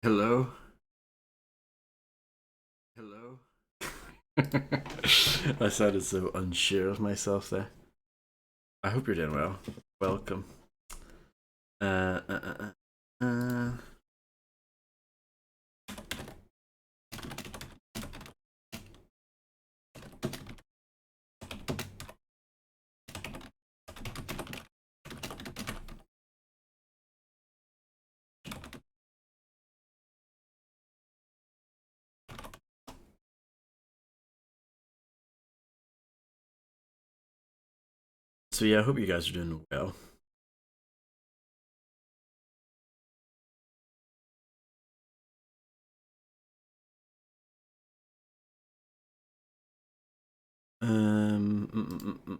Hello? Hello? I sounded so unsure of myself there. I hope you're doing well. Welcome. Uh, uh, uh, uh. uh. So yeah, I hope you guys are doing well. Um, mm, mm, mm, mm.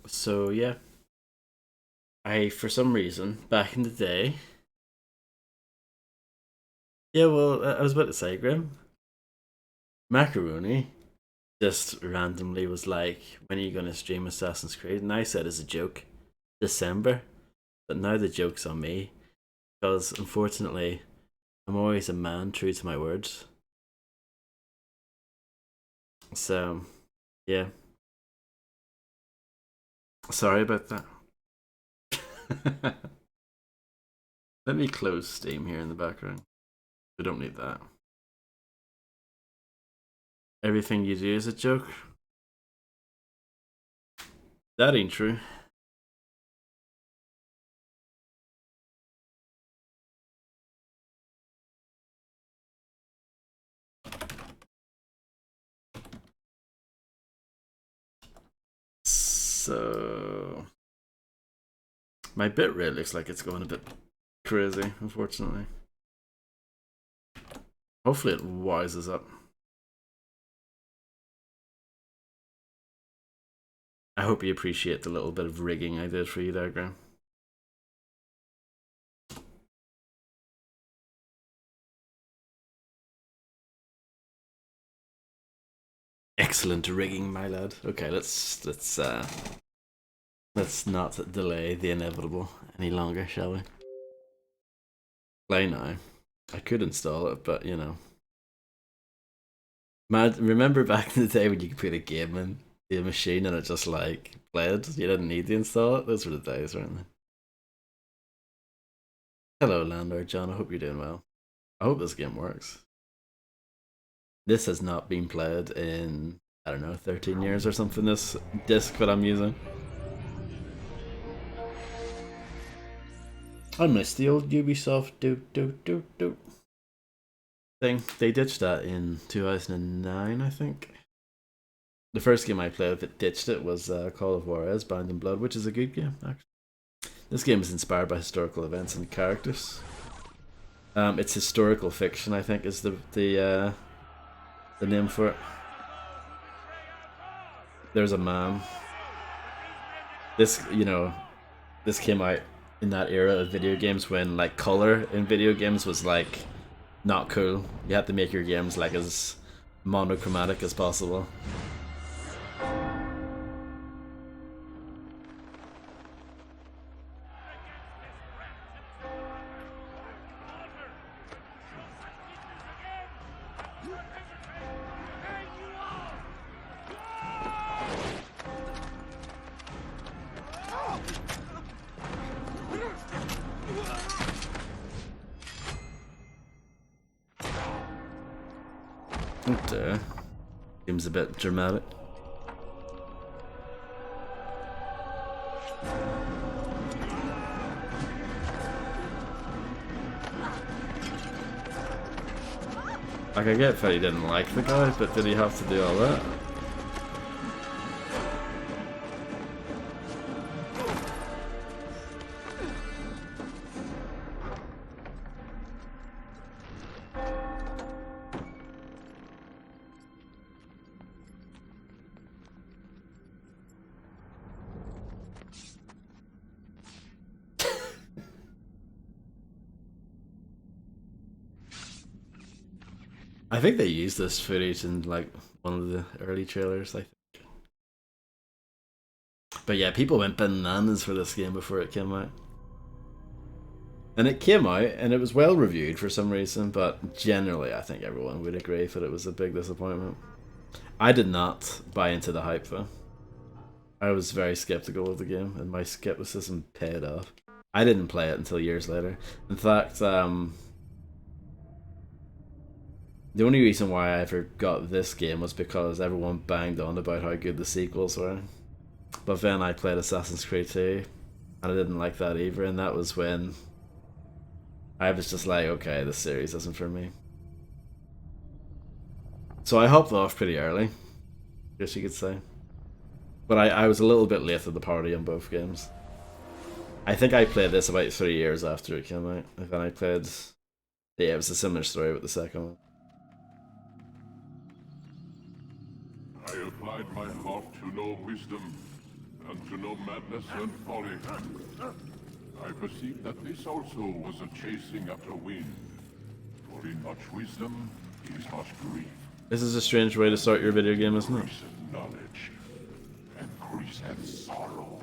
So yeah, I for some reason back in the day. Yeah, well, I was about to say, Grim. Macaroni just randomly was like, "When are you gonna stream Assassin's Creed?" And I said as a joke, December. But now the joke's on me because unfortunately I'm always a man true to my words. So, yeah, sorry about that. Let me close Steam here in the background. We don't need that. Everything you do is a joke. That ain't true. So, my bit rate looks like it's going a bit crazy, unfortunately. Hopefully, it wises up. I hope you appreciate the little bit of rigging I did for you there, Graham. Excellent rigging, my lad. Okay, let's not delay the inevitable any longer, shall we? Play now. I could install it, but you know. Man, remember back in the day when you could put a game in the machine and it just like played? You didn't need to install it? Those were the days, weren't they? Hello, Landlord John. I hope you're doing well. I hope this game works. This has not been played in, I don't know, 13 years or something, this disc that I'm using. I miss the old Ubisoft do thing. They ditched that in 2009, I think. The first game I played that ditched it was Call of Juarez Bound in Blood, which is a good game, actually. This game is inspired by historical events and characters. It's historical fiction, I think, is the name for it. There's a man. This, this came out in that era of video games when like color in video games was like not cool. You had to make your games like as monochromatic as possible. It seems a bit dramatic. Like, I get that he didn't like the guy, but did he have to do all that? I think they used this footage in like one of the early trailers, I think. But yeah, people went bananas for this game before it came out. And it came out and it was well reviewed for some reason, but generally I think everyone would agree that it was a big disappointment. I did not buy into the hype though. I was very skeptical of the game and my skepticism paid off. I didn't play it until years later. In fact, the only reason why I ever got this game was because everyone banged on about how good the sequels were. But then I played Assassin's Creed 2, and I didn't like that either, and that was when I was just like, okay, this series isn't for me. So I hopped off pretty early, I guess you could say. But I was a little bit late to the party on both games. I think I played this about 3 years after it came out, and then I played... Yeah, it was a similar story with the second one. I applied my heart to know wisdom, and to know madness and folly. I perceived that this also was a chasing after wind. For in much wisdom is much grief. This is a strange way to start your video game, isn't it? Increase in knowledge, increase in sorrow.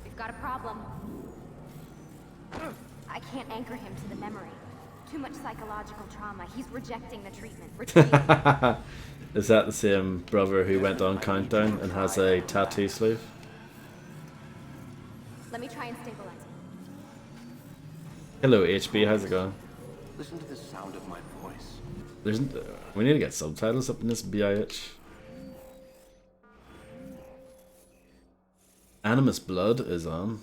We've got a problem. I can't anchor him to the memory. Too much psychological trauma. He's rejecting the treatment. Is that the same brother who went on Countdown and has a tattoo sleeve? Let me try and stabilize him. Hello HB, how's it going? Listen to the sound of my voice. There's, we need to get subtitles up in this BIH. Animus Blood is on.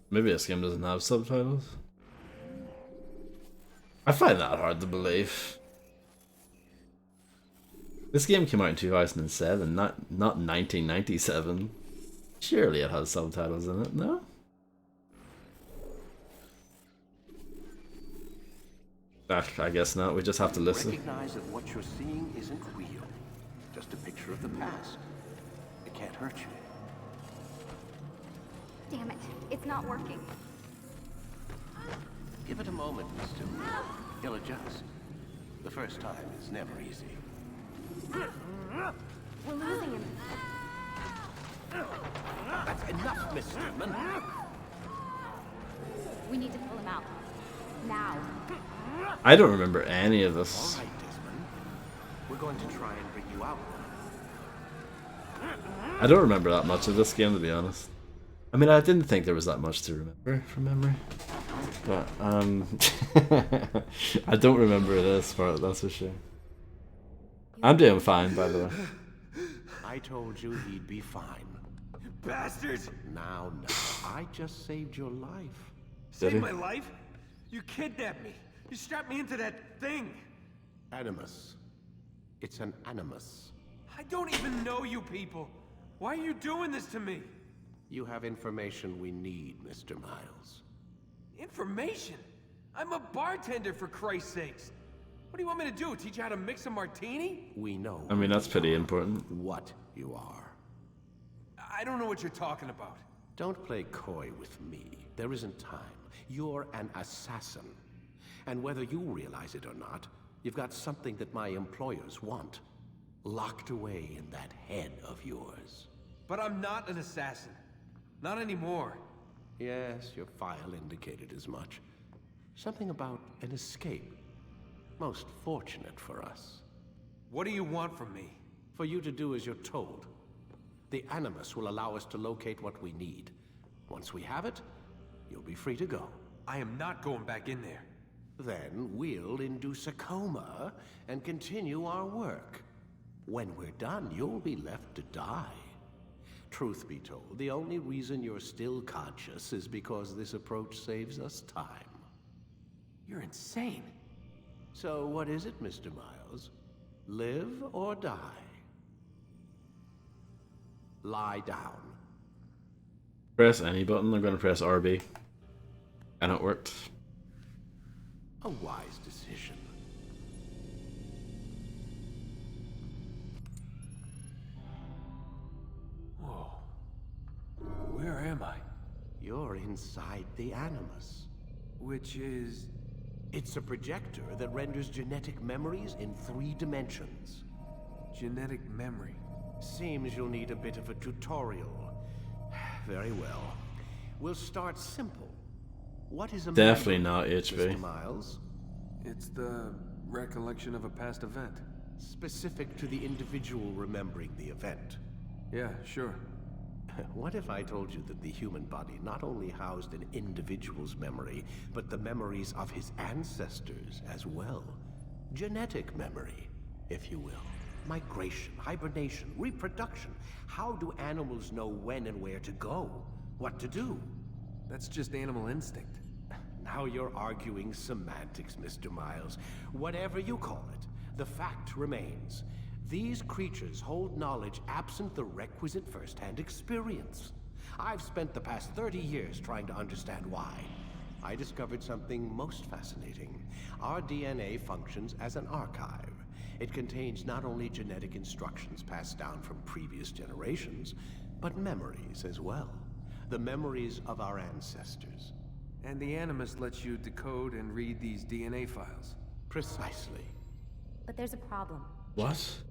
Maybe this game doesn't have subtitles. I find that hard to believe. This game came out in 2007, not 1997. Surely it has subtitles in it, no? I guess not, we just have to listen. Recognize that what you're seeing isn't real. Just a picture of the past. It can't hurt you. Damn it. It's not working. Give it a moment, Mr. He'll adjust. The first time is never easy. We're losing him. That's enough, Miss Stillman. We need to pull him out. Now. I don't remember any of All this. right, Desmond. We're going to try and bring you out. I don't remember that much of this game, to be honest. I mean, I didn't think there was that much to remember from memory. But, I don't remember this part, that's for sure. I'm doing fine, by the way. I told you he'd be fine. You bastards! Now, I just saved your life. Saved he? my life? You kidnapped me. You strapped me into that thing. Animus. It's an animus. I don't even know you people. Why are you doing this to me? You have information we need, Mr. Miles. Information? I'm a bartender, for Christ's sakes. What do you want me to do? Teach you how to mix a martini? We know. I mean, that's pretty important. What you are. I don't know what you're talking about. Don't play coy with me. There isn't time. You're an assassin. And whether you realize it or not, you've got something that my employers want. Locked away in that head of yours. But I'm not an assassin. Not anymore. Yes, your file indicated as much. Something about an escape. Most fortunate for us. What do you want from me? For you to do as you're told. The Animus will allow us to locate what we need. Once we have it, you'll be free to go. I am not going back in there. Then we'll induce a coma and continue our work. When we're done, you'll be left to die. Truth be told, the only reason you're still conscious is because this approach saves us time. You're insane. So what is it, Mr. Miles? Live or die? Lie down. Press any button. I'm going to press RB. And it worked. A wise decision. Whoa. Where am I? You're inside the Animus. Which is... It's a projector that renders genetic memories in 3 dimensions. genetic memory. Seems you'll need a bit of a tutorial. Very well. We'll start simple. What is a Definitely memory, not HB. Mr. Miles? It's the recollection of a past event. Specific to the individual remembering the event. Yeah, sure. What if I told you that the human body not only housed an individual's memory, but the memories of his ancestors as well? Genetic memory, if you will. Migration, hibernation, reproduction. How do animals know when and where to go? What to do? That's just animal instinct. Now you're arguing semantics, Mr. Miles. Whatever you call it, the fact remains. These creatures hold knowledge absent the requisite first-hand experience. I've spent the past 30 years trying to understand why. I discovered something most fascinating. Our DNA functions as an archive. It contains not only genetic instructions passed down from previous generations, but memories as well. The memories of our ancestors. And the Animus lets you decode and read these DNA files. Precisely. But there's a problem. What?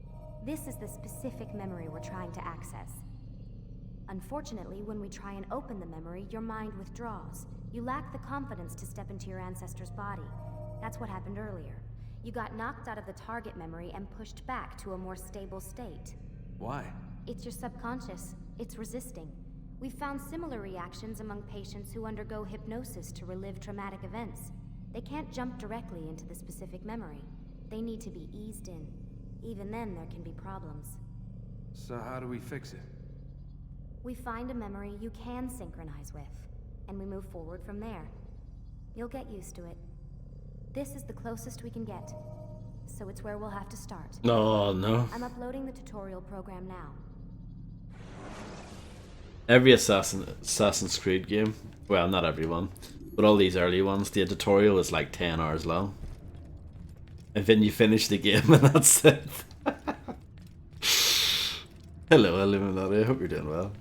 This is the specific memory we're trying to access. Unfortunately, when we try and open the memory, your mind withdraws. You lack the confidence to step into your ancestor's body. That's what happened earlier. You got knocked out of the target memory and pushed back to a more stable state. Why? It's your subconscious. It's resisting. We've found similar reactions among patients who undergo hypnosis to relive traumatic events. They can't jump directly into the specific memory. They need to be eased in. Even then, there can be problems. So how do we fix it? We find a memory you can synchronize with, and we move forward from there. You'll get used to it. This is the closest we can get, so it's where we'll have to start. Oh, no. I'm uploading the tutorial program now. Every Assassin's Creed game, well, not everyone, but all these early ones, the tutorial is like 10 hours long. And then you finish the game and that's it. Hello, Illuminati. I hope you're doing well.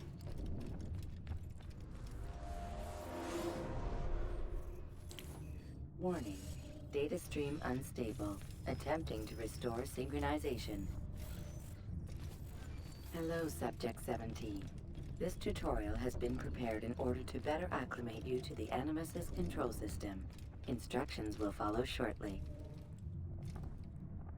Warning. Data stream unstable. Attempting to restore synchronization. Hello, Subject 17. This tutorial has been prepared in order to better acclimate you to the Animus's control system. Instructions will follow shortly.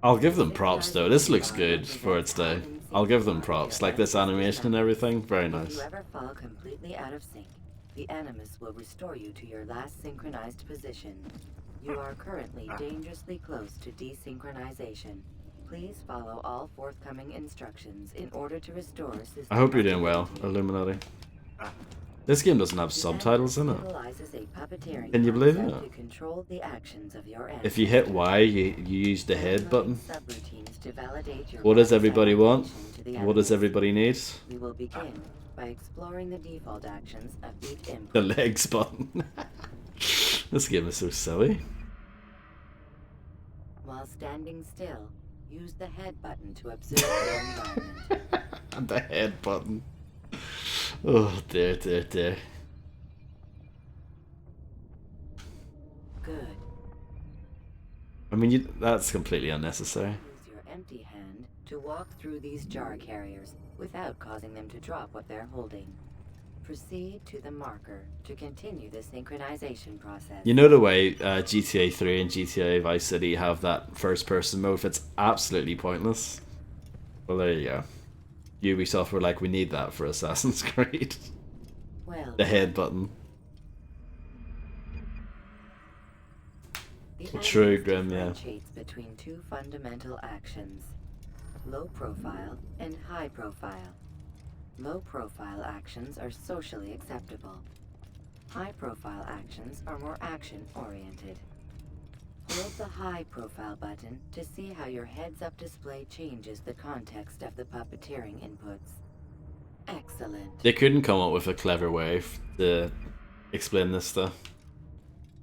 I'll give them props though. This looks good for its day. I'll give them props. Like this animation and everything. Very nice. If you ever fall completely out of sync, the Animus will restore you to your last synchronized position. You are currently dangerously close to desynchronization. Please follow all forthcoming instructions in order to restore system. I hope you're doing well, Illuminati. This game doesn't have subtitles in it. Can you believe it? If you hit Y, you use the head button. What does everybody want? What does everybody need? We will begin by exploring the default actions of each input. The legs button. This game is so silly. While standing still, use the head button to observe your environment. And the head button. Oh dear, dear, dear. Good. I mean, that's completely unnecessary. Use your empty hand to walk through these jar carriers without causing them to drop what they're holding. Proceed to the marker to continue the synchronization process. You know the way GTA 3 and GTA Vice City have that first-person mode? It's absolutely pointless. Well, there you go. Ubisoft were like, we need that for Assassin's Creed. Well, The head button. the True, Animus Grim, yeah. differentiates between two fundamental actions. low profile, and high profile. Low profile actions are socially acceptable. High profile actions are more action oriented. Hold the high profile button to see how your heads-up display changes the context of the puppeteering inputs. Excellent. They couldn't come up with a clever way to explain this stuff.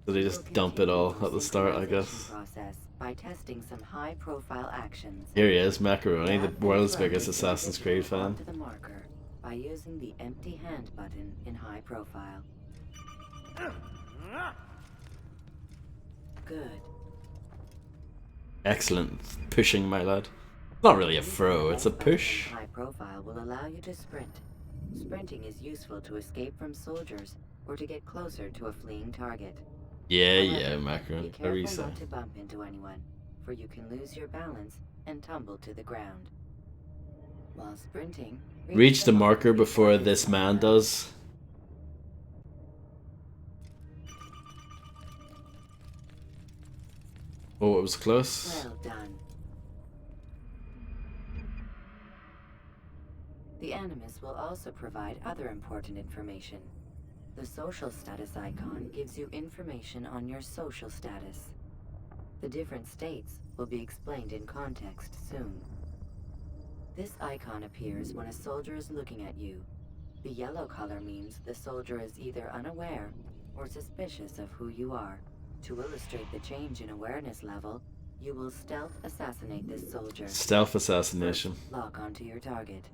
So they just dump it all at the start, I guess. Process by testing some high-profile actions. Here he is, Macaroni, the world's biggest Assassin's Creed fan. To the marker by using the empty hand button in high profile. Good. Excellent pushing, my lad. Not really a throw, it's a push. High profile will allow you to sprint. Sprinting is useful to escape from soldiers or to get closer to a fleeing target. Yeah, Be Macaroni. careful not to bump into anyone, for you can lose your balance and tumble to the ground. While sprinting, Reach the marker before this man does. Oh, it was close. Well done. The Animus will also provide other important information. The social status icon gives you information on your social status. The different states will be explained in context soon. This icon appears when a soldier is looking at you. The yellow color means the soldier is either unaware or suspicious of who you are. To illustrate the change in awareness level, you will stealth assassinate this soldier. Stealth assassination. First, lock onto your target.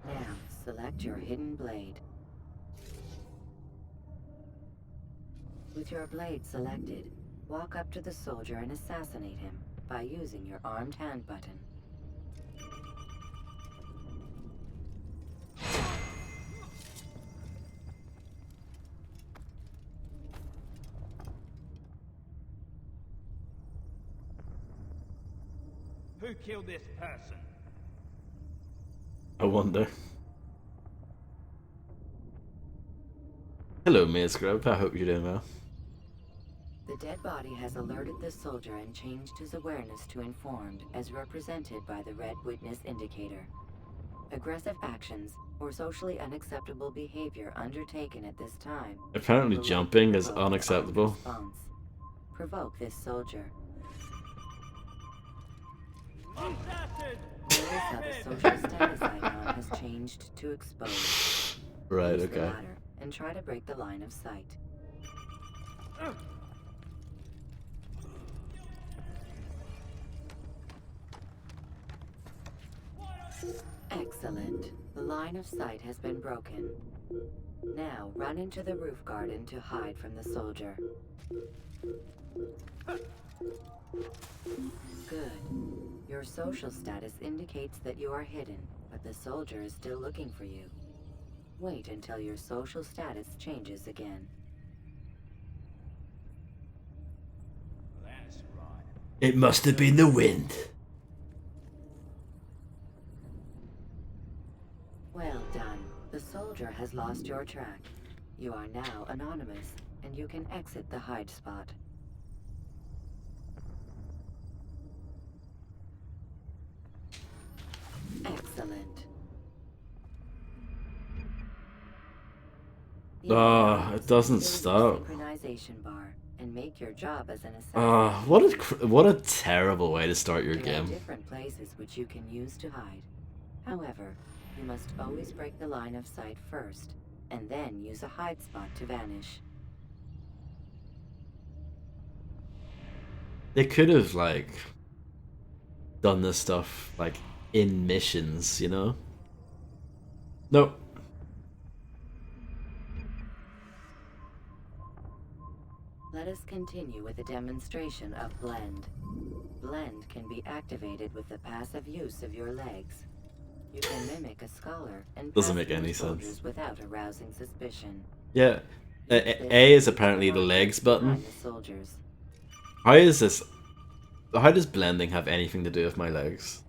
Now, select your hidden blade. With your blade selected, walk up to the soldier and assassinate him by using your armed hand button. Who killed this person? I wonder. Hello, Maze Grub. I hope you're doing well. The dead body has alerted the soldier and changed his awareness to informed, as represented by the red witness indicator. Aggressive actions or socially unacceptable behavior undertaken at this time. Apparently will jumping is provoke an unacceptable. response. Provoke this soldier. Assassin! Notice how the social status icon has changed to exposed. Right, Use the okay. ladder and try to break the line of sight. Excellent. The line of sight has been broken. Now run into the roof garden to hide from the soldier. Good. Your social status indicates that you are hidden, but the soldier is still looking for you. Wait until your social status changes again. That's right. It must have been the wind. Well done. The soldier has lost your track. You are now anonymous, and you can exit the hide spot. Excellent. Ah, it doesn't Use the stop. Synchronization bar and make your job as an assassin. Ah, what a terrible way to start your There are game. different places which you can use to hide. However, you must always break the line of sight first, and then use a hide spot to vanish. They could have like done this stuff like in missions, you know? Nope. Let us continue with a demonstration of Blend. Blend can be activated with the passive use of your legs. You can mimic a scholar and Doesn't pass make any through soldiers sense. without arousing suspicion. Yeah. A is apparently the legs button. Behind the soldiers. How is this? How does blending have anything to do with my legs?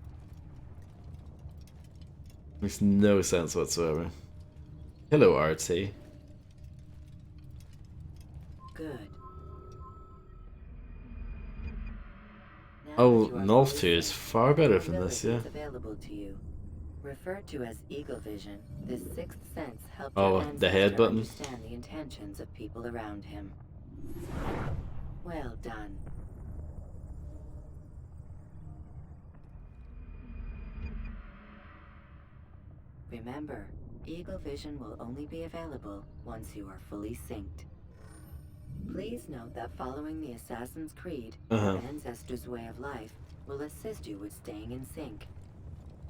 Makes no sense whatsoever. Hello, RT. Good. Oh, you are North fully 2 is safe, far better than this, yeah. abilities available to you. Referred to as Eagle Vision, this sixth sense helped Oh, your the head ancestor button. understand the intentions of people around him. Well done. Remember, Eagle Vision will only be available once you are fully synced. Please note that following the Assassin's Creed, your ancestor's way of life will assist you with staying in sync.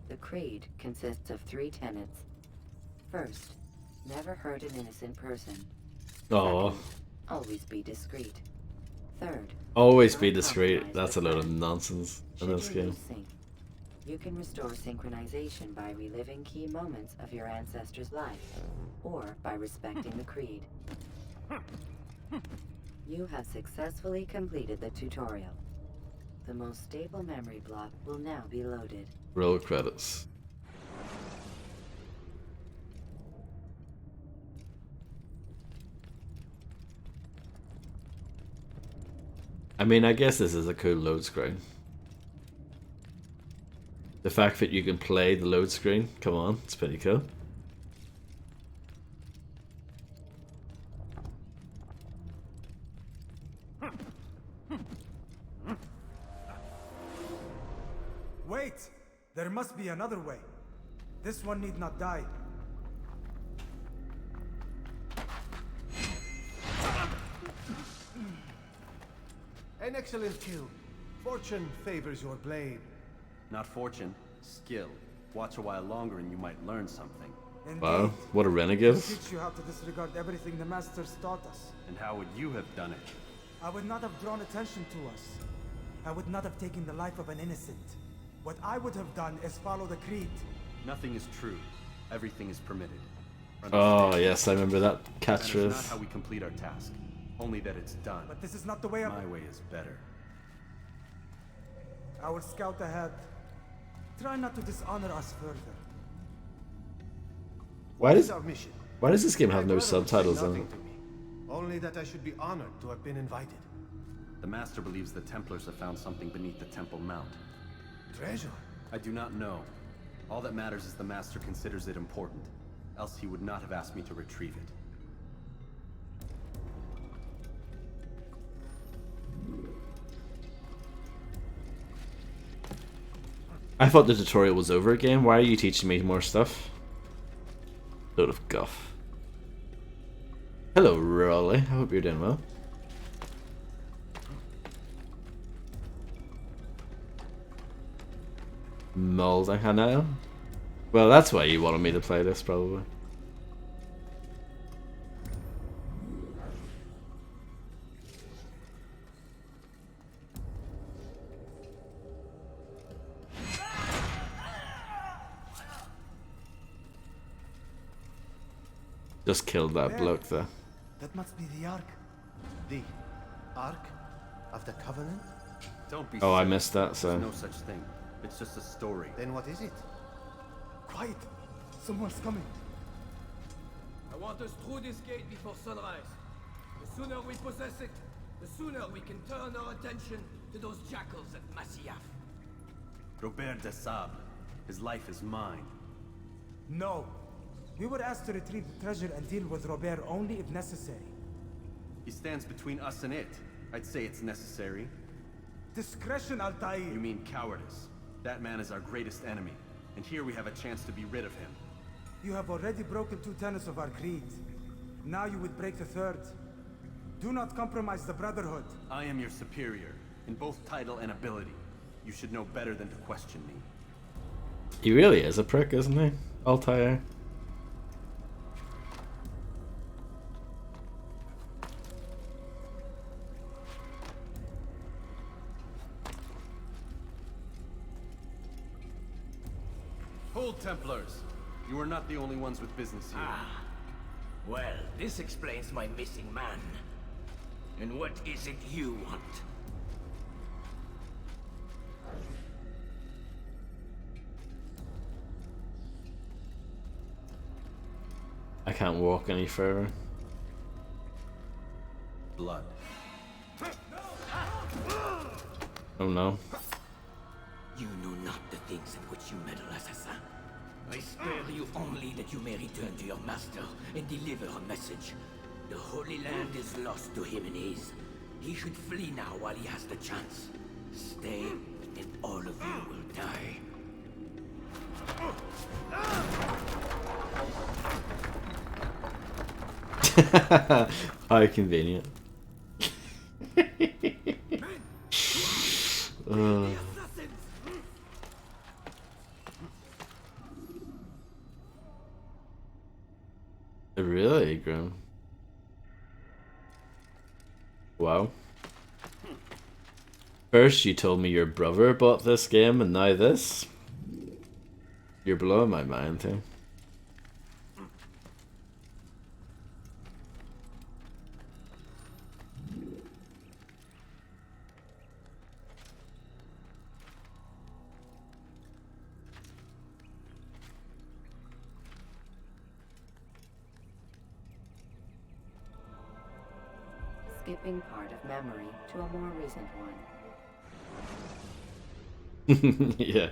The creed consists of 3 tenets. First, never hurt an innocent person. Oh, Second, always be discreet. Third, always do be not discreet. compromise That's the a load of plan. nonsense in Should this you game. lose sync, you can restore synchronization by reliving key moments of your ancestor's life, or by respecting the creed. You have successfully completed the tutorial. The most stable memory block will now be loaded. Roll credits. I mean, I guess this is a cool load screen. The fact that you can play the load screen, come on, it's pretty cool. Wait! There must be another way. This one need not die. An excellent kill. Fortune favors your blade. Not fortune, skill. Watch a while longer and you might learn something. Indeed. Wow, what a renegade. To teach you how to disregard everything the Masters taught us. And how would you have done it? I would not have drawn attention to us. I would not have taken the life of an innocent. What I would have done is follow the creed. Nothing is true. Everything is permitted. Oh, Understand? yes, I remember that That is not catchphrase. how we complete our task. Only that it's done. But this is not the way of... My way is better. I will scout ahead. Try not to dishonor us further. Why does Our mission. this game have My no brother would say subtitles on nothing it? to me. Only that I should be honored to have been invited. The Master believes the Templars have found something beneath the Temple Mount. Treasure. I do not know. All that matters is the Master considers it important. Else he would not have asked me to retrieve it. I thought the tutorial was over again. Why are you teaching me more stuff? Load of guff. Hello, Raleigh. I hope you're doing well. Muldahanel? Well, that's why you wanted me to play this, probably. Just killed that bloke there. That must be the Ark. The Ark of the Covenant? Don't be Oh, I silly. missed that, so... There's no such thing. It's just a story. Then what is it? Quiet! Someone's coming. I want us through this gate before sunrise. The sooner we possess it, the sooner we can turn our attention to those jackals at Masyaf. Robert de Sable. His life is mine. No. We were asked to retrieve the treasure and deal with Robert only if necessary. He stands between us and it. I'd say it's necessary. Discretion, Altair. You mean cowardice. That man is our greatest enemy. And here we have a chance to be rid of him. You have already broken 2 tenets of our creed. Now you would break the 3rd. Do not compromise the Brotherhood. I am your superior, in both title and ability. You should know better than to question me. He really is a prick, isn't he? Altair. Hold, Templars! You are not the only ones with business here. Well, this explains my missing man. And what is it you want? I can't walk any further. Blood. Oh no. things in which you meddle, assassin. I spare you only that you may return to your master and deliver a message. The Holy Land is lost to him and his. He should flee now while he has the chance. Stay, and all of you will die. How convenient. Really, Grim? Wow. First you told me your brother bought this game and now this? You're blowing my mind, too. Skipping part of memory to a more recent one. Yeah.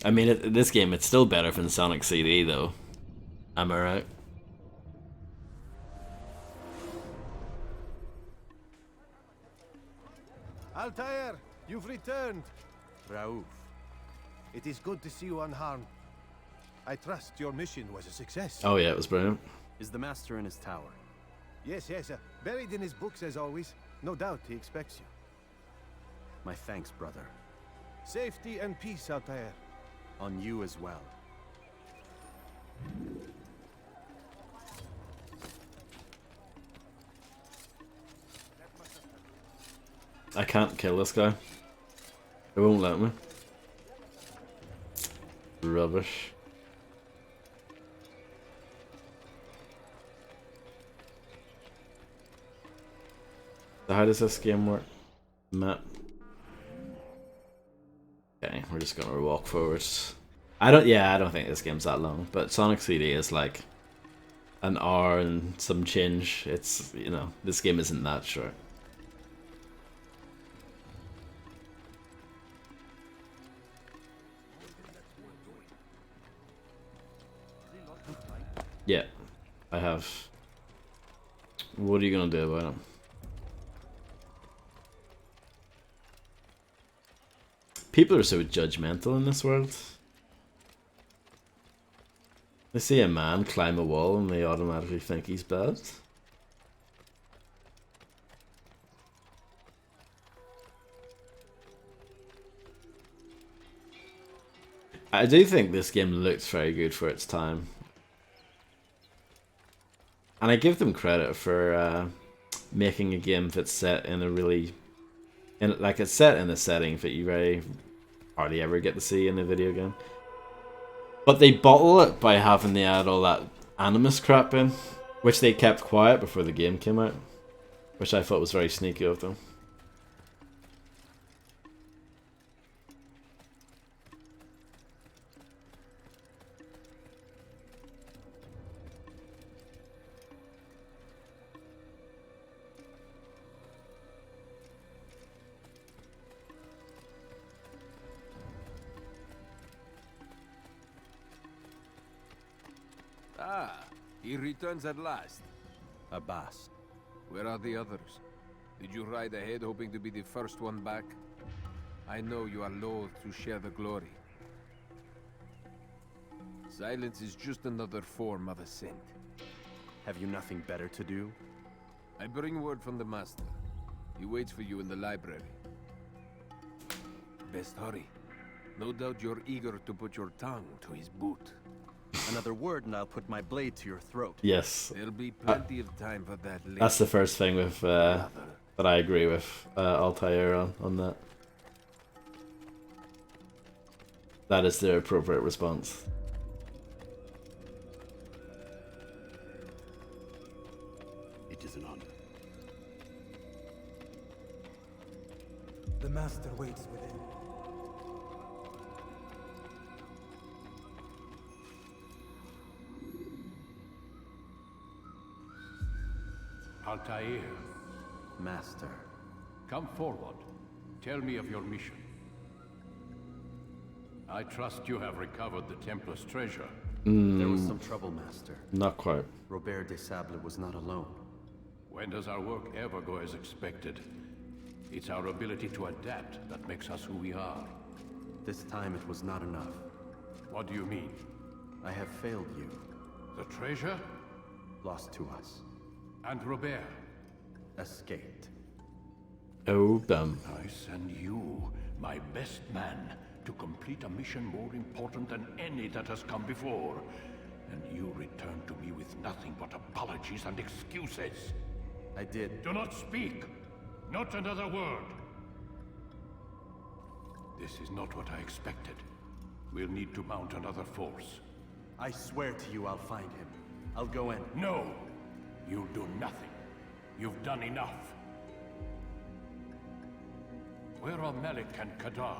I mean, this game, it's still better than Sonic CD, though. Am I right? Altair, you've returned. Raouf, it is good to see you unharmed. I trust your mission was a success. Oh yeah, it was brilliant. Is the master in his tower? Yes, buried in his books as always. No doubt he expects you. My thanks, brother. Safety and peace, Altair. On you as well. I can't kill this guy. It won't let me. Rubbish. So how does this game work? Map. Okay, we're just gonna walk forwards. I don't think this game's that long, but Sonic CD is like an hour and some change. It's, you know, this game isn't that short. Yeah, I have. What are you gonna do about it? People are so judgmental in this world. They see a man climb a wall and they automatically think he's bad. I do think this game looks very good for its time. And I give them credit for making a game that's set in a really... like, it's set in a setting that you very hardly ever get to see in a video game. But they bottle it by having to add all that Animus crap in, which they kept quiet before the game came out, which I thought was very sneaky of them. Ah, he returns at last. Abbas. Where are the others? Did you ride ahead hoping to be the first one back? I know you are loath to share the glory. Silence is just another form of assent. Have you nothing better to do? I bring word from the master. He waits for you in the library. Best hurry. No doubt you're eager to put your tongue to his boot. Another word and I'll put my blade to your throat. Yes. There'll be plenty of time for that later. That's the first thing with that I agree with Altair on that. That is the appropriate response. It is an honor. The master waits within. Altair, Master. come forward. Tell me of your mission. I trust you have recovered the Templar's treasure. There was some trouble, Master. Not quite. Robert de Sable was not alone. When does our work ever go as expected? It's our ability to adapt that makes us who we are. This time it was not enough. What do you mean? I have failed you. The treasure? Lost to us. And Robert? Escaped. Oh, bum. I send you, my best man, to complete a mission more important than any that has come before. And you return to me with nothing but apologies and excuses. I did. Do not speak! Not another word! This is not what I expected. We'll need to mount another force. I swear to you I'll find him. I'll go in. No! You'll do nothing. You've done enough. Where are Malik and Kadar?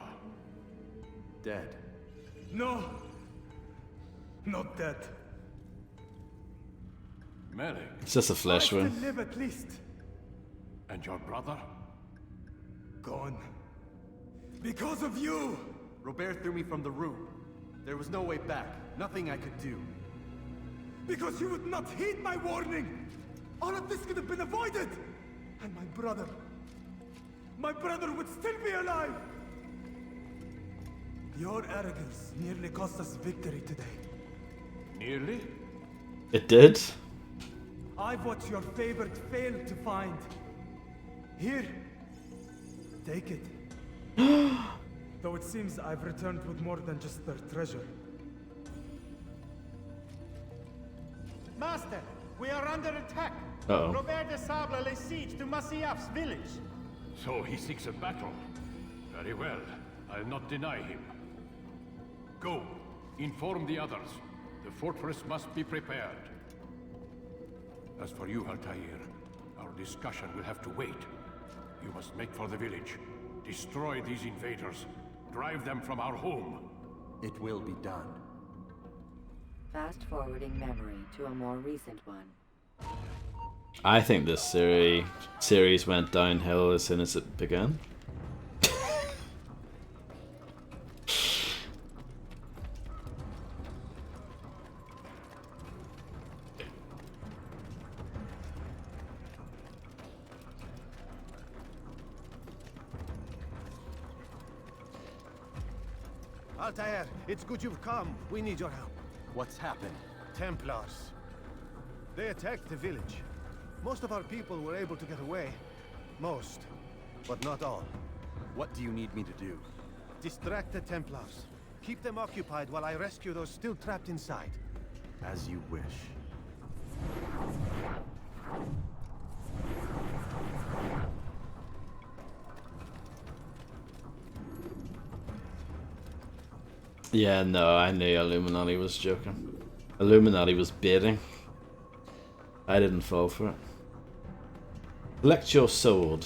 Dead. No! Not dead. Malik? It's just a flesh I wound. still live at least. And your brother? Gone. Because of you! Robert threw me from the room. There was no way back. Nothing I could do. Because you would not heed my warning! All of this could have been avoided! And my brother would still be alive! Your arrogance nearly cost us victory today. Nearly? It did? I've what your favorite failed to find. Here. Take it. Though it seems I've returned with more than just their treasure. Master, we are under attack. Uh-oh. Robert de Sable lays siege to Masyaf's village. So he seeks a battle. Very well. I'll not deny him. Go. Inform the others. The fortress must be prepared. As for you, Altair, our discussion will have to wait. You must make for the village. Destroy these invaders. Drive them from our home. It will be done. Fast-forwarding memory to a more recent one. I think this series went downhill as soon as it began. Altair, it's good you've come. We need your help. What's happened? Templars. They attacked the village. Most of our people were able to get away. Most, but not all. What do you need me to do? Distract the Templars. Keep them occupied while I rescue those still trapped inside. As you wish. Yeah, no, I knew Illuminati was joking. Illuminati was baiting. I didn't fall for it. Collect your sword.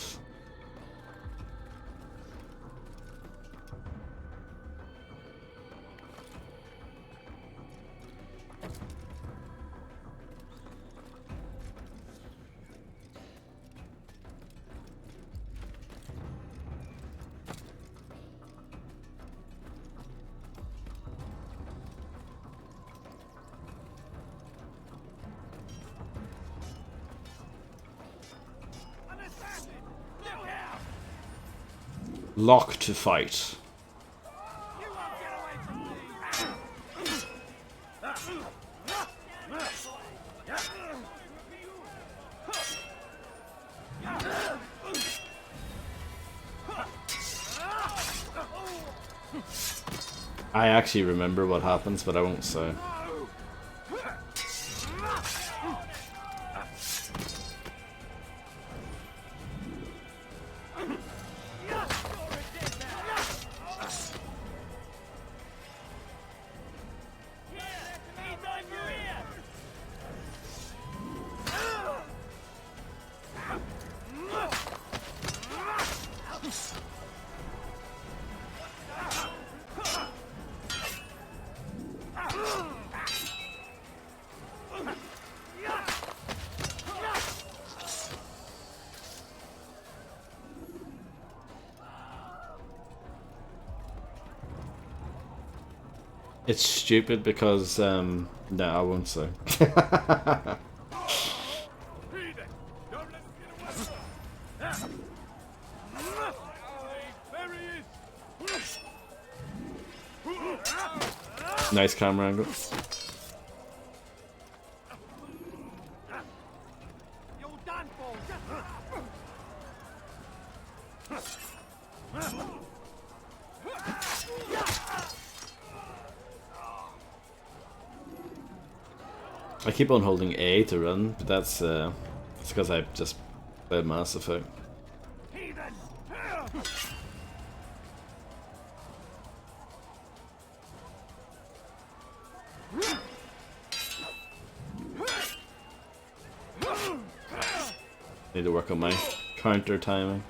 Lock to fight. I actually remember what happens, but I won't say. It's stupid because no, I won't say. Nice camera angle. I keep on holding A to run, but that's because I just played Mass Effect. Need to work on my counter timing.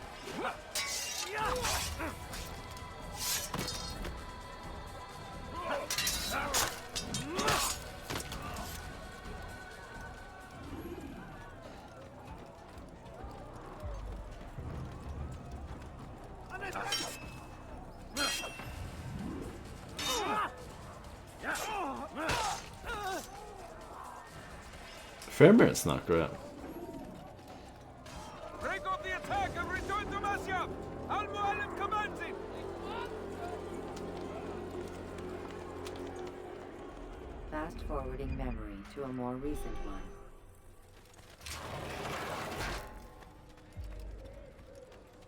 Fairbairn's not great. Break off the attack and return to Masyaf! Al-Mualim commands it! Fast forwarding memory to a more recent one.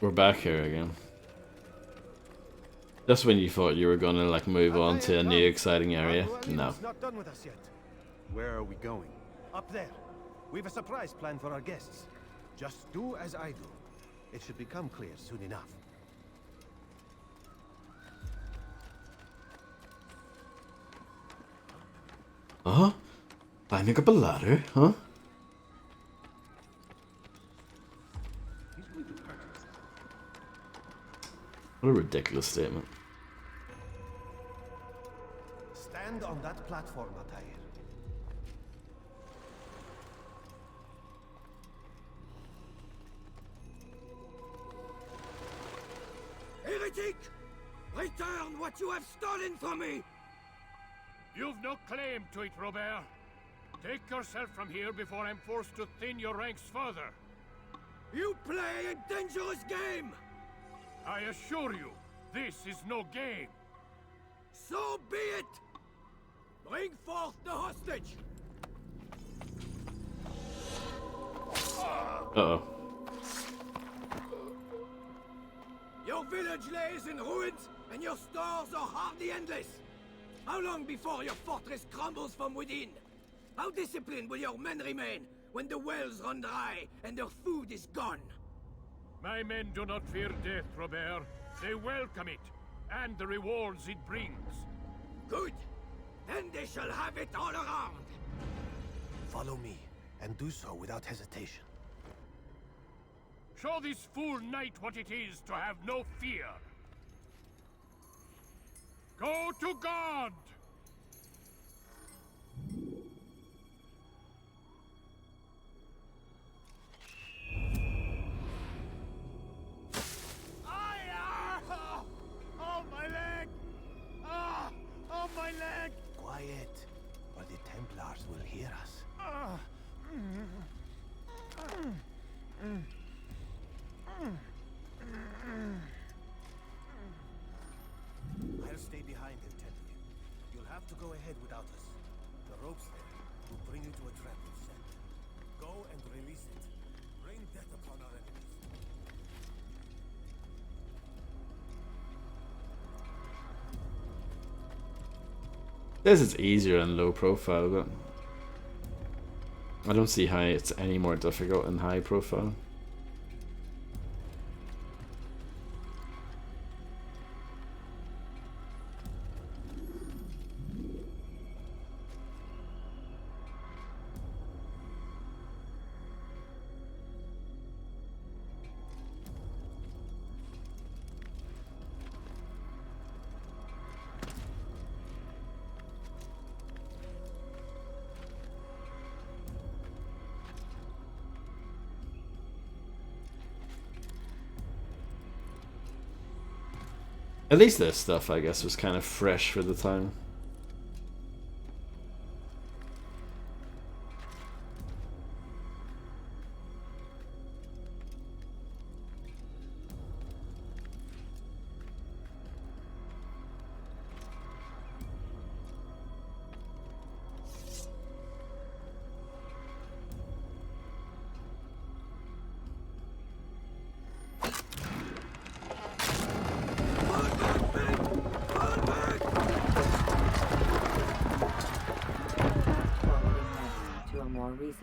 We're back here again. Just when you thought you were gonna like move on to a new exciting area. No. Not done with us yet. Where are we going? Up there. We've a surprise planned for our guests. Just do as I do. It should become clear soon enough. Uh-huh. Climbing up a ladder, huh? What a ridiculous statement. Stand on that platform, Altair. Heretic! Return what you have stolen from me! You've no claim to it, Robert. Take yourself from here before I'm forced to thin your ranks further. You play a dangerous game! I assure you, this is no game. So be it! Bring forth the hostage! Uh-oh. Your village lays in ruins, and your stores are hardly endless. How long before your fortress crumbles from within? How disciplined will your men remain when the wells run dry and their food is gone? My men do not fear death, Robert. They welcome it, and the rewards it brings. Good. Then they shall have it all around. Follow me, and do so without hesitation. Show this fool knight what it is to have no fear. Go to God! Oh, my leg! Ah! Oh, my leg! Quiet, or the Templars will hear us. I'll stay behind and tend to you. You'll have to go ahead without us. The ropes there will bring you to a trap we've set. Go and release it. Rain death upon our enemies. This is easier and low profile, but I don't see how it's any more difficult in high profile. At least this stuff, I guess, was kind of fresh for the time.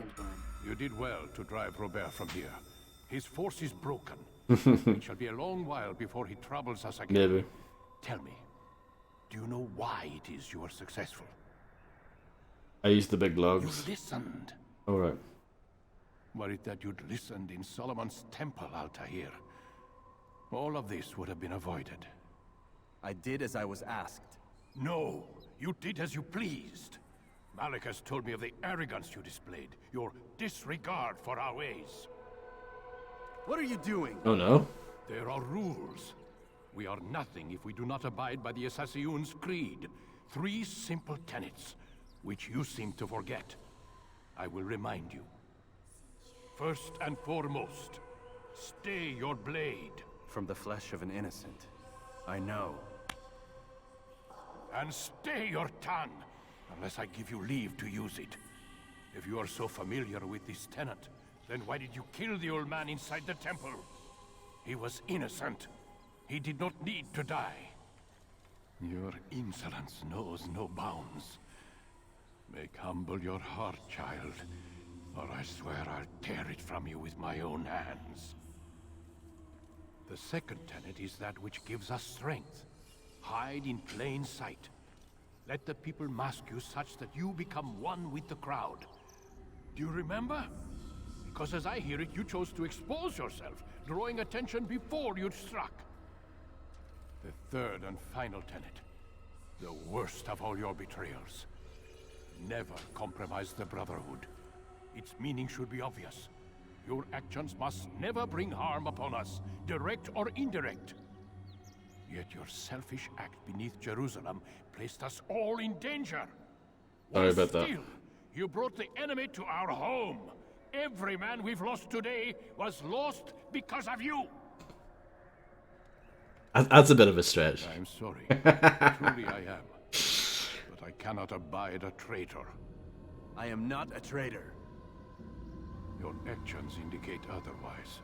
Second one. You did well to drive Robert from here. His force is broken. It shall be a long while before he troubles us again. Maybe. Tell me, do you know why it is you are successful? I used the big logs. You listened. Alright. Were it that you'd listened in Solomon's temple, Altair, all of this would have been avoided. I did as I was asked. No, you did as you pleased. Malik has told me of the arrogance you displayed, your disregard for our ways. What are you doing? Oh no. There are rules. We are nothing if we do not abide by the Assassin's creed. 3 simple tenets, which you seem to forget. I will remind you. First and foremost, stay your blade. From the flesh of an innocent. I know. And stay your tongue, unless I give you leave to use it. If you are so familiar with this tenet, then why did you kill the old man inside the temple? He was innocent. He did not need to die. Your insolence knows no bounds. Make humble your heart, child, or I swear I'll tear it from you with my own hands. The second tenet is that which gives us strength. Hide in plain sight. Let the people mask you such that you become one with the crowd. Do you remember? Because as I hear it, you chose to expose yourself, drawing attention before you'd struck. The third and final tenet. The worst of all your betrayals. Never compromise the Brotherhood. Its meaning should be obvious. Your actions must never bring harm upon us, direct or indirect. Yet your selfish act beneath Jerusalem placed us all in danger. Sorry about that. Still, you brought the enemy to our home. Every man we've lost today was lost because of you. That's a bit of a stretch. I'm sorry. Truly I am. But I cannot abide a traitor. I am not a traitor. Your actions indicate otherwise.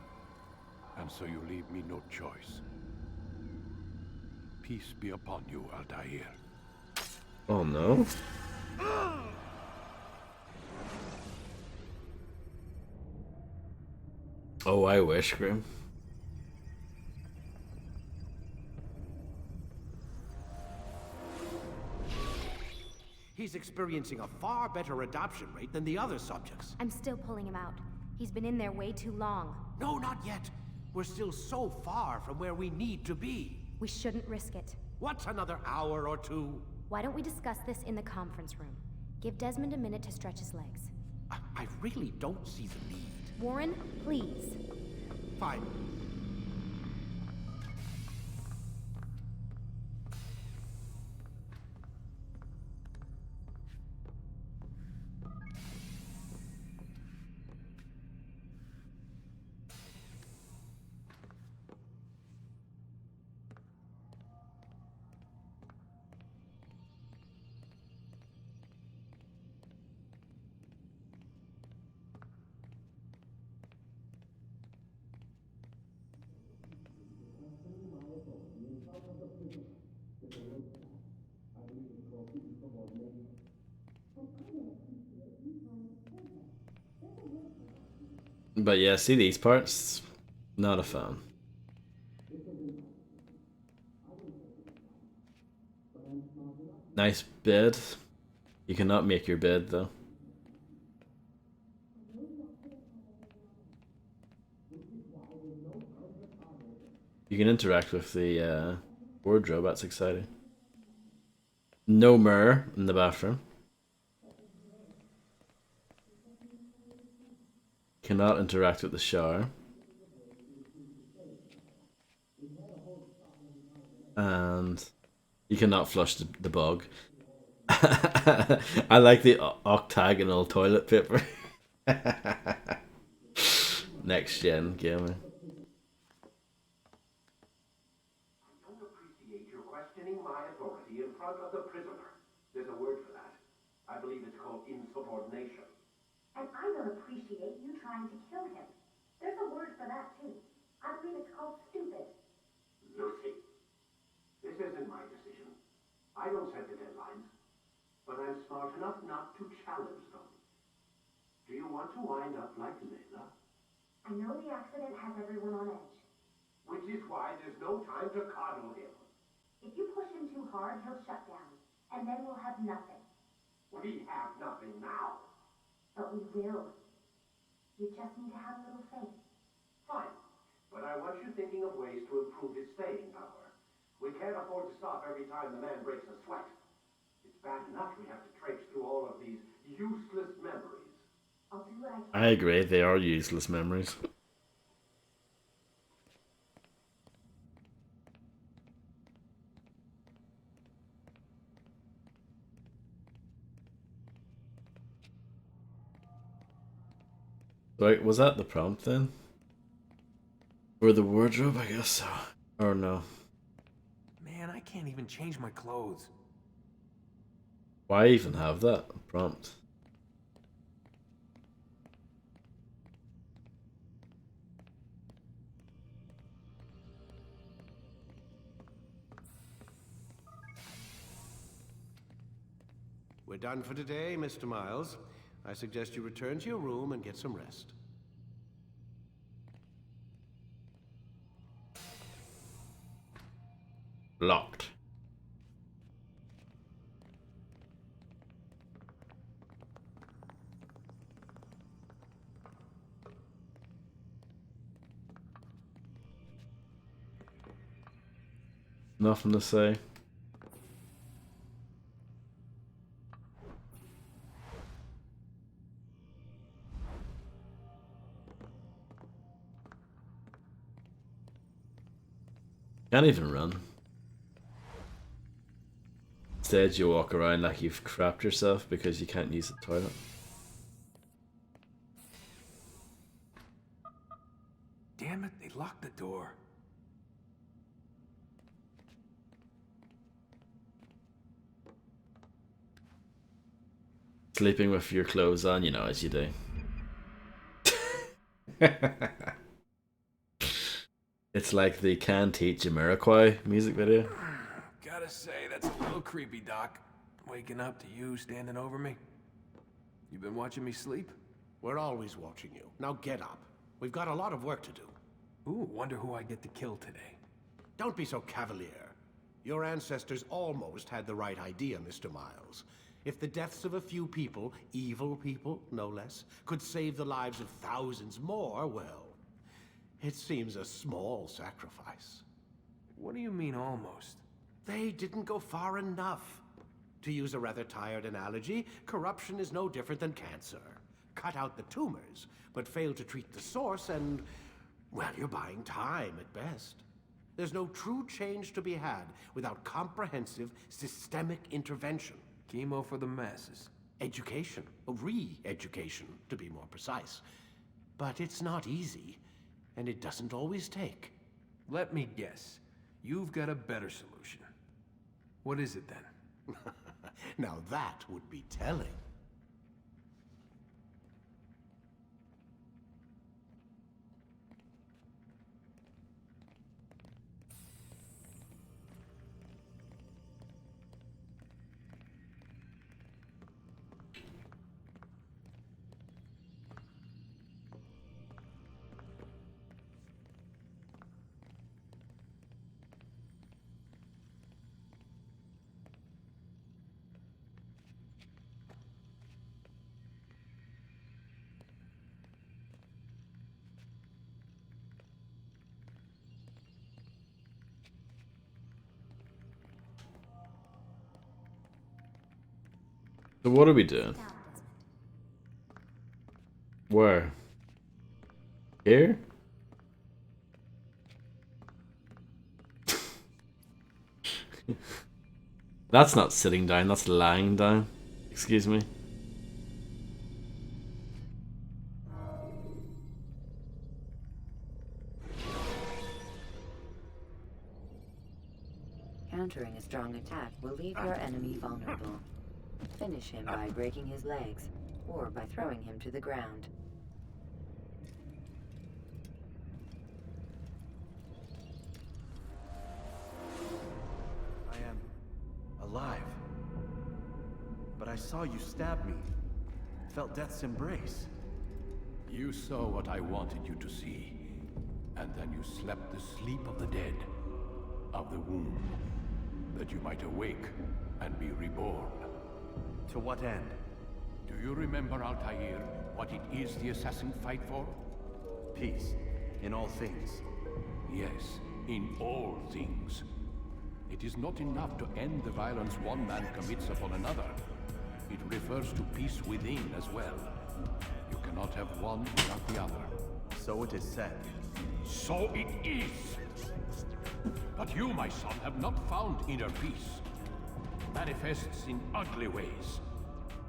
And so you leave me no choice. Peace be upon you, Altair. Oh no. Oh, I wish, Grim. He's experiencing a far better adoption rate than the other subjects. I'm still pulling him out. He's been in there way too long. No, not yet. We're still so far from where we need to be. We shouldn't risk it. What's another hour or two? Why don't we discuss this in the conference room? Give Desmond a minute to stretch his legs. I really don't see the need. Warren, please. Fine. But yeah, see these parts? Not a fan. Nice bed. You cannot make your bed though. You can interact with the wardrobe, that's exciting. No mirror in the bathroom. Cannot interact with the shower. And you cannot flush the bog. I like the octagonal toilet paper. Next gen gaming. I don't appreciate your questioning my authority in front of the prisoner. There's a word for that. I believe it's called insubordination. And I don't appreciate you trying to kill him. There's a word for that, too. I believe it's called stupid. Lucy, this isn't my decision. I don't set the deadlines. But I'm smart enough not to challenge them. Do you want to wind up like Layla? I know the accident has everyone on edge. Which is why there's no time to coddle him. If you push him too hard, he'll shut down. And then we'll have nothing. We have nothing now. But we will. You just need to have a little faith. Fine. But I want you thinking of ways to improve his staying power. We can't afford to stop every time the man breaks a sweat. It's bad enough we have to traipse through all of these useless memories. I'll do what I can. I agree, they are useless memories. Right, was that the prompt then? Or the wardrobe, I guess so. Or no. Man, I can't even change my clothes. Why even have that prompt? We're done for today, Mr. Miles. I suggest you return to your room and get some rest. Locked. Nothing to say. Can't even run. Instead, you walk around like you've crapped yourself because you can't use the toilet. Damn it, they locked the door. Sleeping with your clothes on, you know, as you do. It's like the Can't Teach Jamiroquai music video. Gotta say, that's a little creepy, Doc. Waking up to you standing over me. You been watching me sleep? We're always watching you. Now get up. We've got a lot of work to do. Ooh, wonder who I get to kill today. Don't be so cavalier. Your ancestors almost had the right idea, Mr. Miles. If the deaths of a few people, evil people, no less, could save the lives of thousands more, well, it seems a small sacrifice. What do you mean, almost? They didn't go far enough. To use a rather tired analogy, corruption is no different than cancer. Cut out the tumors, but fail to treat the source and, well, you're buying time at best. There's no true change to be had without comprehensive, systemic intervention. Chemo for the masses. Education. Re-education, to be more precise. But it's not easy, and it doesn't always take. Let me guess. You've got a better solution. What is it then? Now that would be telling. So what are we doing? Where? Here? That's not sitting down, that's lying down. Excuse me. Countering a strong attack will leave your enemy vulnerable. Finish him by breaking his legs, or by throwing him to the ground. I am alive. But I saw you stab me. felt death's embrace. You saw what I wanted you to see, and then you slept the sleep of the dead, of the womb, that you might awake and be reborn. To what end? Do you remember, Altair, what it is the assassin fight for? Peace, in all things. Yes, in all things. It is not enough to end the violence one man commits upon another. It refers to peace within as well. You cannot have one without the other. So it is said. So it is! But you, my son, have not found inner peace. It manifests in ugly ways.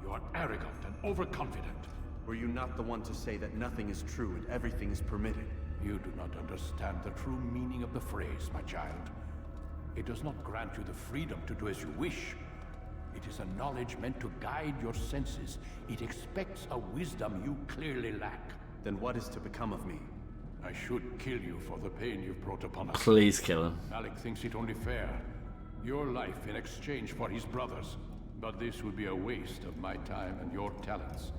You are arrogant and overconfident. Were you not the one to say that nothing is true and everything is permitted? You do not understand the true meaning of the phrase, my child. It does not grant you the freedom to do as you wish. It is a knowledge meant to guide your senses. It expects a wisdom you clearly lack. Then what is to become of me? I should kill you for the pain you've brought upon us. Please kill him. Alec thinks it only fair. Your life in exchange for his brother's. But this would be a waste of my time and your talents.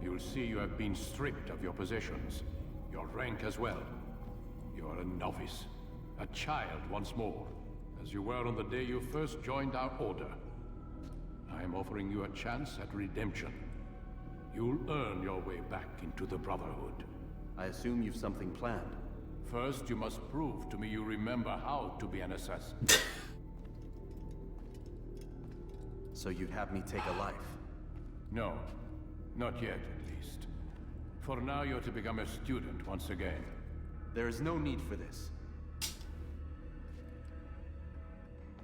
You'll see you have been stripped of your possessions. Your rank as well. You are a novice. A child once more. As you were on the day you first joined our order. I am offering you a chance at redemption. You'll earn your way back into the Brotherhood. I assume you've something planned. First, you must prove to me you remember how to be an assassin. So you'd have me take a life? No. Not yet, at least. For now, you're to become a student once again. There is no need for this.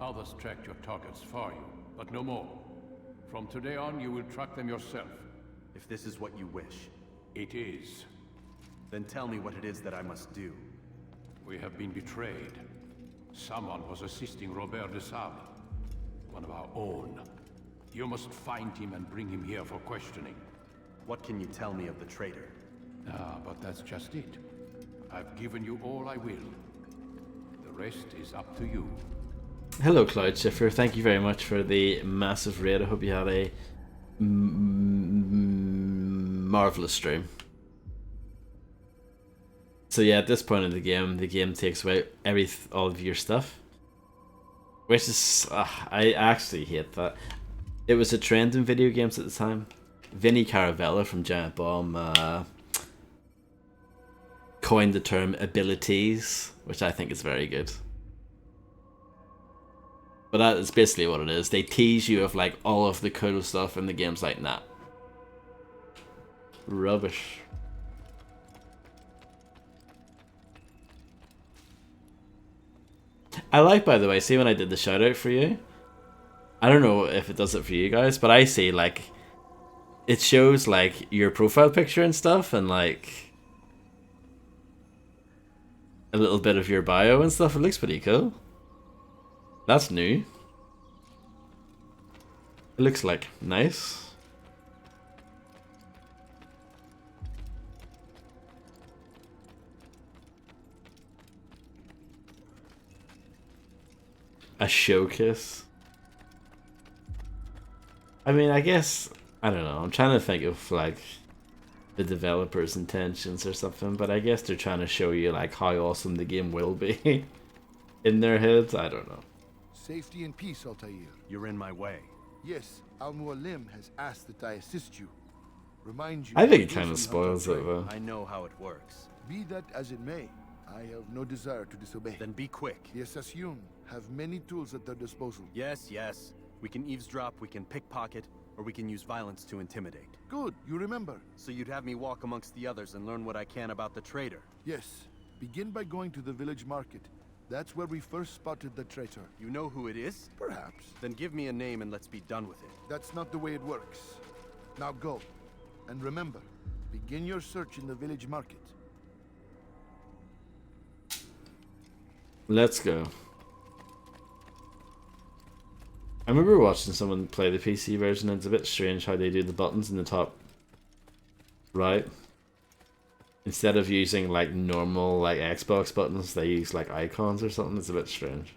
Others tracked your targets for you, but no more. From today on, you will track them yourself. If this is what you wish. It is. Then tell me what it is that I must do. We have been betrayed. Someone was assisting Robert de Sable, one of our own. You must find him and bring him here for questioning. What can you tell me of the traitor? Ah, but that's just it. I've given you all I will. The rest is up to you. Hello, Cloud Shifter. Thank you very much for the massive raid. I hope you had a marvelous stream. So yeah, at this point in the game takes away all of your stuff, which is I actually hate that. It was a trend in video games at the time. Vinny Caravella from Giant Bomb coined the term abilities, which I think is very good. But that is basically what it is. They tease you of like all of the cool stuff, and the game's like, nah, rubbish. I like, by the way, see when I did the shout out for you, I don't know if it does it for you guys, but I see like it shows like your profile picture and stuff, and like a little bit of your bio and stuff. It looks pretty cool. That's new. It looks like nice. A showcase. I mean, I guess, I don't know, I'm trying to think of like the developers' intentions or something, but I guess they're trying to show you like how awesome the game will be in their heads. I don't know. Safety and peace, Altair. You're in my way. Yes, Al-Mualim has asked that I assist you. Remind you. I think it kind of spoils it though. I know how it works. Be that as it may, I have no desire to disobey. Then be quick. The Assassin have many tools at their disposal. Yes, yes. We can eavesdrop, we can pickpocket, or we can use violence to intimidate. Good, you remember. So you'd have me walk amongst the others and learn what I can about the traitor? Yes. Begin by going to the village market. That's where we first spotted the traitor. You know who it is? Perhaps. Then give me a name and let's be done with it. That's not the way it works. Now go. And remember, begin your search in the village market. Let's go. I remember watching someone play the PC version, and it's a bit strange how they do the buttons in the top right. Instead of using like normal like Xbox buttons, they use like icons or something. It's a bit strange.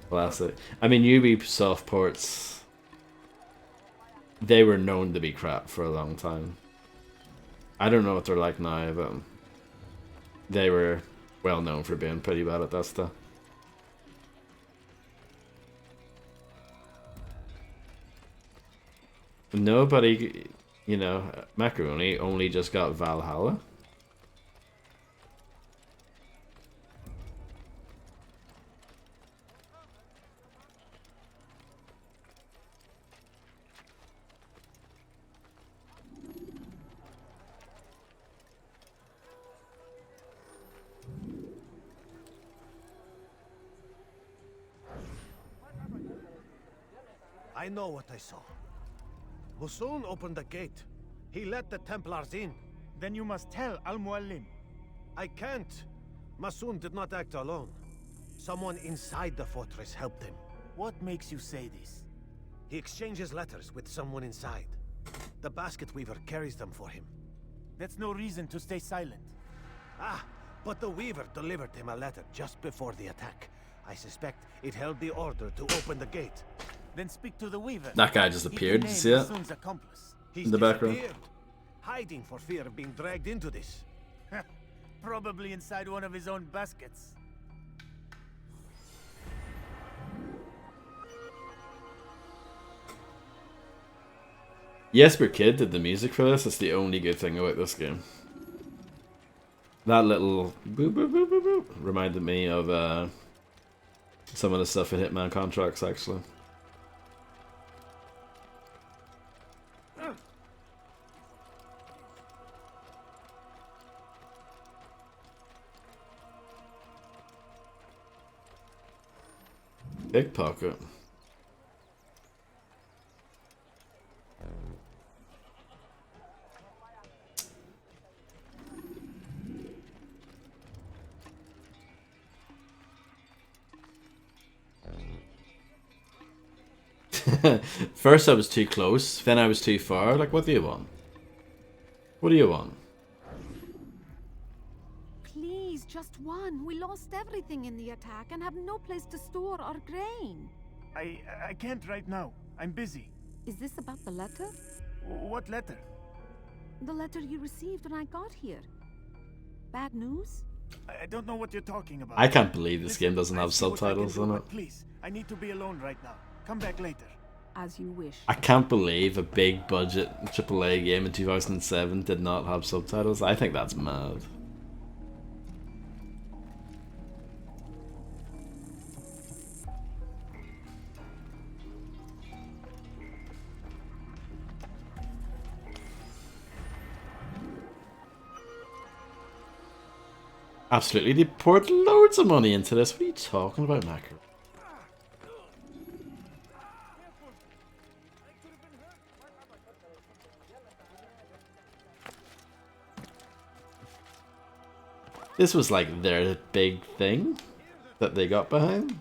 Classic. I mean, Ubisoft ports, they were known to be crap for a long time. I don't know what they're like now, but they were well known for being pretty bad at that stuff. Nobody, you know, Macaroni only just got Valhalla. I know what I saw. Musun opened the gate. He let the Templars in. Then you must tell Al-Mualim. I can't. Masun did not act alone. Someone inside the fortress helped him. What makes you say this? He exchanges letters with someone inside. The basket weaver carries them for him. That's no reason to stay silent. Ah, but the weaver delivered him a letter just before the attack. I suspect it held the order to open the gate. Then speak to the weaver. That guy just appeared. Did you see it? In the background. Hiding for fear of being dragged into this. Probably inside one of his own baskets. Jesper Kyd did the music for this. That's the only good thing about this game. That little boop boop boop boop boop reminded me of some of the stuff in Hitman Contracts, actually. Pickpocket. First I was too close, then I was too far. Like, what do you want? What do you want? Please, just one. We lost everything in the attack and have no place to store our grain. I can't right now. I'm busy. Is this about the letter? What letter? The letter you received when I got here. Bad news? I don't know what you're talking about. I can't believe this game doesn't have subtitles on it. Please, I need to be alone right now. Come back later. As you wish. I can't believe a big budget AAA game in 2007 did not have subtitles. I think that's mad. Absolutely, they poured loads of money into this. What are you talking about, Macro? This was like their big thing that they got behind.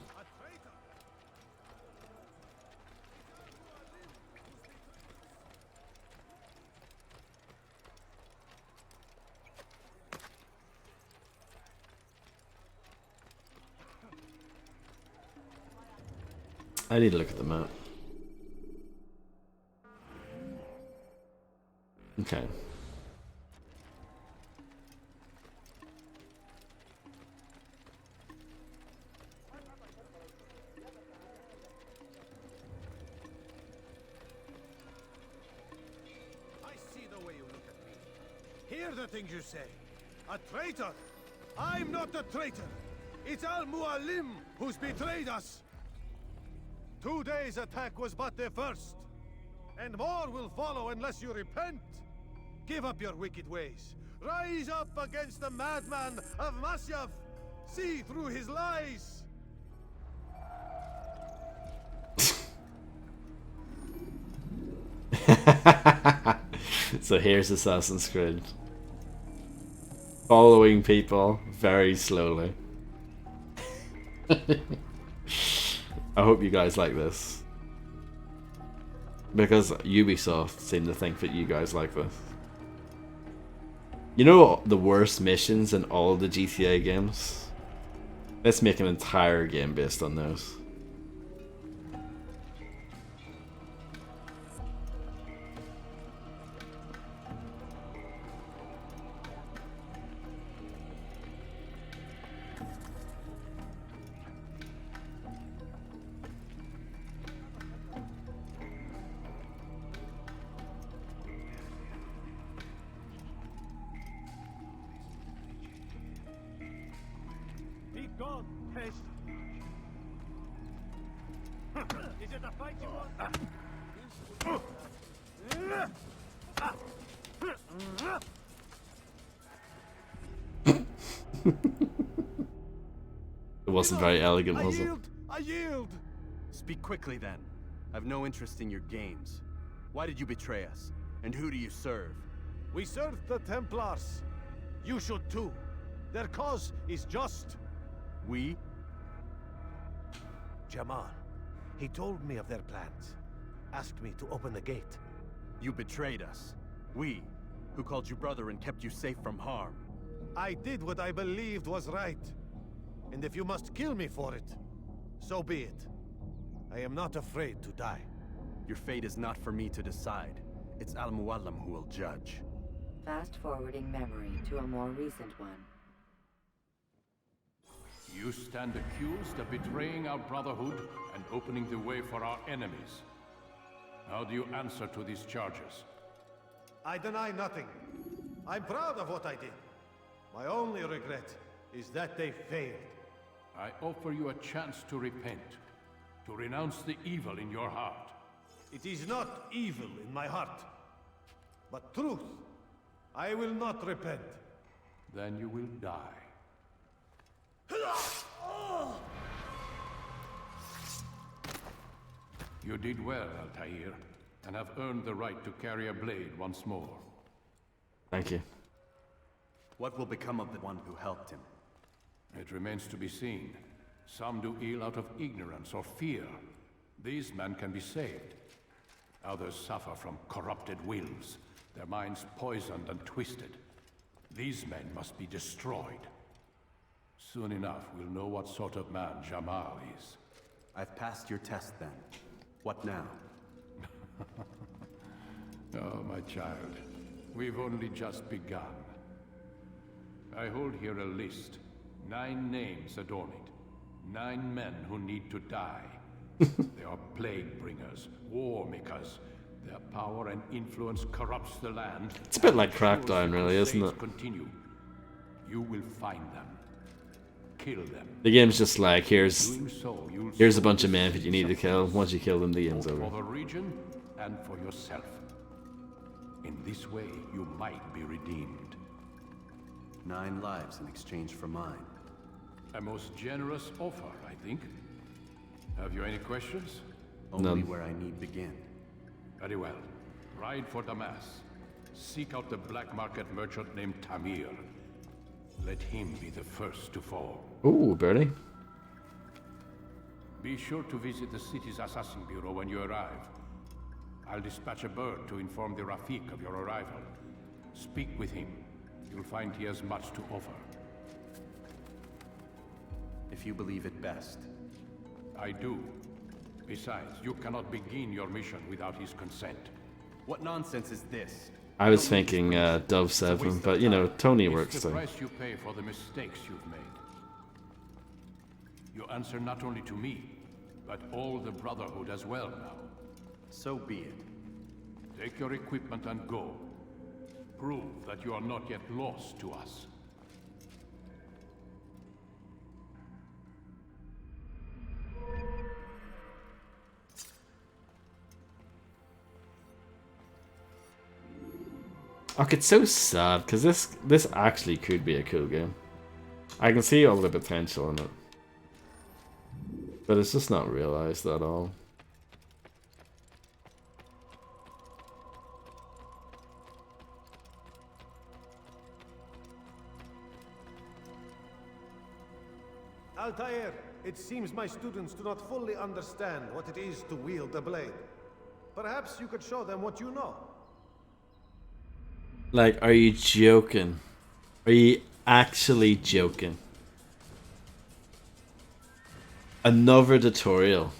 I need to look at the map. Okay. Hear the things you say. A traitor? I'm not a traitor. It's Al-Mualim who's betrayed us. Today's attack was but the first. And more will follow unless you repent. Give up your wicked ways. Rise up against the madman of Masyaf. See through his lies. So here's Assassin's Creed. Following people very slowly. I hope you guys like this. Because Ubisoft seem to think that you guys like this. You know the worst missions in all the GTA games? Let's make an entire game based on those. Be gone, pest! Is it a fight you want? It wasn't very elegant, was it? I yield! Speak quickly then. I've no interest in your games. Why did you betray us? And who do you serve? We serve the Templars. You should too. Their cause is just. We? Jamal. He told me of their plans. Asked me to open the gate. You betrayed us. We, who called you brother and kept you safe from harm. I did what I believed was right. And if you must kill me for it, so be it. I am not afraid to die. Your fate is not for me to decide. It's Al-Mualim who will judge. Fast-forwarding memory to a more recent one. You stand accused of betraying our Brotherhood and opening the way for our enemies. How do you answer to these charges? I deny nothing. I'm proud of what I did. My only regret is that they failed. I offer you a chance to repent, to renounce the evil in your heart. It is not evil in my heart, but truth. I will not repent. Then you will die. You did well, Altair, and have earned the right to carry a blade once more. Thank you. What will become of the one who helped him? It remains to be seen. Some do ill out of ignorance or fear. These men can be saved. Others suffer from corrupted wills, their minds poisoned and twisted. These men must be destroyed. Soon enough, we'll know what sort of man Jamal is. I've passed your test then. What now? Oh, my child. We've only just begun. I hold here a list. 9 names adorn it. 9 men who need to die. They are plague bringers, war makers. Their power and influence corrupts the land. It's a bit like Crackdown, really, isn't it? Continue. You will find them. Kill them. The game's just like, here's So, here's a bunch of men that you need to kill. Once you kill them, the game's over. For the region and for yourself. In this way, you might be redeemed. 9 lives in exchange for mine. A most generous offer, I think. Have you any questions? Only where I need begin. Very well. Ride for Damas. Seek out the black market merchant named Tamir. Let him be the first to fall. Ooh, birdie. Be sure to visit the city's assassin bureau when you arrive. I'll dispatch a bird to inform the Rafik of your arrival. Speak with him. You'll find he has much to offer. If you believe it best. I do. Besides, you cannot begin your mission without his consent. What nonsense is this? I was thinking Dove 7, but you know, Tony works It's the too. price you pay for the mistakes you've made. You answer not only to me, but all the Brotherhood as well now. So be it. Take your equipment and go. Prove that you are not yet lost to us. Like, it's so sad because this actually could be a cool game. I can see all the potential in it, but it's just not realized at all. Altair, it seems my students do not fully understand what it is to wield a blade. Perhaps you could show them what you know. Like, are you joking? Are you actually joking? Another tutorial.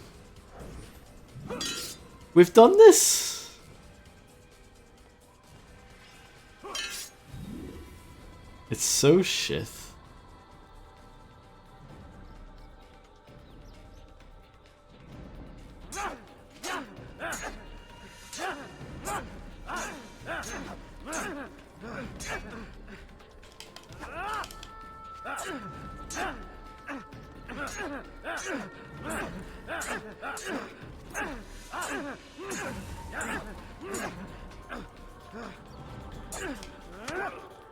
We've done this. It's so shit.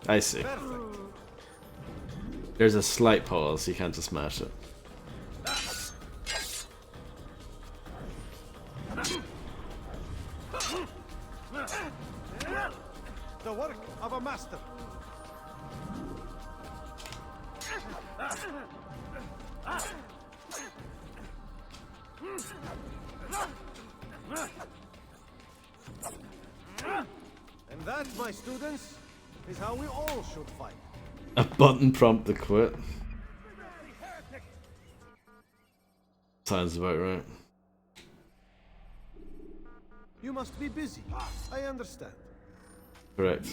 I see. There's a slight pause, you can't just smash it. The work of a master. And that, my students, is how we all should fight. A button prompt to quit. Sounds about right. You must be busy. I understand. Correct.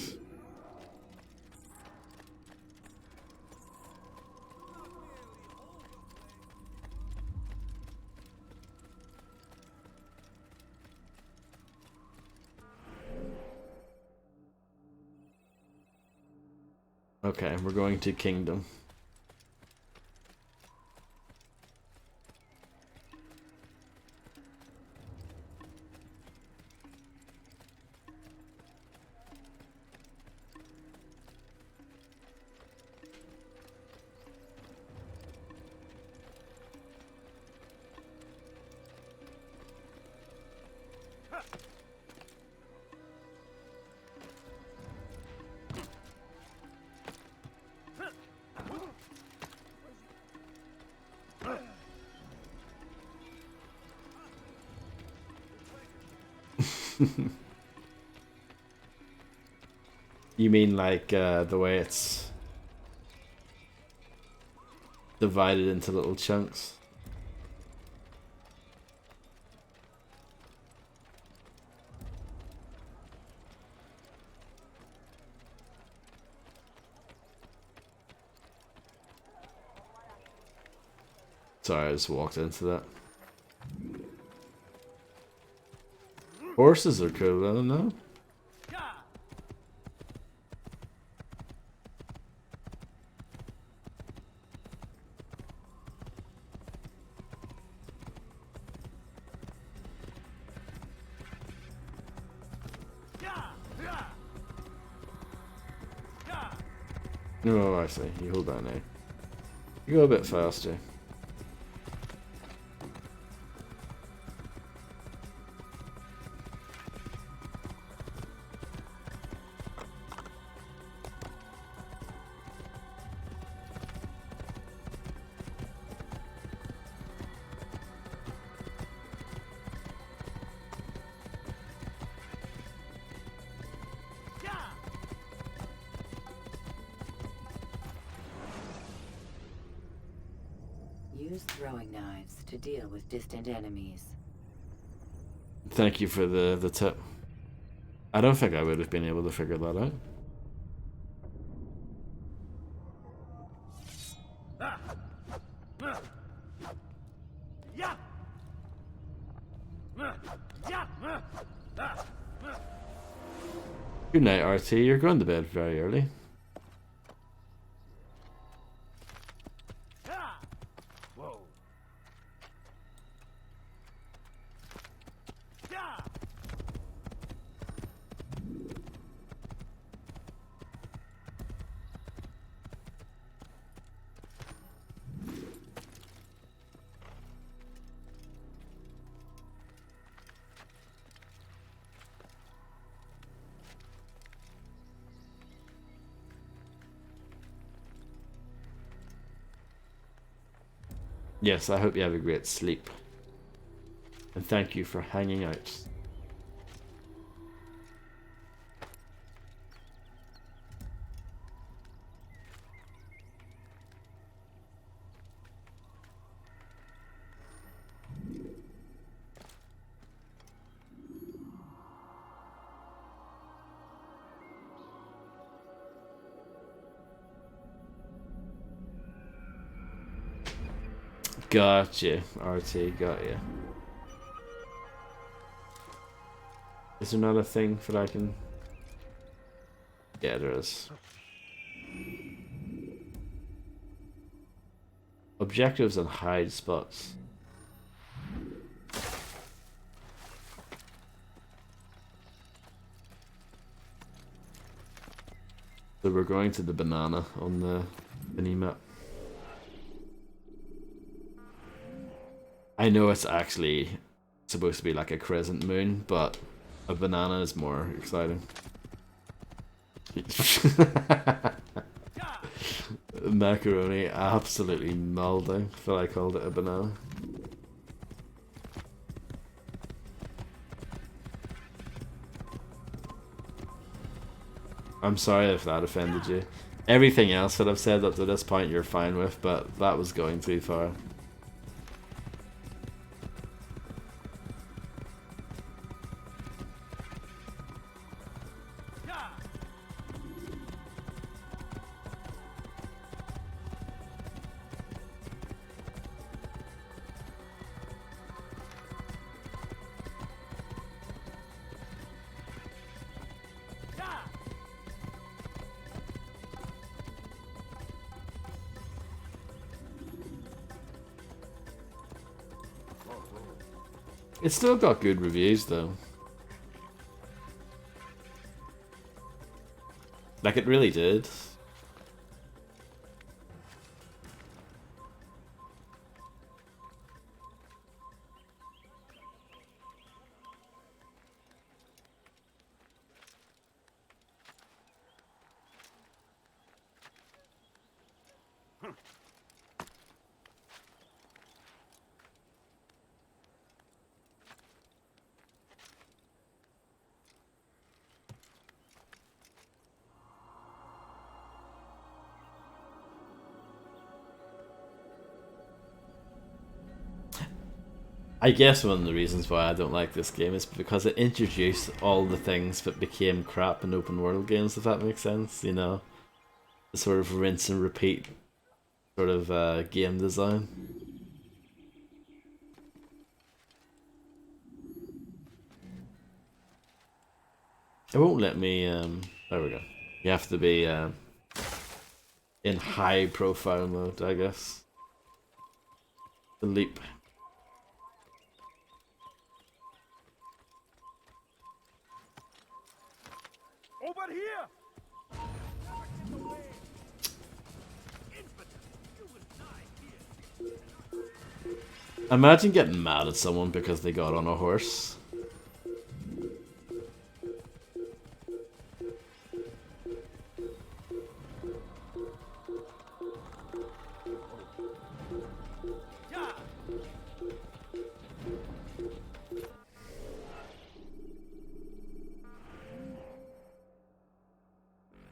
Okay, we're going to Kingdom. You mean like the way it's divided into little chunks? Sorry, I just walked into that. Horses are cool, I don't know. Oh, I see. You hold that now. You go a bit faster. Use throwing knives to deal with distant enemies. Thank you for the tip. I don't think I would have been able to figure that out. Good night, RT. You're going to bed very early. Yes, I hope you have a great sleep. And thank you for hanging out. Gotcha. RT, got you. Is there not a thing that I can... Yeah, there is. Objectives and hide spots. So we're going to the banana on the mini map. I know it's actually supposed to be like a crescent moon, but a banana is more exciting. Macaroni absolutely molding. I feel I called it a banana. I'm sorry if that offended you. Everything else that I've said up to this point you're fine with, but that was going too far. It's still got good reviews though. Like it really did. I guess one of the reasons why I don't like this game is because it introduced all the things that became crap in open world games, if that makes sense, you know? The sort of rinse and repeat sort of game design. It won't let me, there we go. You have to be in high profile mode, I guess. The leap. Over here! Imagine getting mad at someone because they got on a horse.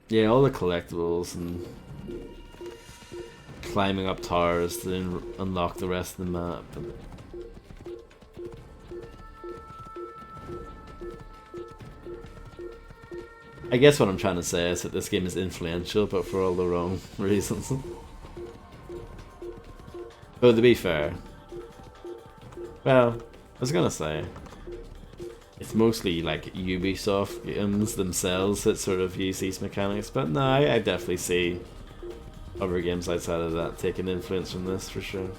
Yeah, all the collectibles and climbing up towers to then unlock the rest of the map. I guess what I'm trying to say is that this game is influential, but for all the wrong reasons. But to be fair, well, I was gonna say, it's mostly like Ubisoft games themselves that sort of use these mechanics, but no, I definitely see other games outside of that taking influence from this for sure.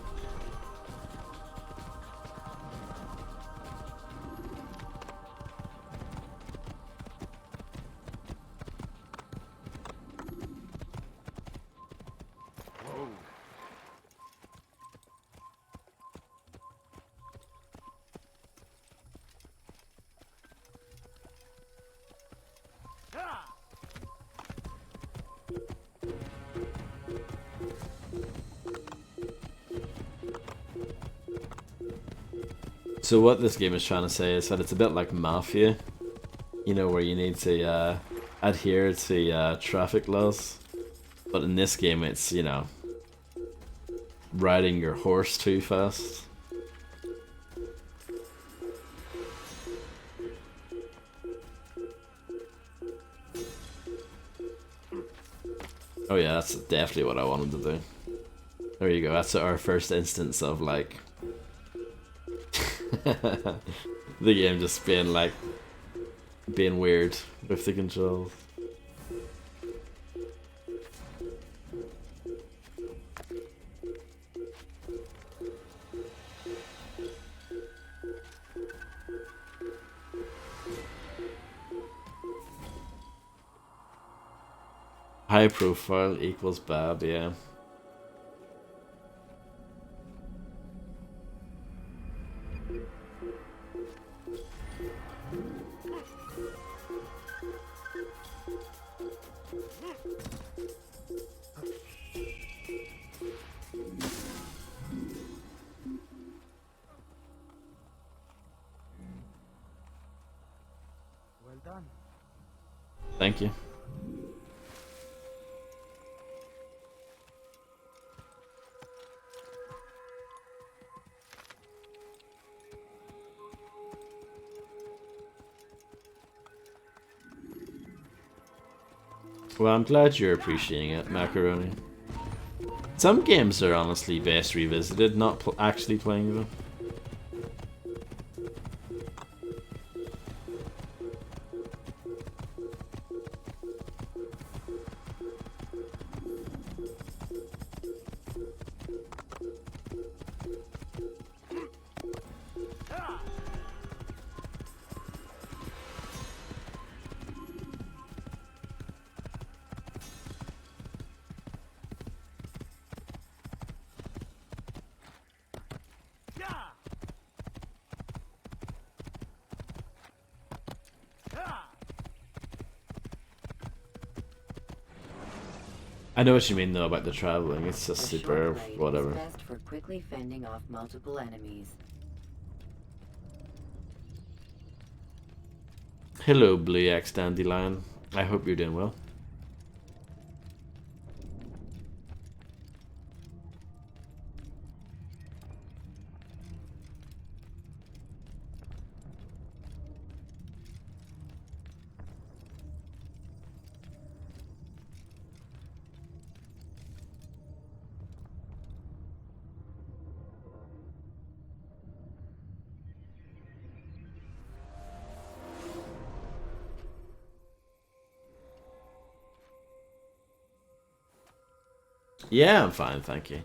So what this game is trying to say is that it's a bit like Mafia, you know, where you need to adhere to traffic laws, but in this game it's, you know, riding your horse too fast. Oh yeah, that's definitely what I wanted to do. There you go. That's our first instance of like the game just being like being weird with the controls. High profile equals bad, yeah. Well done. Thank you. Well, I'm glad you're appreciating it, Macaroni. Some games are honestly best revisited, not actually playing them. I know what you mean though about the traveling. It's just The super short blade whatever. is best for quickly fending off multiple enemies. Hello, Blue X Dandelion. I hope you're doing well. Yeah, I'm fine, thank you.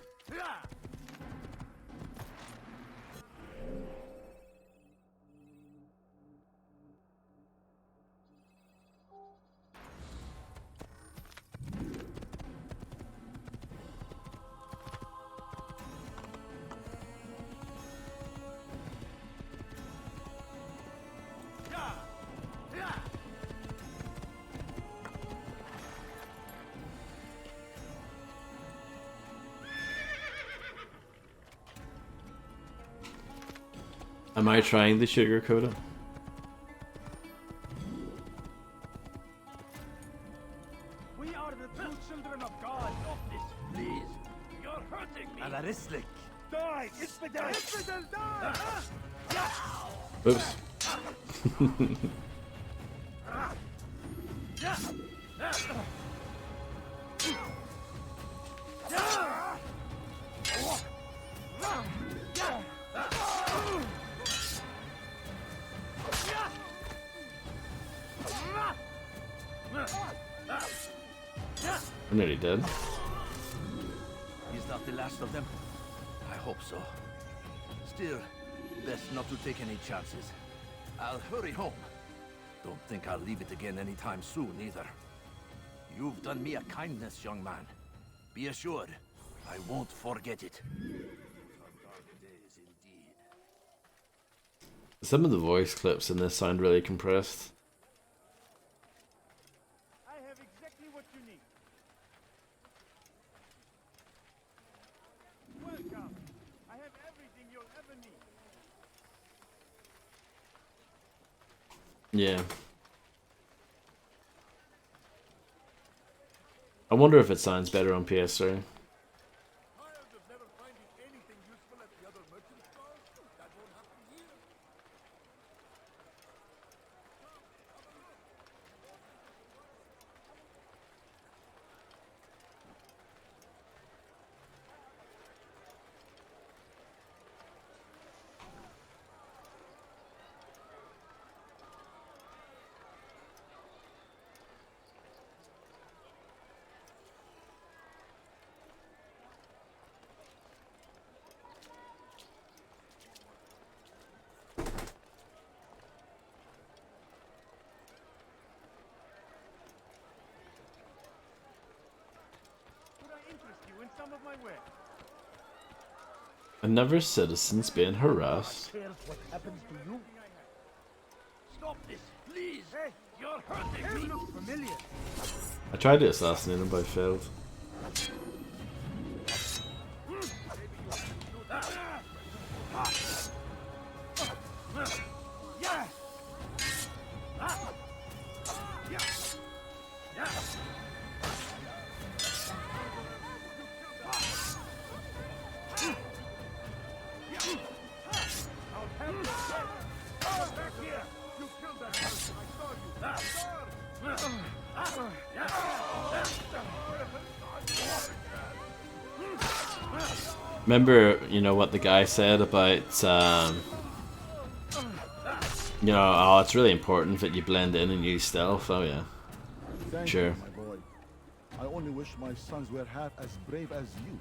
Am I trying to sugarcoat it? We are the true children of God. Stop this, please. You're hurting me. Ala Rislik. Die! Infidel! Infidel, die! Oops. I'm nearly dead. He's not the last of them. I hope so. Still, best not to take any chances. I'll hurry home. Don't think I'll leave it again anytime soon, either. You've done me a kindness, young man. Be assured, I won't forget it. Some of the voice clips in this sound really compressed. I have exactly what you need. Welcome. I have everything you'll ever need. Yeah. I wonder if it sounds better on PS3. some of my wares. Another citizen's being harassed. Cares what happens to you? Stop this, please! Hey, you're hurting me! Look familiar. I tried to assassinate him, but I failed. Remember, you know, what the guy said about, you know, oh, it's really important that you blend in and use stealth. Oh, yeah. Thank Sure. you, my boy. I only wish my sons were half as brave as you.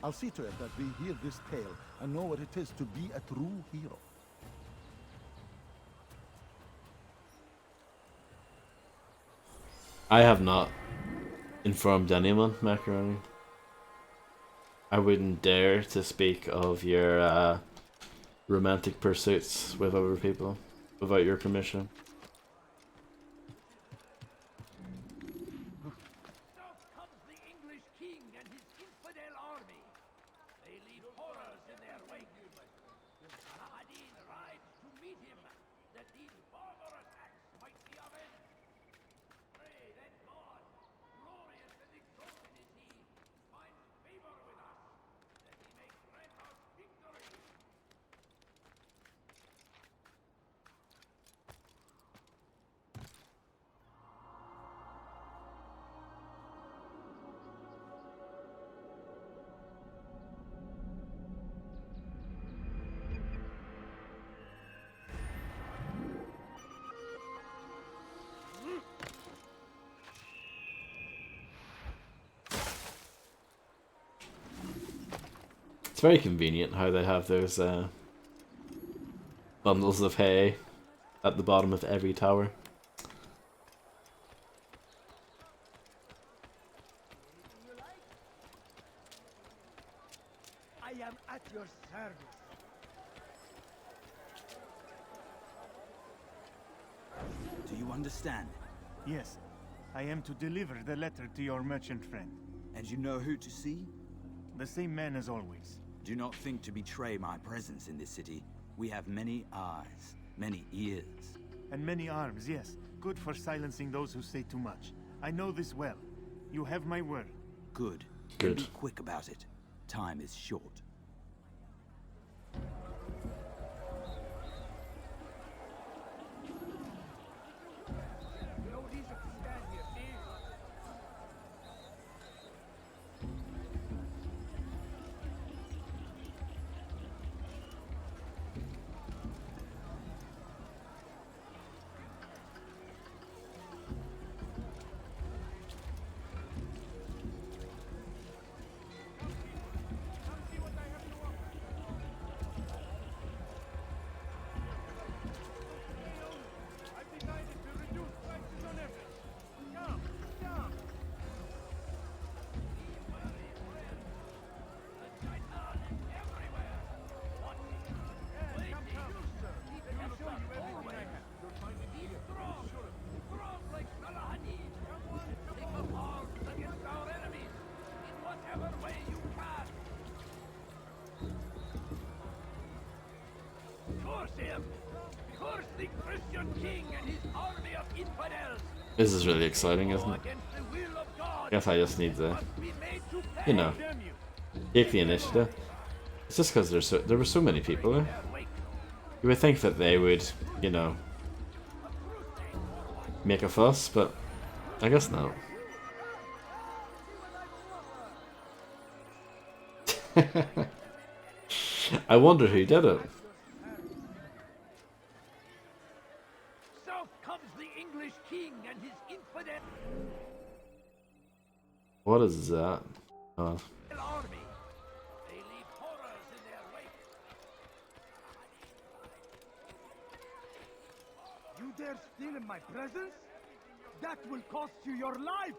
I'll see to it that we hear this tale and know what it is to be a true hero. I have not informed anyone, Macaroni. I wouldn't dare to speak of your romantic pursuits with other people without your permission. South comes the English king and his infidel army. They leave horrors in their wake. Saladin rides to meet him, that these barbarous acts might be avenged. Pray that God, glorious and exalted is he, finds favor with us, that he may grant us victory. It's very convenient how they have those bundles of hay at the bottom of every tower. I am at your service. Do you understand? Yes, I am to deliver the letter to your merchant friend. And you know who to see? The same man as always. Do not think to betray my presence in this city. We have many eyes, many ears. And many arms, yes. Good for silencing those who say too much. I know this well. You have my word. Good. Good. Be quick about it. Time is short. No reason to stand here, see? Curse the Christian king and his army of infidels. This is really exciting, isn't it? I guess I just need to, you know, take the initiative. It's just because there were so many people there. You would think that they would, you know, make a fuss, but I guess not. I wonder who did it. South comes the English king and his infidel What is that? Oh. army. They leave horrors in their wake. You dare steal in my presence? That will cost you your life!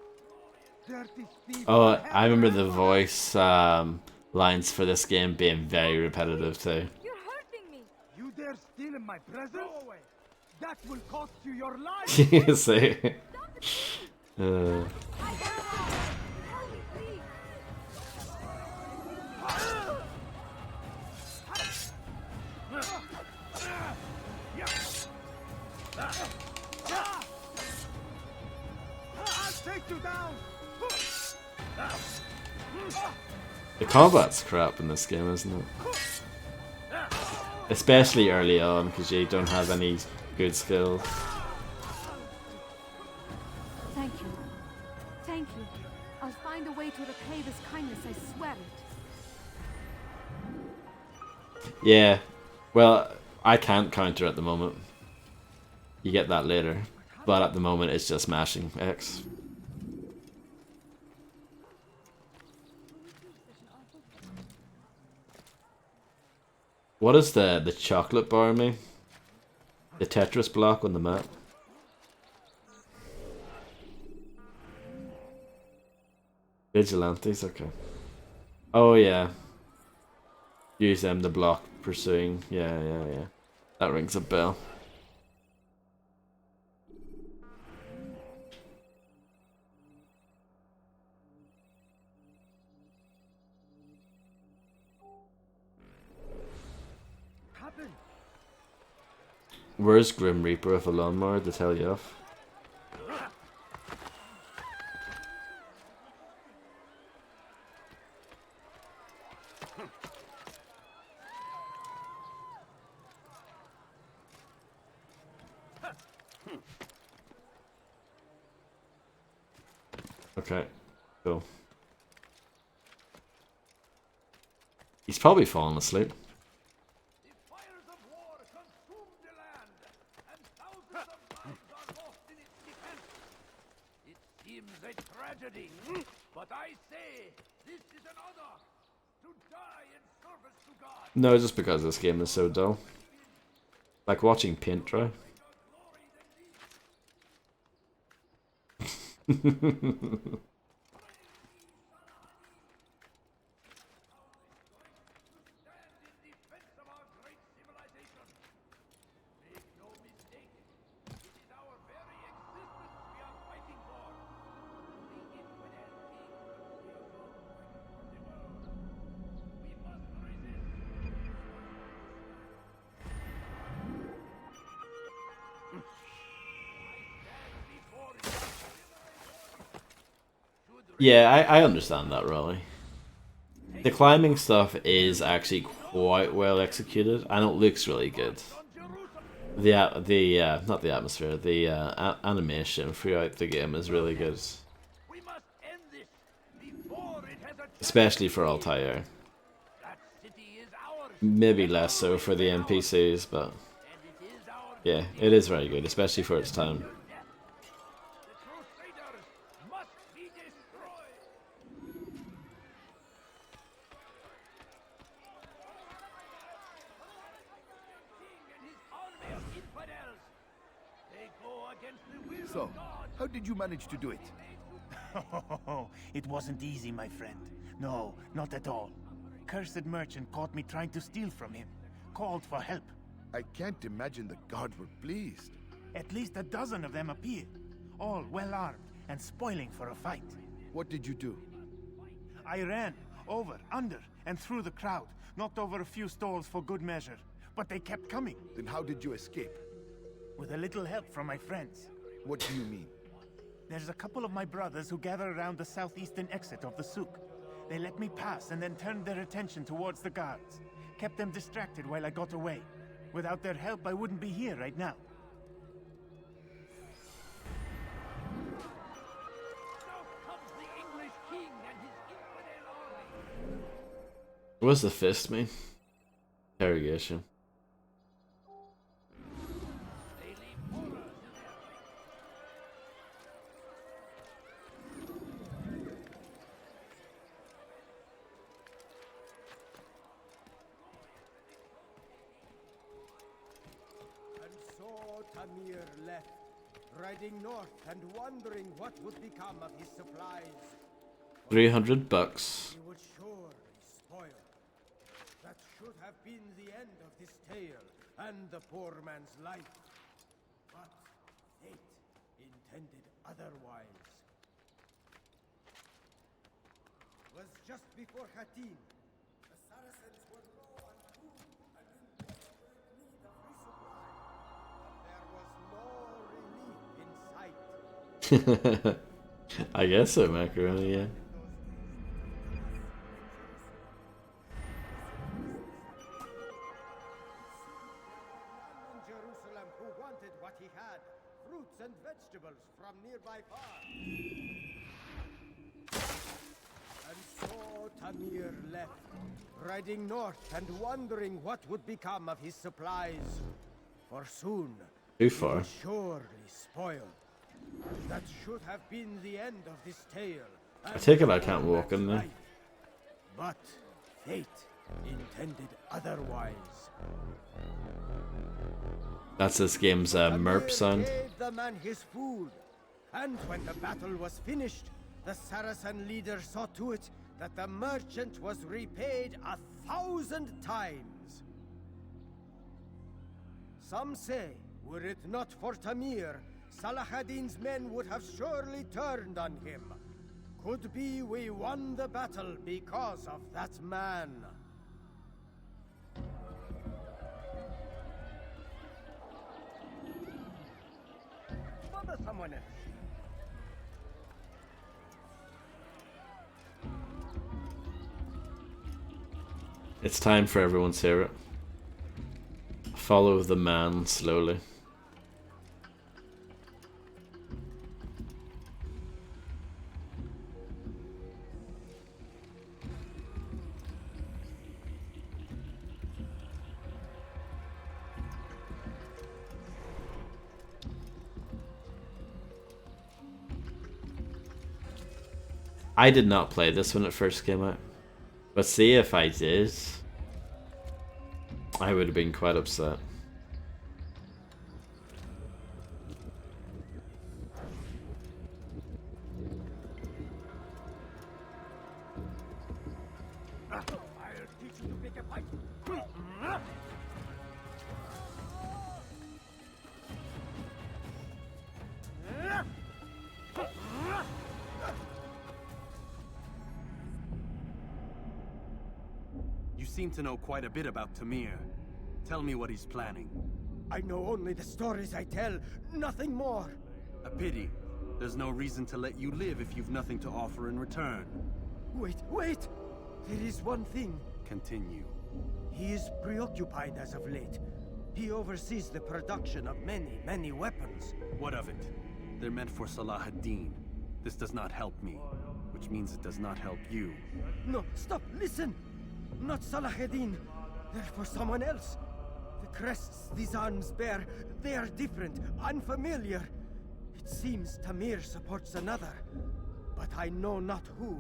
Oh, I remember the voice lines for this game being very repetitive too. You're hurting me. You dare steal in my presence? Go away. That will cost you your life. See. The combat's crap in this game, isn't it? Especially early on, because you don't have any good skills. Thank you. Thank you. I'll find a way to repay this kindness, I swear it. Yeah. Well, I can't counter at the moment. You get that later. But at the moment, it's just mashing X. What does the chocolate bar mean? The Tetris block on the map? Vigilantes, okay. Oh yeah. Use them to block pursuing. Yeah. That rings a bell. Where's Grim Reaper with a lawnmower to tell you off? Okay, cool. He's probably fallen asleep. But I say, this is an honor to die in service to God. No, just because this game is so dull. Like watching paint dry. Yeah, I understand that really. The climbing stuff is actually quite well executed, and it looks really good. Not the atmosphere, the animation throughout the game is really good. Especially for Altair. Maybe less so for the NPCs, but yeah, it is very good, especially for its time. So, how did you manage to do it? It wasn't easy, my friend. No, not at all. Cursed merchant caught me trying to steal from him. Called for help. I can't imagine the guards were pleased. At least a dozen of them appeared. All well armed and spoiling for a fight. What did you do? I ran over, under, and through the crowd. Knocked over a few stalls for good measure. But they kept coming. Then how did you escape? With a little help from my friends. What do you mean? There's a couple of my brothers who gather around the southeastern exit of the souk. They let me pass and then turned their attention towards the guards. Kept them distracted while I got away. Without their help, I wouldn't be here right now. What does the fist mean? Interrogation. Tamir left, riding north and wondering what would become of his supplies. $300 bucks. He would surely spoil. That should have been the end of this tale and the poor man's life. But fate intended otherwise. It was just before Hattin. The Saracens were low on food and in desperate need of resupply. But there was no relief in sight. I guess so, Macaroni, yeah. In Jerusalem who wanted what he had, fruits and vegetables from nearby farms. And so Tamir left, riding north and wondering what would become of his supplies. For soon, Too far. he would surely spoil. That should have been the end of this tale. I take it I can't walk in there. But fate intended otherwise. That's this game's merp sound. Gave the man his food, and when the battle was finished, the Saracen leader saw to it that the merchant was repaid 1,000 times. Some say, were it not for Tamir, Salah ad-Din's men would have surely turned on him. Could be we won the battle because of that man. Bother someone else. It's time for everyone to hear it. Follow the man slowly. I did not play this when it first came out. But see, if I did, I would have been quite upset. I'll teach you to pick a fight. You seem to know quite a bit about Tamir. Tell me what he's planning. I know only the stories I tell, nothing more. A pity. There's no reason to let you live if you've nothing to offer in return. Wait! There is one thing. Continue. He is preoccupied as of late. He oversees the production of many weapons. What of it? They're meant for Salah ad-Din. This does not help me, which means it does not help you. No, stop, listen! Not Salah ad-Din. They're for someone else. The crests these arms bear, they are different, unfamiliar. It seems Tamir supports another, but I know not who.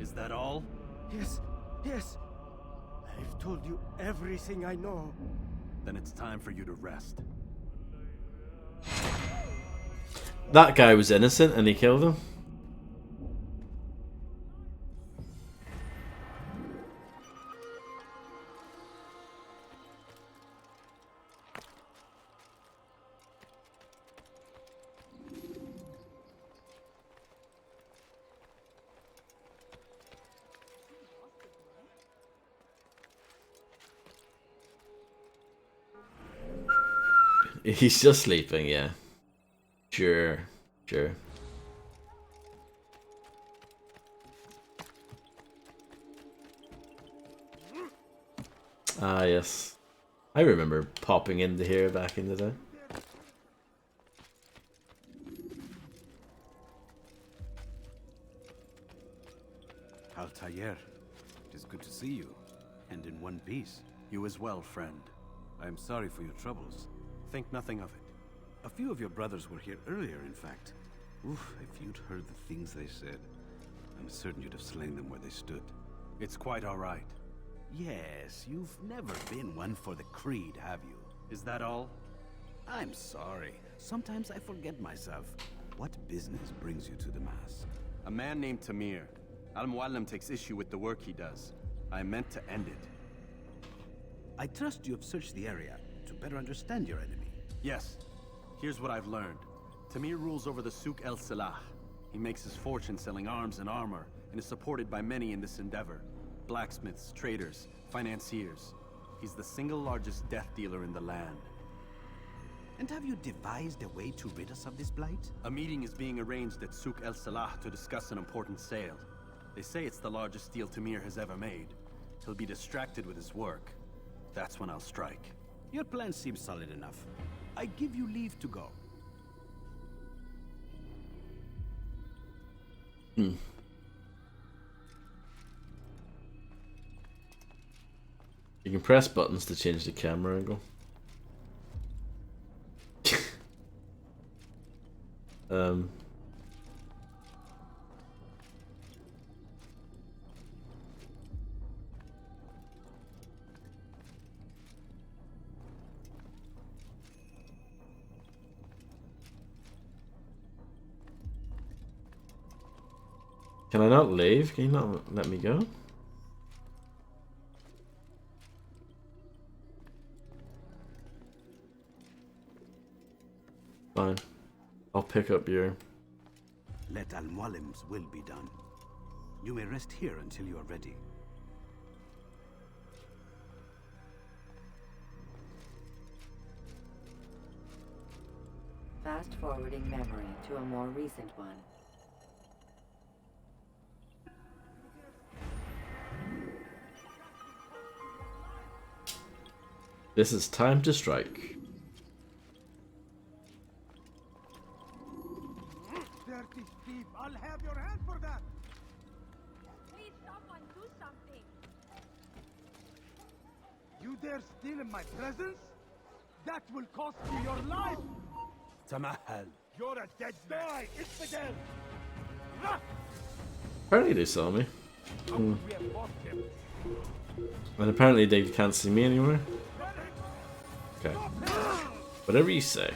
Is that all? Yes. I've told you everything I know. Then it's time for you to rest. That guy was innocent and he killed him. He's just sleeping, yeah. Sure. Ah, yes. I remember popping into here back in the day. Altair, it is good to see you, and in one piece. You as well, friend. I am sorry for your troubles. Think nothing of it. A few of your brothers were here earlier, in fact. Oof, if you'd heard the things they said, I'm certain you'd have slain them where they stood. It's quite all right. Yes, you've never been one for the creed, have you? Is that all? I'm sorry. Sometimes I forget myself. What business brings you to the Mass? A man named Tamir. Al-Mualim takes issue with the work he does. I meant to end it. I trust you have searched the area to better understand your enemy. Yes. Here's what I've learned. Tamir rules over the Souk El Salah. He makes his fortune selling arms and armor, and is supported by many in this endeavor. Blacksmiths, traders, financiers. He's the single largest death dealer in the land. And have you devised a way to rid us of this blight? A meeting is being arranged at Souk El Salah to discuss an important sale. They say it's the largest deal Tamir has ever made. He'll be distracted with his work. That's when I'll strike. Your plan seems solid enough. I give you leave to go. Hmm. You can press buttons to change the camera angle. Can I not leave? Can you not let me go? Fine. I'll pick up your... Let Al-Mualim's will be done. You may rest here until you are ready. Fast forwarding memory to a more recent one. This is time to strike. Dirty thief! I'll have your hand for that! Please, someone do something! You dare steal in my presence? That will cost you your life! Tamahal. You're a dead guy, infidel! Apparently they saw me. Hmm. We have lost him. And apparently they can't see me anymore. Okay. Whatever you say.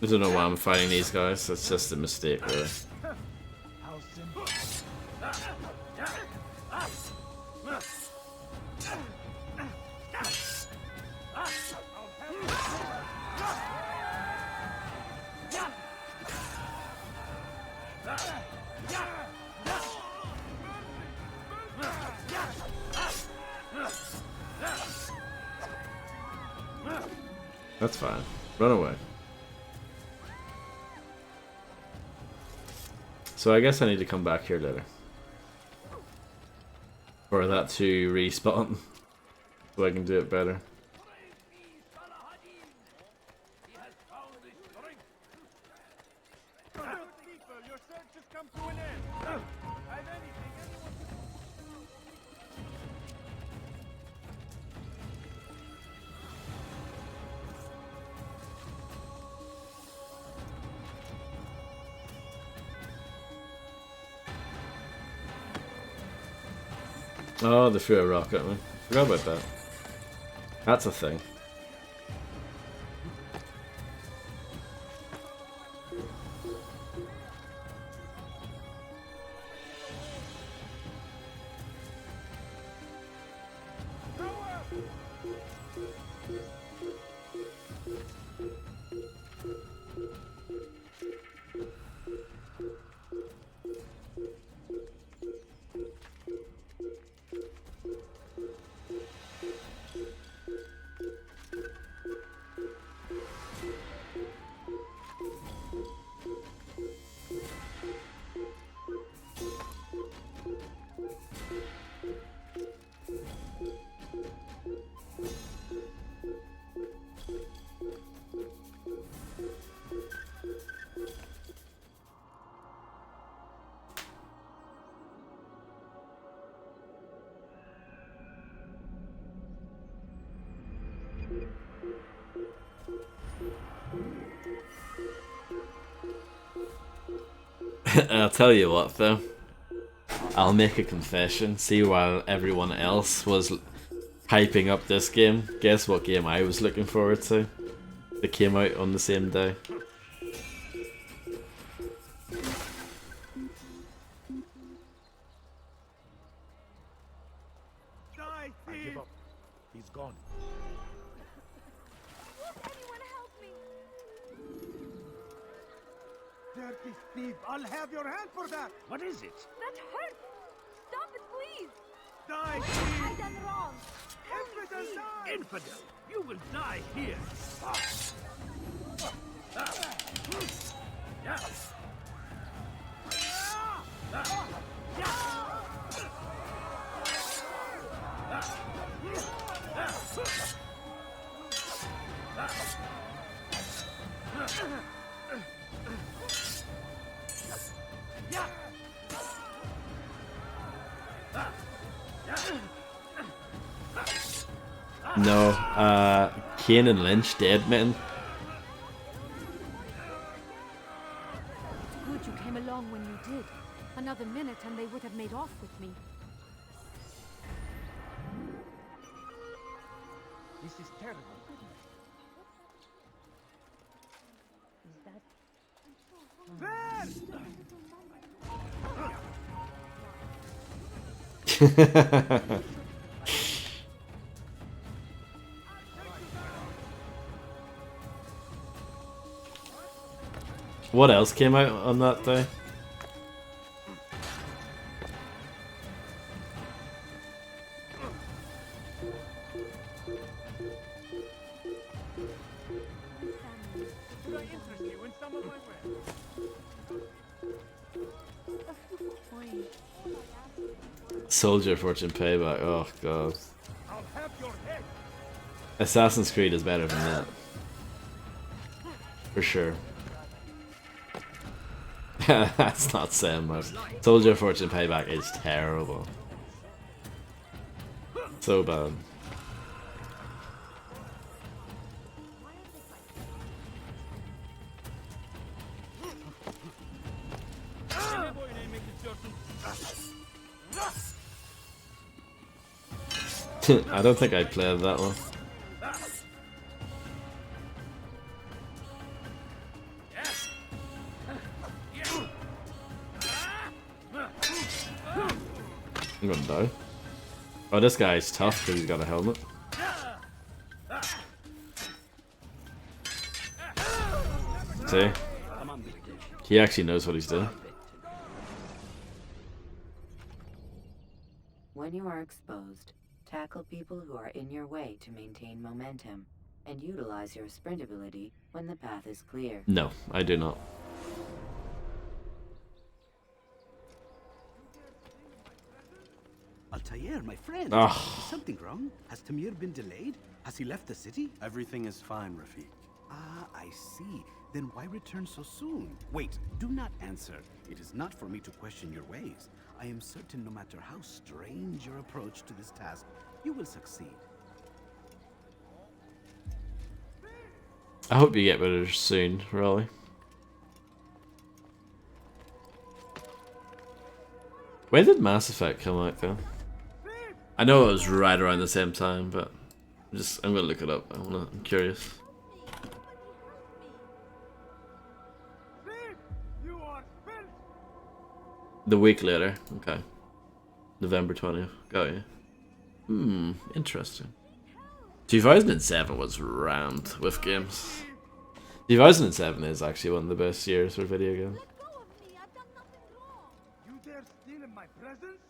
I don't know why I'm fighting these guys, that's just a mistake really. That's fine. Run away. So I guess I need to come back here later. For that to respawn. So I can do it better. Your search has come to an end. Have anything anyone Oh, they threw a rock at me. Forgot about that. That's a thing. I'll tell you what though. I'll make a confession. See, while everyone else was hyping up this game, guess what game I was looking forward to? That came out on the same day. I give up. He's gone. Anyone help me? Dirty thief! I'll have your hand for that! What is it? That hurts! Stop it, please! Die, What thief! have I done wrong? Infidel, die! Infidel! You will die here! No, Kane and Lynch dead, man. It's good you came along when you did. Another minute and they would have made off with me. This is terrible. What else came out on that day? Could I interest you in some of my wares? Soldier Fortune Payback. Oh god. I'll have your head. Assassin's Creed is better than that. For sure. That's not saying much. Soldier Fortune Payback is terrible. So bad. I don't think I played that one. I'm gonna die. Oh, this guy's tough because he's got a helmet. See? He actually knows what he's doing. When you are exposed, tackle people who are in your way to maintain momentum, and utilize your sprint ability when the path is clear. No, I do not. Altair, my friend. Ah. Is something wrong? Has Tamir been delayed? Has he left the city? Everything is fine, Rafiq. Ah, I see. Then why return so soon? Wait, do not answer. It is not for me to question your ways. I am certain no matter how strange your approach to this task, you will succeed. I hope you get better soon, really. When did Mass Effect come out, though? I know it was right around the same time, but I'm gonna look it up. I'm curious. The week later, okay. November 20th. Got you. Interesting. 2007 was rammed with games. 2007 is actually one of the best years for video games. You dare steal in my presence?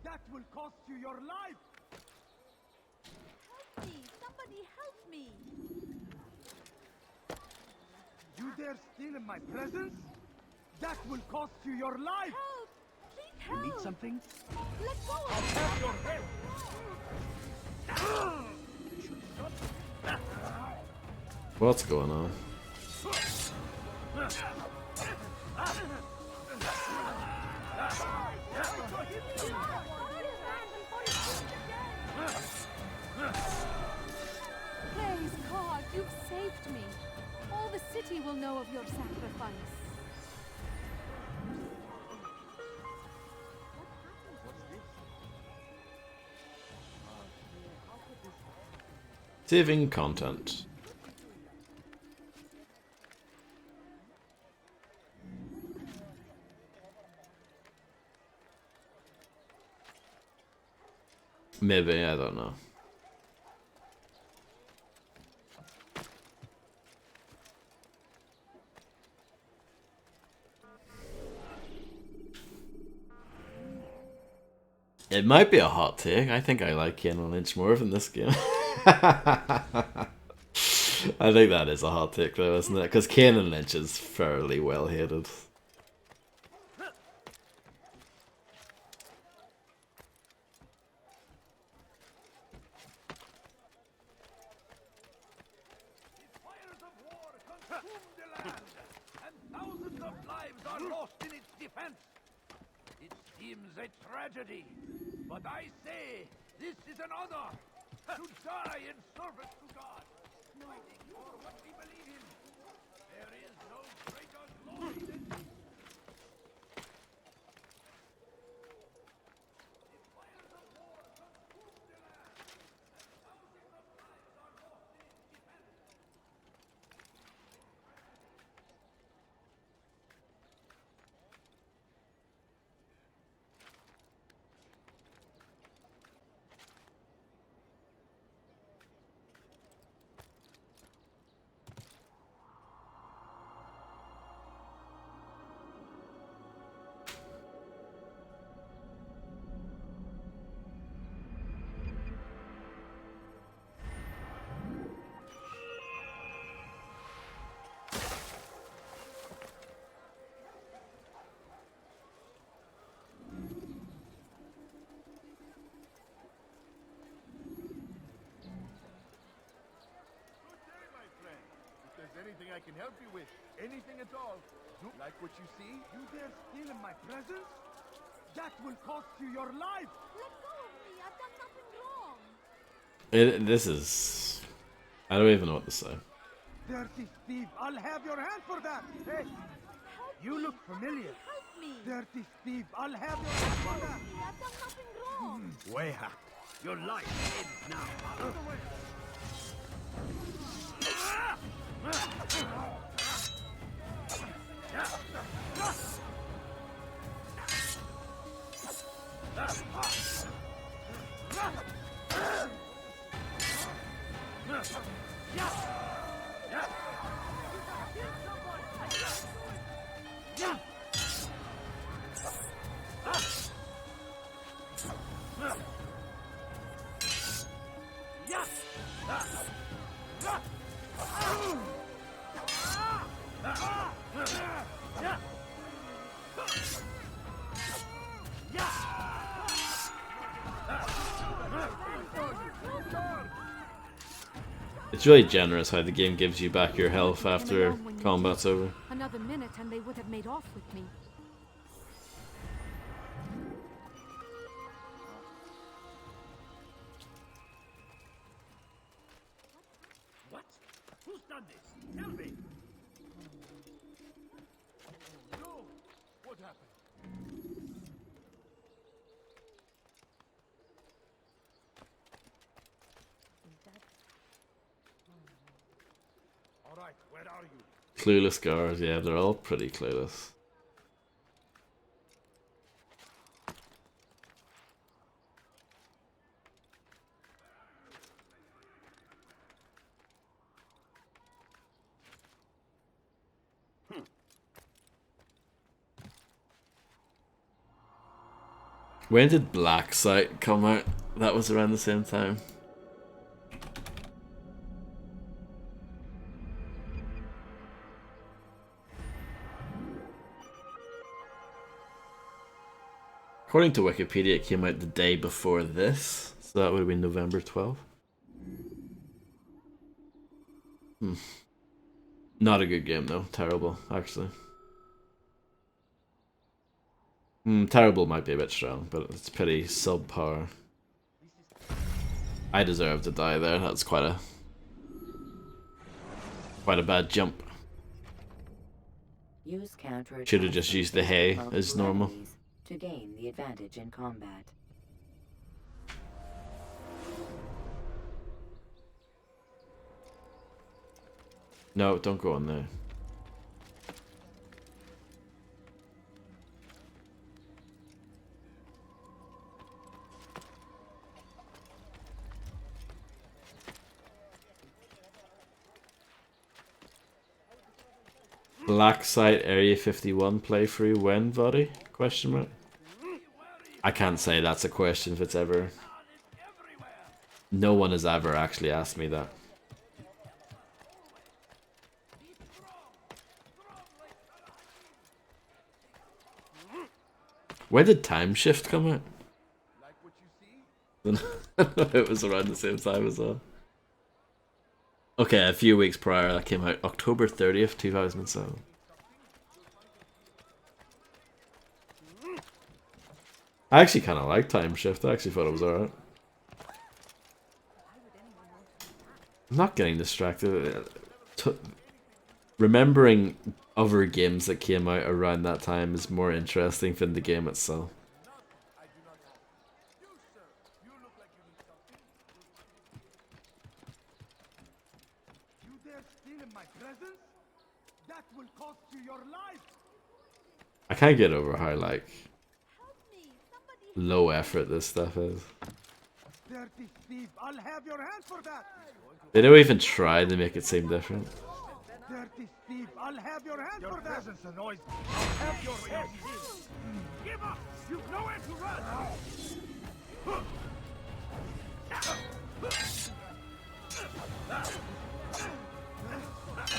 That will cost you your life! Help me! Somebody help me! You dare steal in my presence? That will cost you your life! Help! Please You help! need something? Let go I'll of have your head! What's going on? Praise God, you've saved me. All the city will know of your sacrifice. Saving content. Maybe, I don't know. It might be a hot take. I think I like Kane and Lynch more than this game. I think that is a hot take though, isn't it? Because Kane and Lynch is fairly well hated. Thousands of lives are lost in its defense. It seems a tragedy, but I say this is an honor to die in service to God, fighting for what we believe in. There is no greater glory than this. Anything I can help you with, anything at all. Like what you see? You dare steal in my presence? That will cost you your life! Let go of me! I've done nothing wrong! This is... I don't even know what to say. Dirty thief, I'll have your hand for that! Hey! You look familiar. Help me! Dirty thief, I'll have your hand for that! I've done nothing wrong! Weha, your life ends now. Out of the way! It's really generous how the game gives you back your health after combat's over. Another minute and they would have made off with me. What? Who's done this? Tell me! No! What happened? Alright, where are you? Clueless guards, yeah, they're all pretty clueless. When did Black Site come out? That was around the same time. According to Wikipedia, it came out the day before this, so that would have been November 12th. Not a good game though, terrible, actually. Terrible might be a bit strong, but it's pretty subpar. I deserve to die there, that's quite a bad jump. Use counter Should have just used the hay as normal. To gain the advantage in combat. No, don't go on there. Black Site Area 51 playthrough when, buddy? Question mark. I can't say that's a question if it's ever. No one has ever actually asked me that. When did Time Shift come out? It was around the same time as well. Okay, a few weeks prior, that came out October 30th, 2007. I actually kind of like Time Shift. I actually thought it was alright. I'm not getting distracted. Remembering other games that came out around that time is more interesting than the game itself. I can't get over how, like, low effort this stuff is. They don't even try to make it seem different. Dirty thief, I'll have your hand for that. Presence annoys me. I'll have your head. Give up! You've nowhere to run!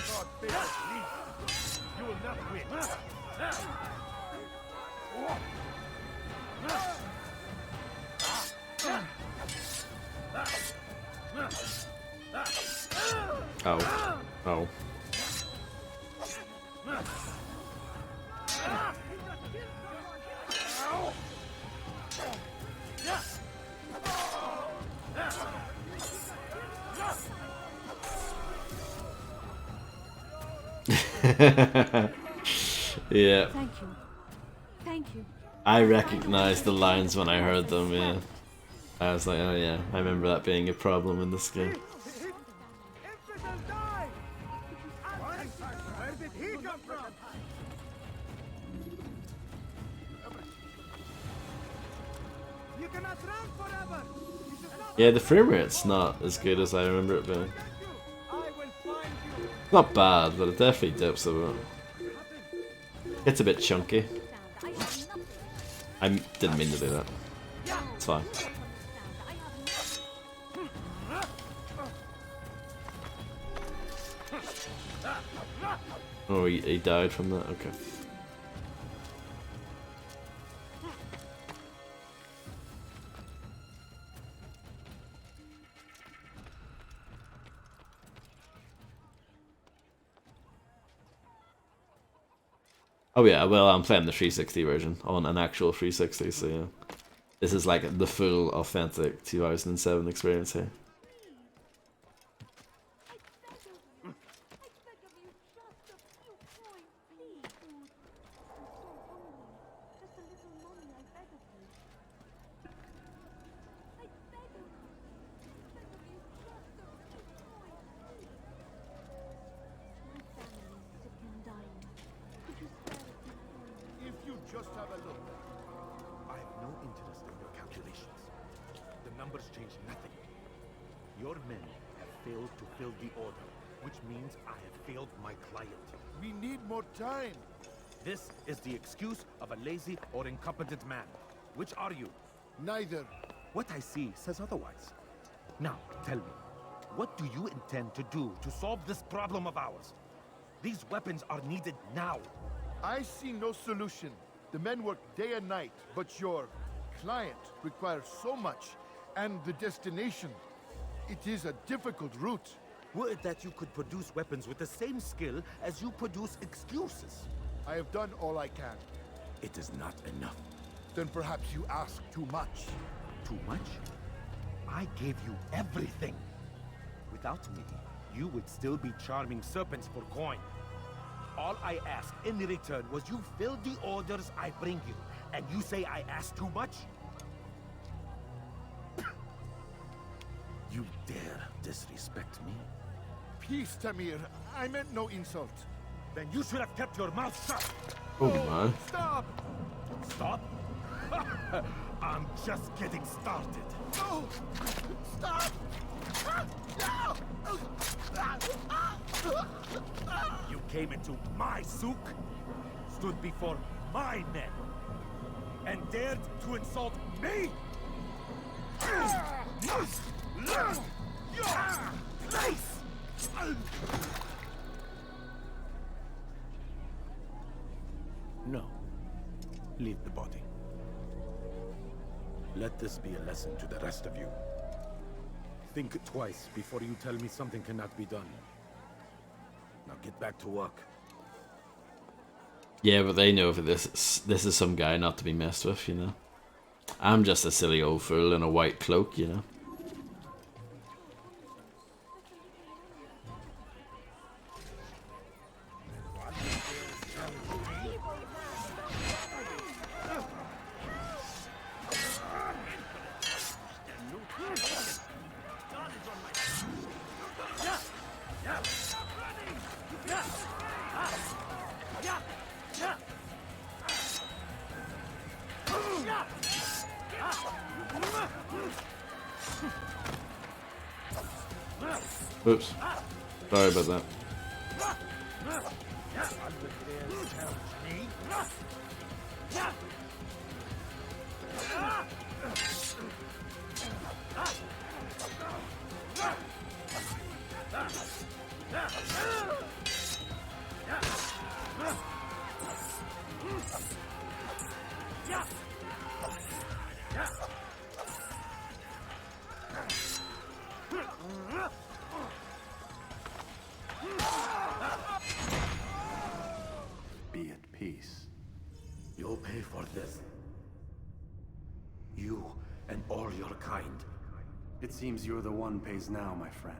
God favors me. You will not win. Oh. Oh. Yeah. Thank you. Thank you. I recognized the lines when I heard them, yeah. I was like, oh yeah, I remember that being a problem in this game. Where did he come from? You cannot run forever. Yeah, the frame rate's not as good as I remember it being. Not bad, but it definitely dips a bit. It's a bit chunky. I didn't mean to do that. It's fine. Oh, he died from that? Okay. Oh yeah, well I'm playing the 360 version on an actual 360, so yeah. This is like the full authentic 2007 experience here. If you just have a look. I have no interest in your calculations. The numbers change nothing. Your men have failed to fill the order, which means I have failed my client. We need more time. This is the excuse of a lazy or incompetent man. Which are you? Neither. What I see says otherwise. Now, tell me, what do you intend to do to solve this problem of ours? These weapons are needed now. I see no solution. The men work day and night, but your client requires so much, and the destination. It is a difficult route. Would that you could produce weapons with the same skill as you produce excuses. I have done all I can. It is not enough. Then perhaps you ask too much. Too much? I gave you everything. Without me, you would still be charming serpents for coin. All I ask in return was you fill the orders I bring you, and you say I ask too much? You dare disrespect me? peace, Tamir. I meant no insult. Then you should have kept your mouth shut. Oh my. Stop! Stop? I'm just getting started. No! Stop! You came into my souk, stood before my men, and dared to insult me? Must learn your place! No. Leave the body. Let this be a lesson to the rest of you. Think twice before you tell me something cannot be done. Now get back to work. Yeah, but they know that this is some guy not to be messed with, you know. I'm just a silly old fool in a white cloak, you know. Oops. Sorry about that. Be at peace. You'll pay for this. You and all your kind. It seems you're the one pays now, my friend.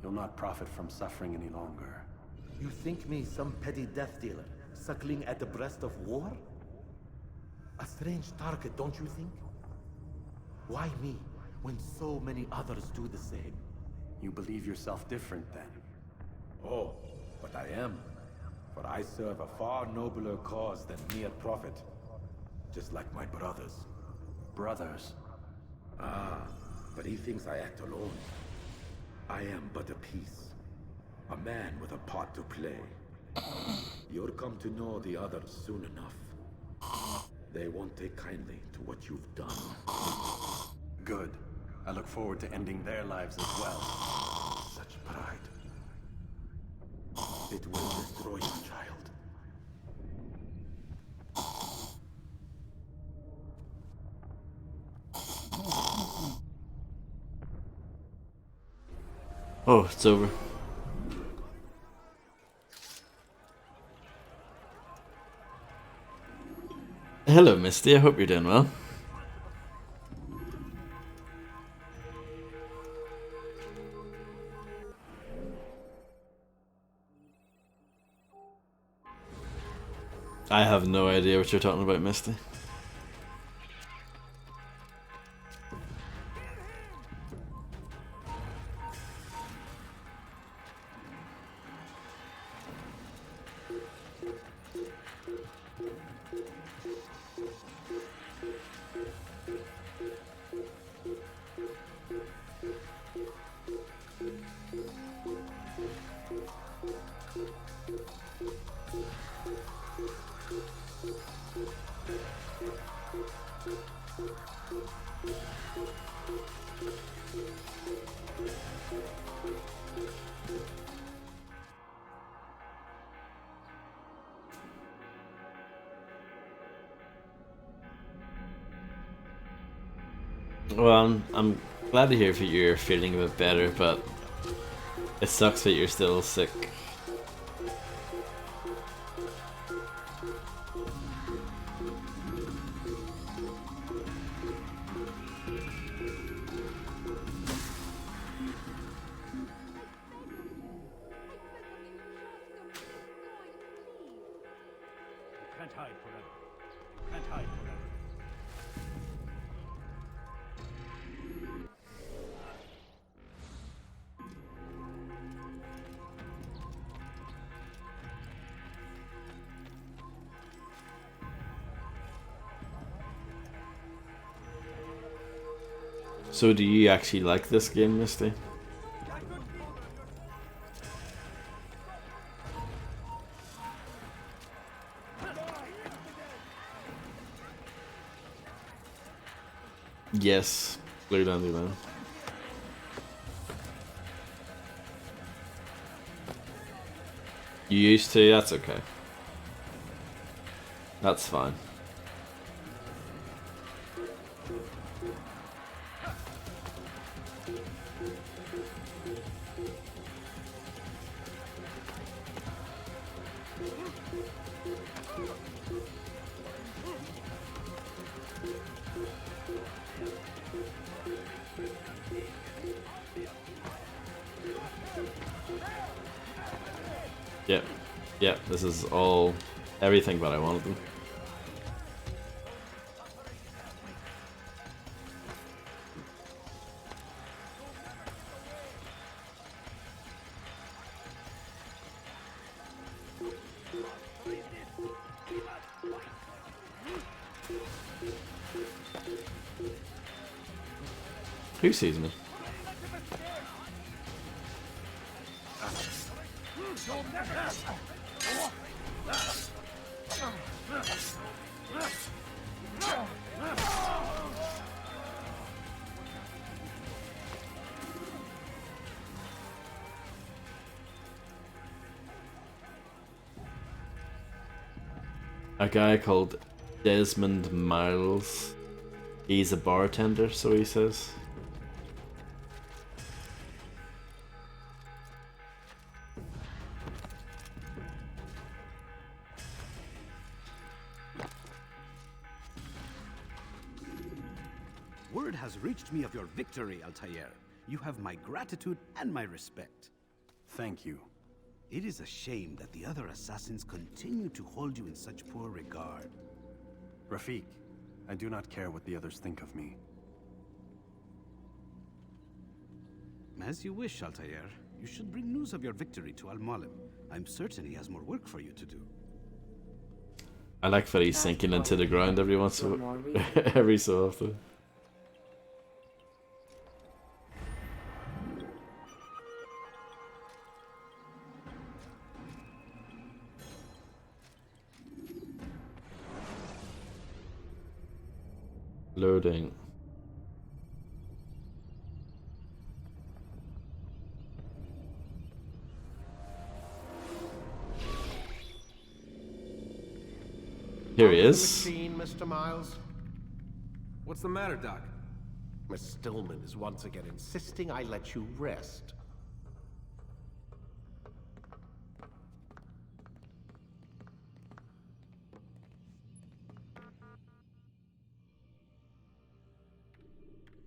You'll not profit from suffering any longer. You think me some petty death dealer, suckling at the breast of war? A strange target, don't you think? Why me, when so many others do the same? You believe yourself different, then? Oh, but I am. For I serve a far nobler cause than mere profit. Just like my brothers. Brothers? Ah, but he thinks I act alone. I am but a piece. A man with a part to play. You'll come to know the others soon enough. They won't take kindly to what you've done. Good. I look forward to ending their lives as well. Such pride. It will destroy you, child. Oh, it's over. Hello, Misty. I hope you're doing well. I have no idea what you're talking about, Misty. Well, I'm glad to hear that you're feeling a bit better, but it sucks that you're still sick. Can't hide forever. Can't hide forever. So do you actually like this game, Misty? Yes, Blue Dandelion. You used to? That's okay. That's fine. Yep. Yep, this is all everything that I wanted them. Who sees me? A guy called Desmond Miles. He's a bartender, so he says. Word has reached me of your victory, Altair. You have my gratitude and my respect. Thank you. It is a shame that the other assassins continue to hold you in such poor regard. Rafik, I do not care what the others think of me. As you wish, Altair. You should bring news of your victory to Al-Mualim. I'm certain he has more work for you to do. I like that he's sinking into the ground every every so often. Loading. Here he is. Machine, Mr. Miles. What's the matter, Doc? Miss Stillman is once again insisting I let you rest.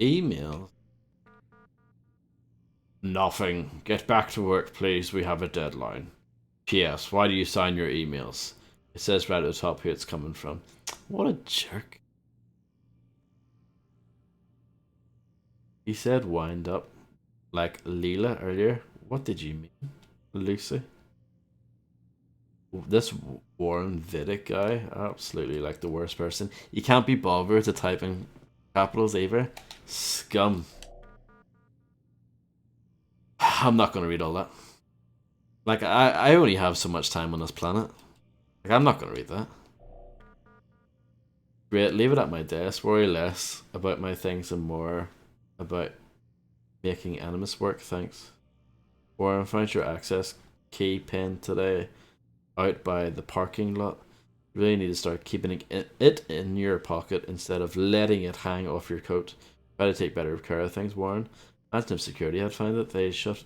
Email. Nothing. Get back to work, please. We have a deadline. P.S. Why do you sign your emails? It says right at the top who it's coming from. What a jerk. He said wind up. Like Leela earlier. What did you mean, Lucy? This Warren Vidic guy, absolutely like the worst person. You can't be bothered to type in capitals either. Scum. I'm not gonna read all that. Like, I only have so much time on this planet. Like, I'm not gonna read that. Great, leave it at my desk. Worry less about my things and more about making Animus work, thanks. Warren, found your access key pin today out by the parking lot. You really need to start keeping it in your pocket instead of letting it hang off your coat. Try to take better care of things, Warren. Imagine if security had found it. They shut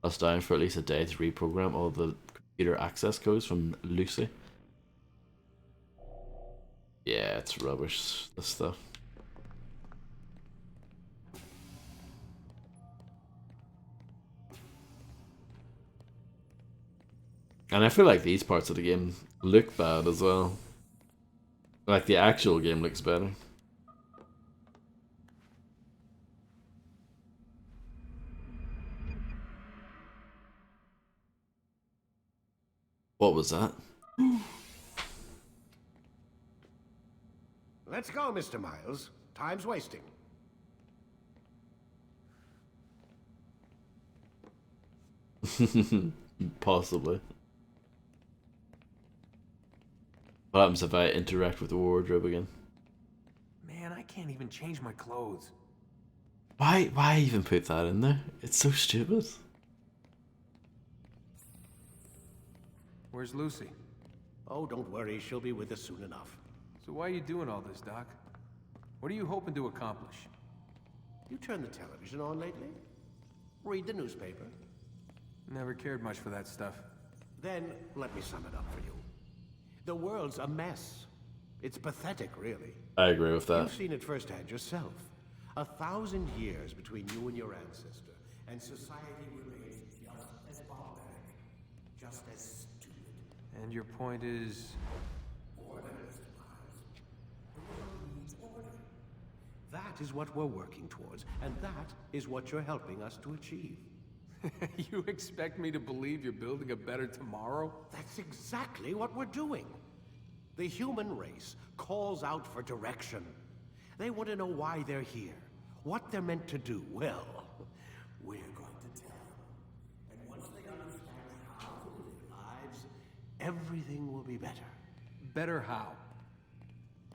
us down for at least a day to reprogram all the computer access codes from Lucy. Yeah, it's rubbish, this stuff. And I feel like these parts of the game look bad as well. Like, the actual game looks better. What was that? Let's go, Mr. Miles. Time's wasting. Possibly. What happens if I interact with the wardrobe again? Man, I can't even change my clothes. Why even put that in there? It's so stupid. Where's Lucy? Oh, don't worry, she'll be with us soon enough. So why are you doing all this, Doc? What are you hoping to accomplish? You turned the television on lately? Read the newspaper? Never cared much for that stuff. Then, let me sum it up for you. The world's a mess. It's pathetic, really. I agree with that. You've seen it firsthand yourself. 1,000 years between you and your ancestor, and society remains just as barbaric, just as stupid. And your point is? Order, Mr. Miles. The world needs order. That is what we're working towards, and that is what you're helping us to achieve. You expect me to believe you're building a better tomorrow? That's exactly what we're doing. The human race calls out for direction. They want to know why they're here, what they're meant to do. Well, we're going to tell them. And once they understand how to live their lives, everything will be better. Better how?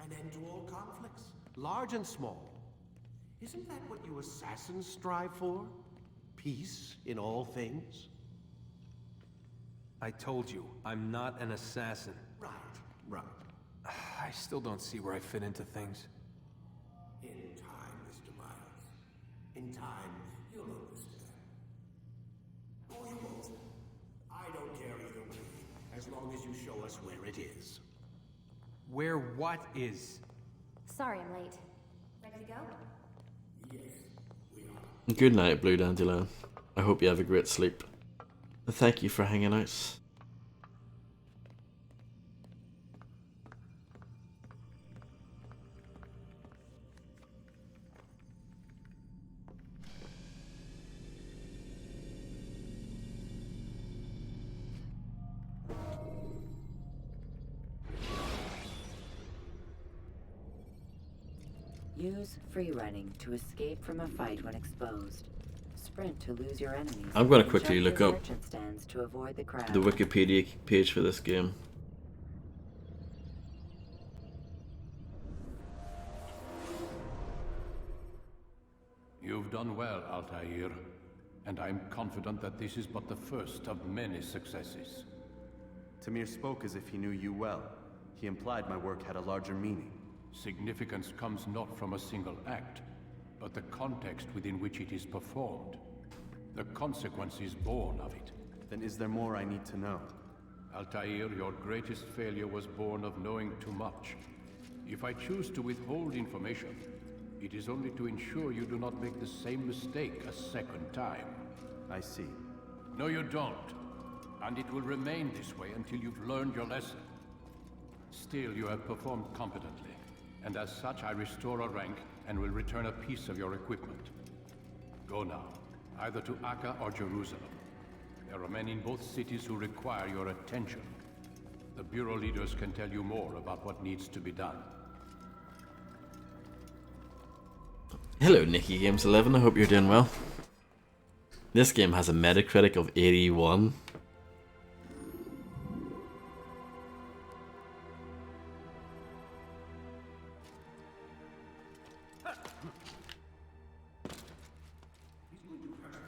An end to all conflicts, large and small. Isn't that what you assassins strive for? Peace in all things? I told you, I'm not an assassin. Right. I still don't see where I fit into things. In time, Mr. Miles. In time, you'll understand. Or you won't. I don't care either way, as long as you show us where it is. Where what is? Sorry I'm late. Ready to go? Yes, we are. Good night, Blue Dandelion. I hope you have a great sleep. And thank you for hanging out. Use free running to escape from a fight when exposed. Sprint to lose your enemies. I'm going to and quickly check look your up merchant stands to avoid the crowd. the Wikipedia page for this game. You've done well, Altair, and I'm confident that this is but the first of many successes. Tamir spoke as if he knew you well. He implied my work had a larger meaning. Significance comes not from a single act, but the context within which it is performed. The consequences born of it. Then is there more I need to know? Altair, your greatest failure was born of knowing too much. If I choose to withhold information, it is only to ensure you do not make the same mistake a second time. I see. No, you don't. And it will remain this way until you've learned your lesson. Still, you have performed competently, and as such I restore a rank and will return a piece of your equipment. Go now, either to Acre or Jerusalem. There are men in both cities who require your attention. The Bureau leaders can tell you more about what needs to be done. Hello, Nicky Games 11. I hope you're doing well. This game has a Metacritic of 81.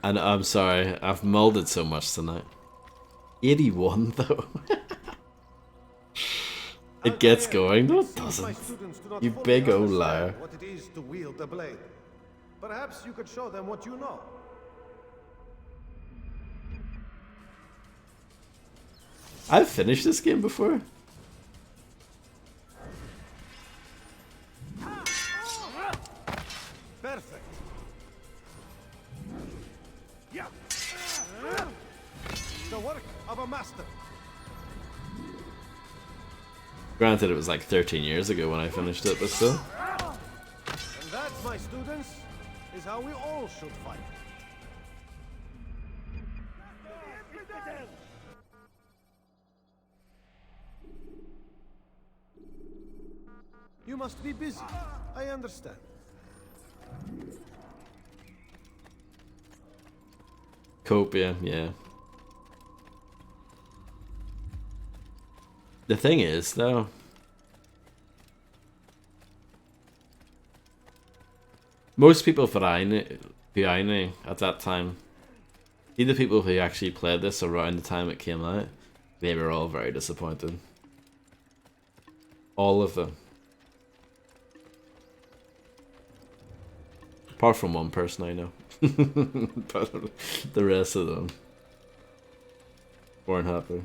And I'm sorry, I've molded so much tonight. 81 though. It gets going, no it doesn't. You big old liar. What it is to wield the blade. Perhaps you could show them what you know. I've finished this game before. Perfect. Yeah. The work of a master. Granted, it was like 13 years ago when I finished it, but still. And that, my students, is how we all should fight. You must be busy. I understand. Copia, yeah. The thing is, though, most people who I knew at that time, either people who actually played this around the time it came out, they were all very disappointed. All of them. Apart from one person I know. But the rest of them weren't happy.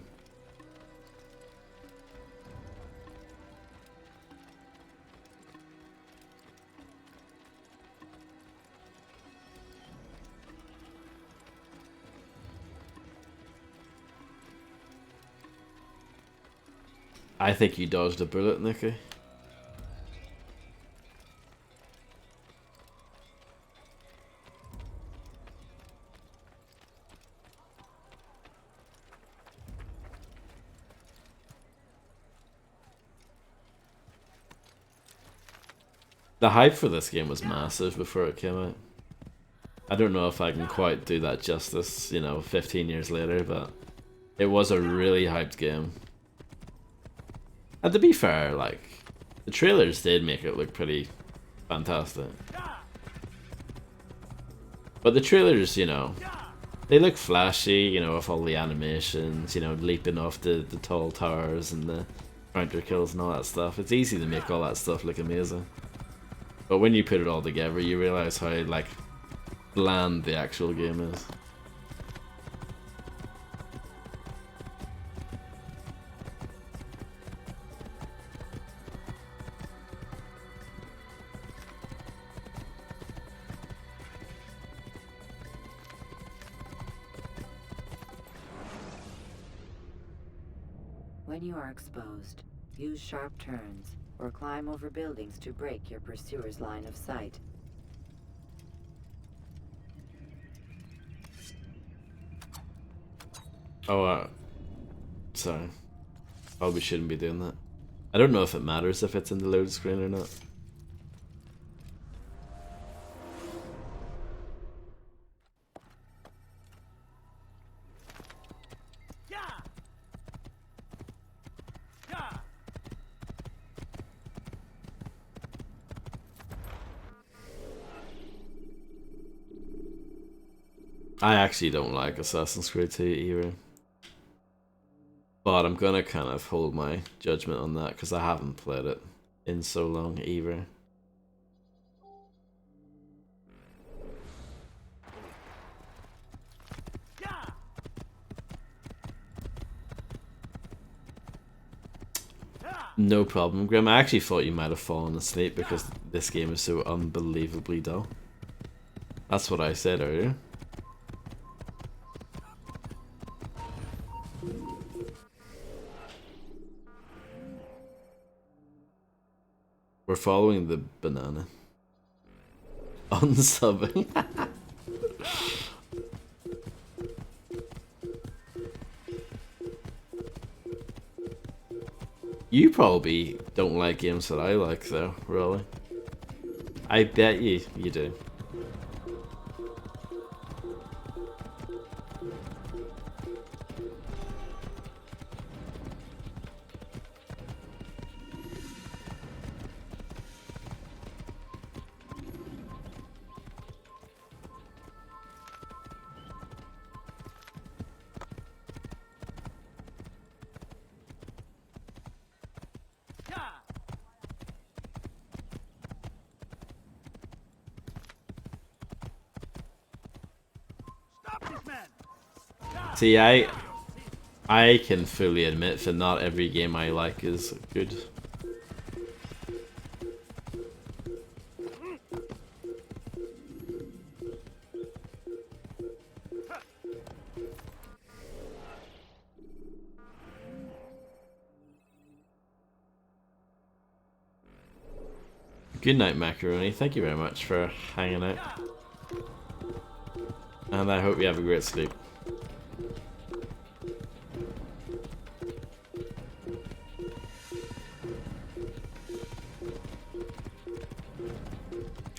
I think you dodged a bullet, Nikki. The hype for this game was massive before it came out. I don't know if I can quite do that justice, 15 years later, but it was a really hyped game. And to be fair, like, the trailers did make it look pretty fantastic. But the trailers, they look flashy, with all the animations, leaping off the tall towers and the counter kills and all that stuff. It's easy to make all that stuff look amazing. But when you put it all together, you realize how, like, bland the actual game is. When you are exposed, use sharp turns or climb over buildings to break your pursuer's line of sight. Oh, sorry. Probably shouldn't be doing that. I don't know if it matters if it's in the load screen or not. I actually don't like Assassin's Creed 2 either. But I'm gonna kind of hold my judgment on that because I haven't played it in so long either. No problem, Grim. I actually thought you might have fallen asleep because this game is so unbelievably dull. That's what I said earlier. We're following the banana. Unsubbing. You probably don't like games that I like though, really. I bet you do. See, I can fully admit that not every game I like is good. Good night, Macaroni. Thank you very much for hanging out. And I hope you have a great sleep.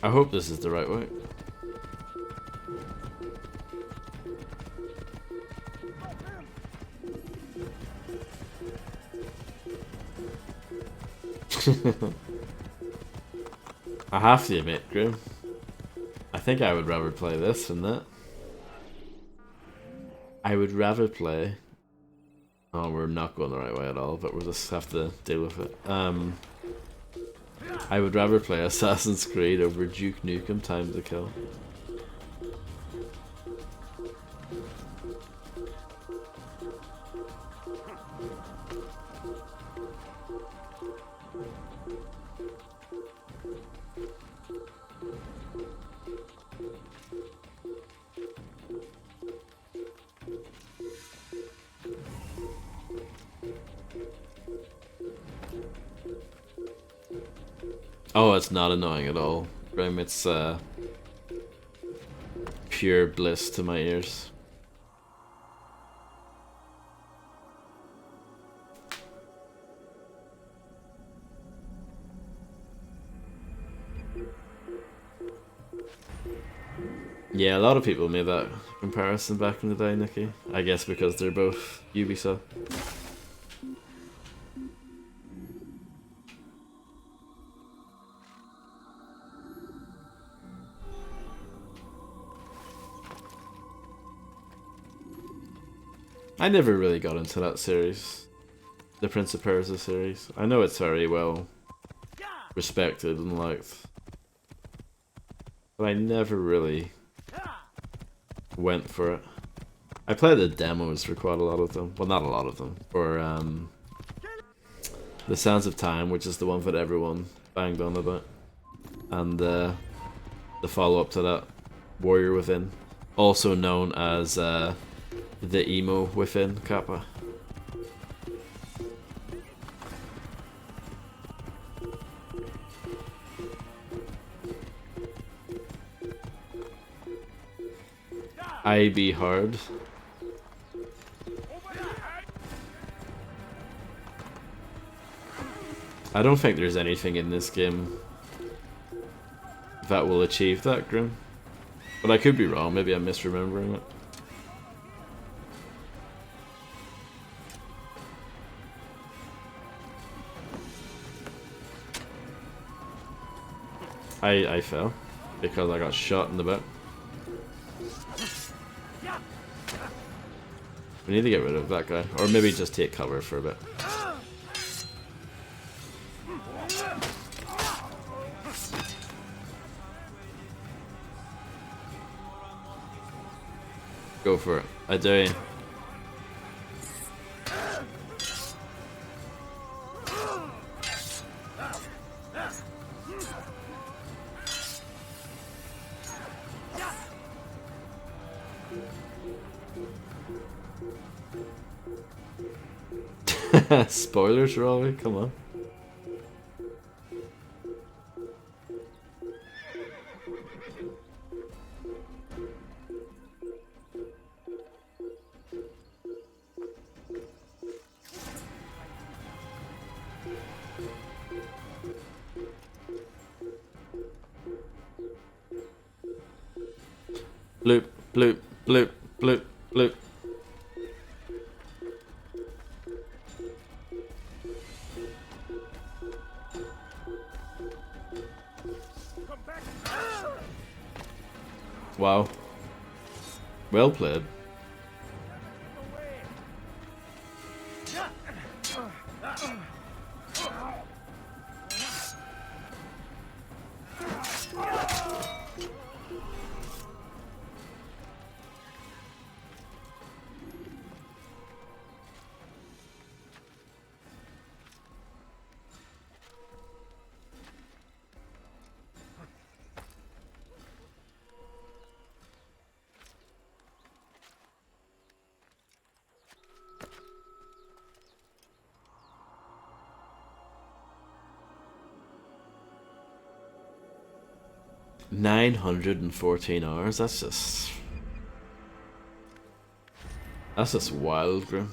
I hope this is the right way. I have to admit, Grim, I think I would rather play this than that. I would rather play... Oh, we're not going the right way at all, but we'll just have to deal with it. I would rather play Assassin's Creed over Duke Nukem Time to Kill. Oh, it's not annoying at all, Grim. It's pure bliss to my ears. Yeah, a lot of people made that comparison back in the day, Nikki. I guess because they're both Ubisoft. I never really got into that series, the Prince of Persia series. I know it's very well respected and liked, but I never really went for it. I played the demos for quite a lot of them. Well, not a lot of them. For The Sands of Time, which is the one that everyone banged on about, and the follow-up to that, Warrior Within, also known as the Emo Within Kappa. I Be Hard. I don't think there's anything in this game that will achieve that, Grim. But I could be wrong, maybe I'm misremembering it. I fell because I got shot in the back. We need to get rid of that guy, or maybe just take cover for a bit. Go for it. I dare you. Spoilers, Rolly? Come on. Bloop, bloop, bloop, bloop, bloop. Wow. Well played. $914. That's just wild, Grim.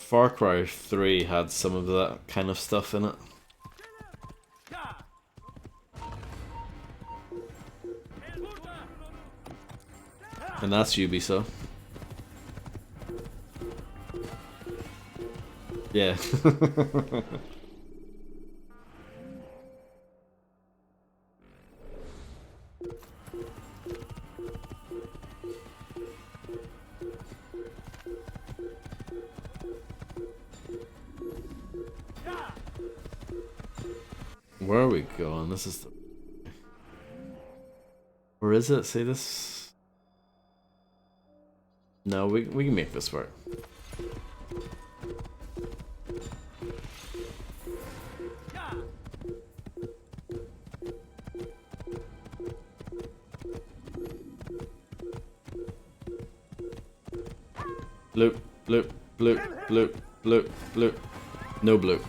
Far Cry 3 had some of that kind of stuff in it. And that's Ubisoft. Yeah. Where are we going? This is the... Where is it? See this? No, we can make this work. Bloop, bloop, bloop, bloop, bloop, bloop. No bloop.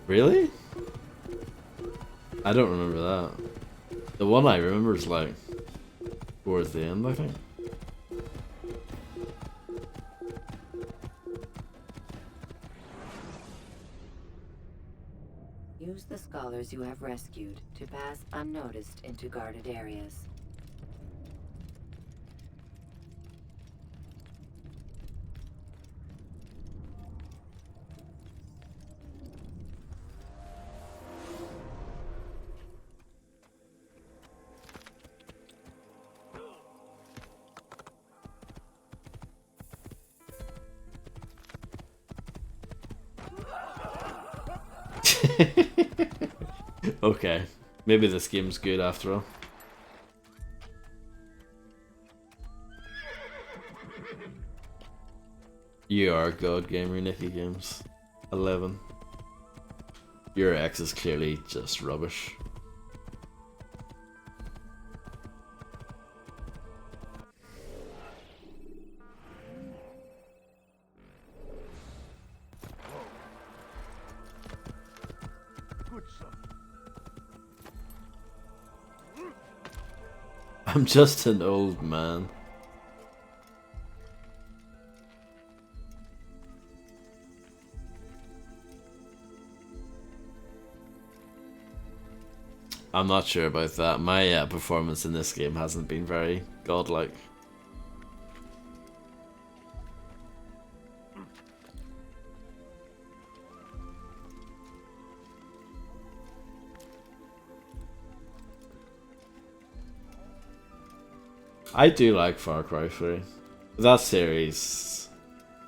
Really? I don't remember that. The one I remember is like towards the end, I think. Use the scholars you have rescued to pass unnoticed into guarded areas. Okay, maybe this game's good after all. You are God Gamer, Nicky Games. 11. Your ex is clearly just rubbish. I'm just an old man. I'm not sure about that. My performance in this game hasn't been very godlike. I do like Far Cry 3. That series,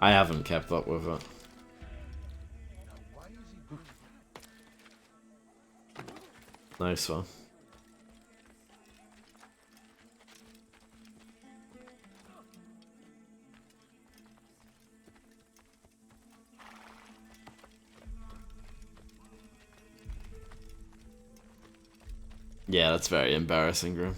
I haven't kept up with it. Nice one. Yeah, that's very embarrassing, Grim.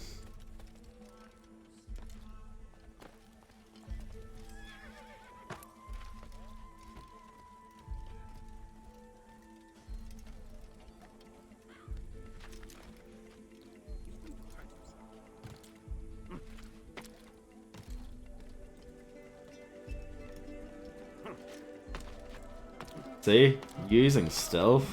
See? Using stealth.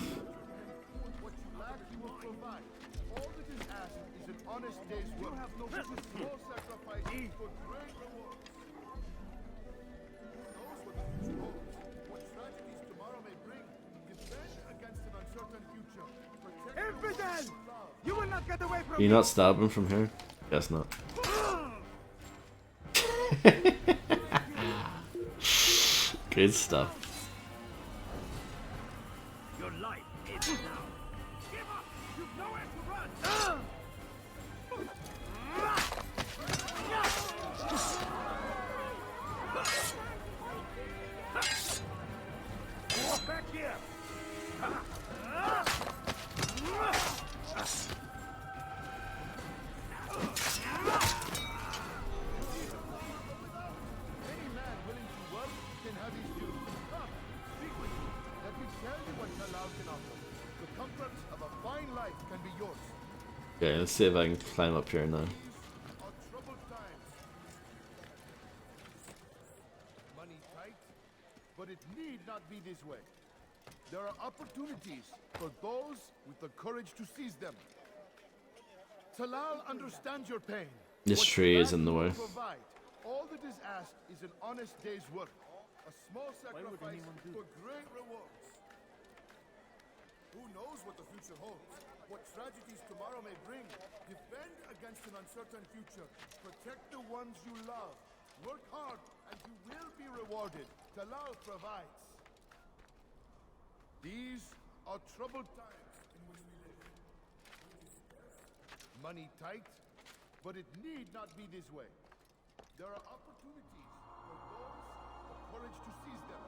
You will not get away from Can you not stab him from here? Guess not. Good stuff. Your life is now. Give up! You've nowhere to run! Back here! Any man willing to work can have his due. Come, speak with me. Let me tell you what Talal can offer. The comforts of a fine life can be yours. Okay, let's see if I can climb up here now. Our troubled times, Money tight, but it need not be this way. There are opportunities for those with the courage to seize them. Talal understands your pain. This tree is in the way. Provide. All that is asked is an honest day's work. A small sacrifice for great rewards. Who knows what the future holds? What tragedies tomorrow may bring? Defend against an uncertain future. Protect the ones you love. Work hard and you will be rewarded. Talal provides. These are troubled times in which we live. Money tight, but it need not be this way. There are opportunities for those with courage to seize them.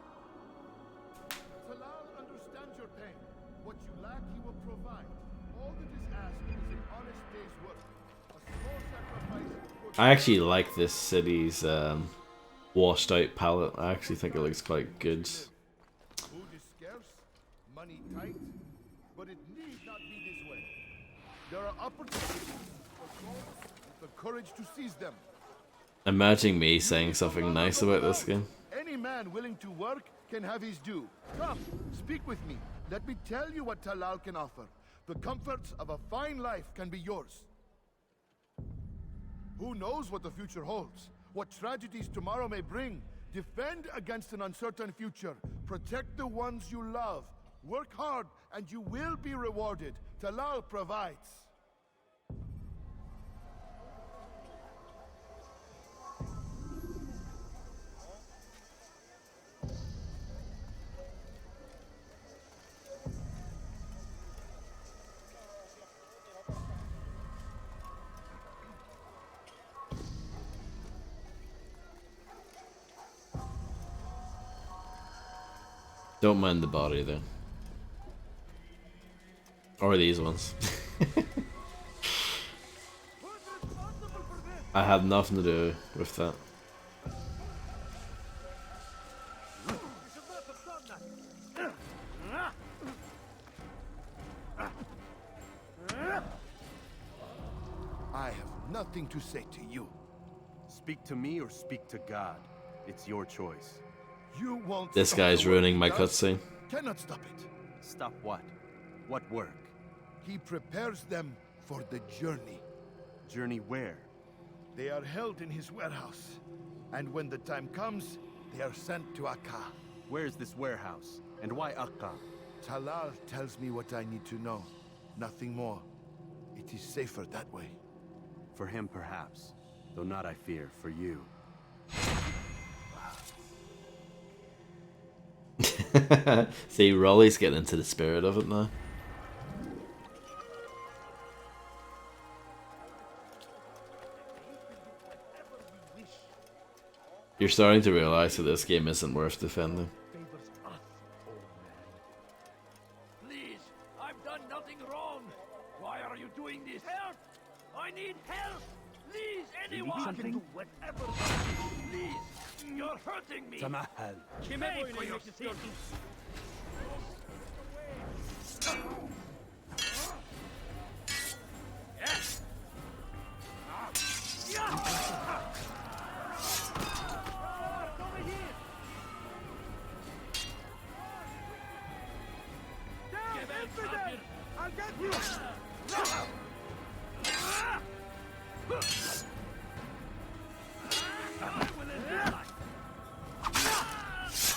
Talal understands your pain. What you lack, he will provide. All that is asked is an honest day's work. A small sacrifice for... I actually like this city's washed out palette. I actually think it looks quite good. Food is scarce, money tight, but it need not be this way. There are opportunities for those with the courage to seize them. Imagine me saying something nice about this game. Any man willing to work can have his due. Come, speak with me. Let me tell you what Talal can offer. The comforts of a fine life can be yours. Who knows what the future holds? What tragedies tomorrow may bring? Defend against an uncertain future. Protect the ones you love. Work hard and you will be rewarded. Talal provides. Don't mind the body though. Or these ones. I had nothing to do with that. I have nothing to say to you. Speak to me or speak to God. It's your choice. You won't. This guy's ruining my cutscene. Cannot stop it. Stop what? What work? He prepares them for the journey. Journey where? They are held in his warehouse. And when the time comes, they are sent to Akka. Where is this warehouse? And why Akka? Talal tells me what I need to know. Nothing more. It is safer that way. For him, perhaps. Though not, I fear, for you. See, Raleigh's getting into the spirit of it now. You're starting to realize that this game isn't worth defending. Please, I've done nothing wrong. Why are you doing this? Help! I need help! Please, anyone! Something? Do whatever. Please, you're hurting me. Tamahal. Pay for your sins. Yes. Over here. I'll get you! How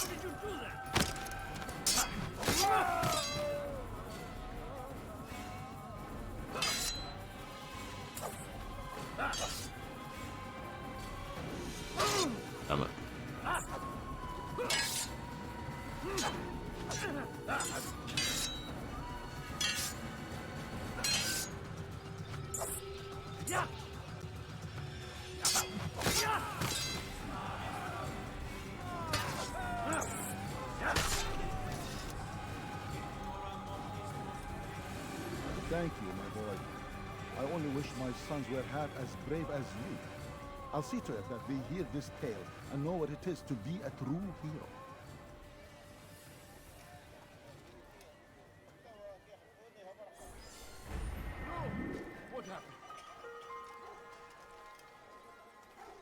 did you do Damn it. Thank you, my boy. I only wish my sons were half as brave as you. I'll see to it that they hear this tale and know what it is to be a true hero. What happened?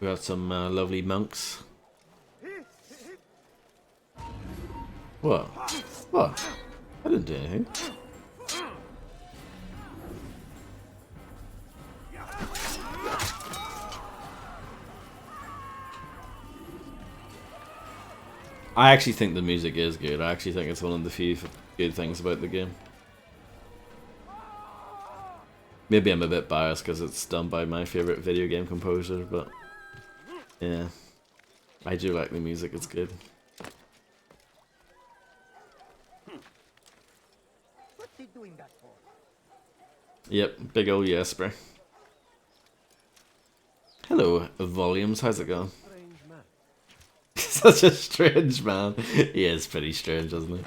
We got some lovely monks. He What? What? I didn't do anything. I actually think the music is good. I actually think it's one of the few good things about the game. Maybe I'm a bit biased because it's done by my favourite video game composer, but yeah, I do like the music, it's good. What's he doing that for? Yep, big ol' Jesper. Hello, Volumes, how's it going? Such a strange man. He is pretty strange, isn't he?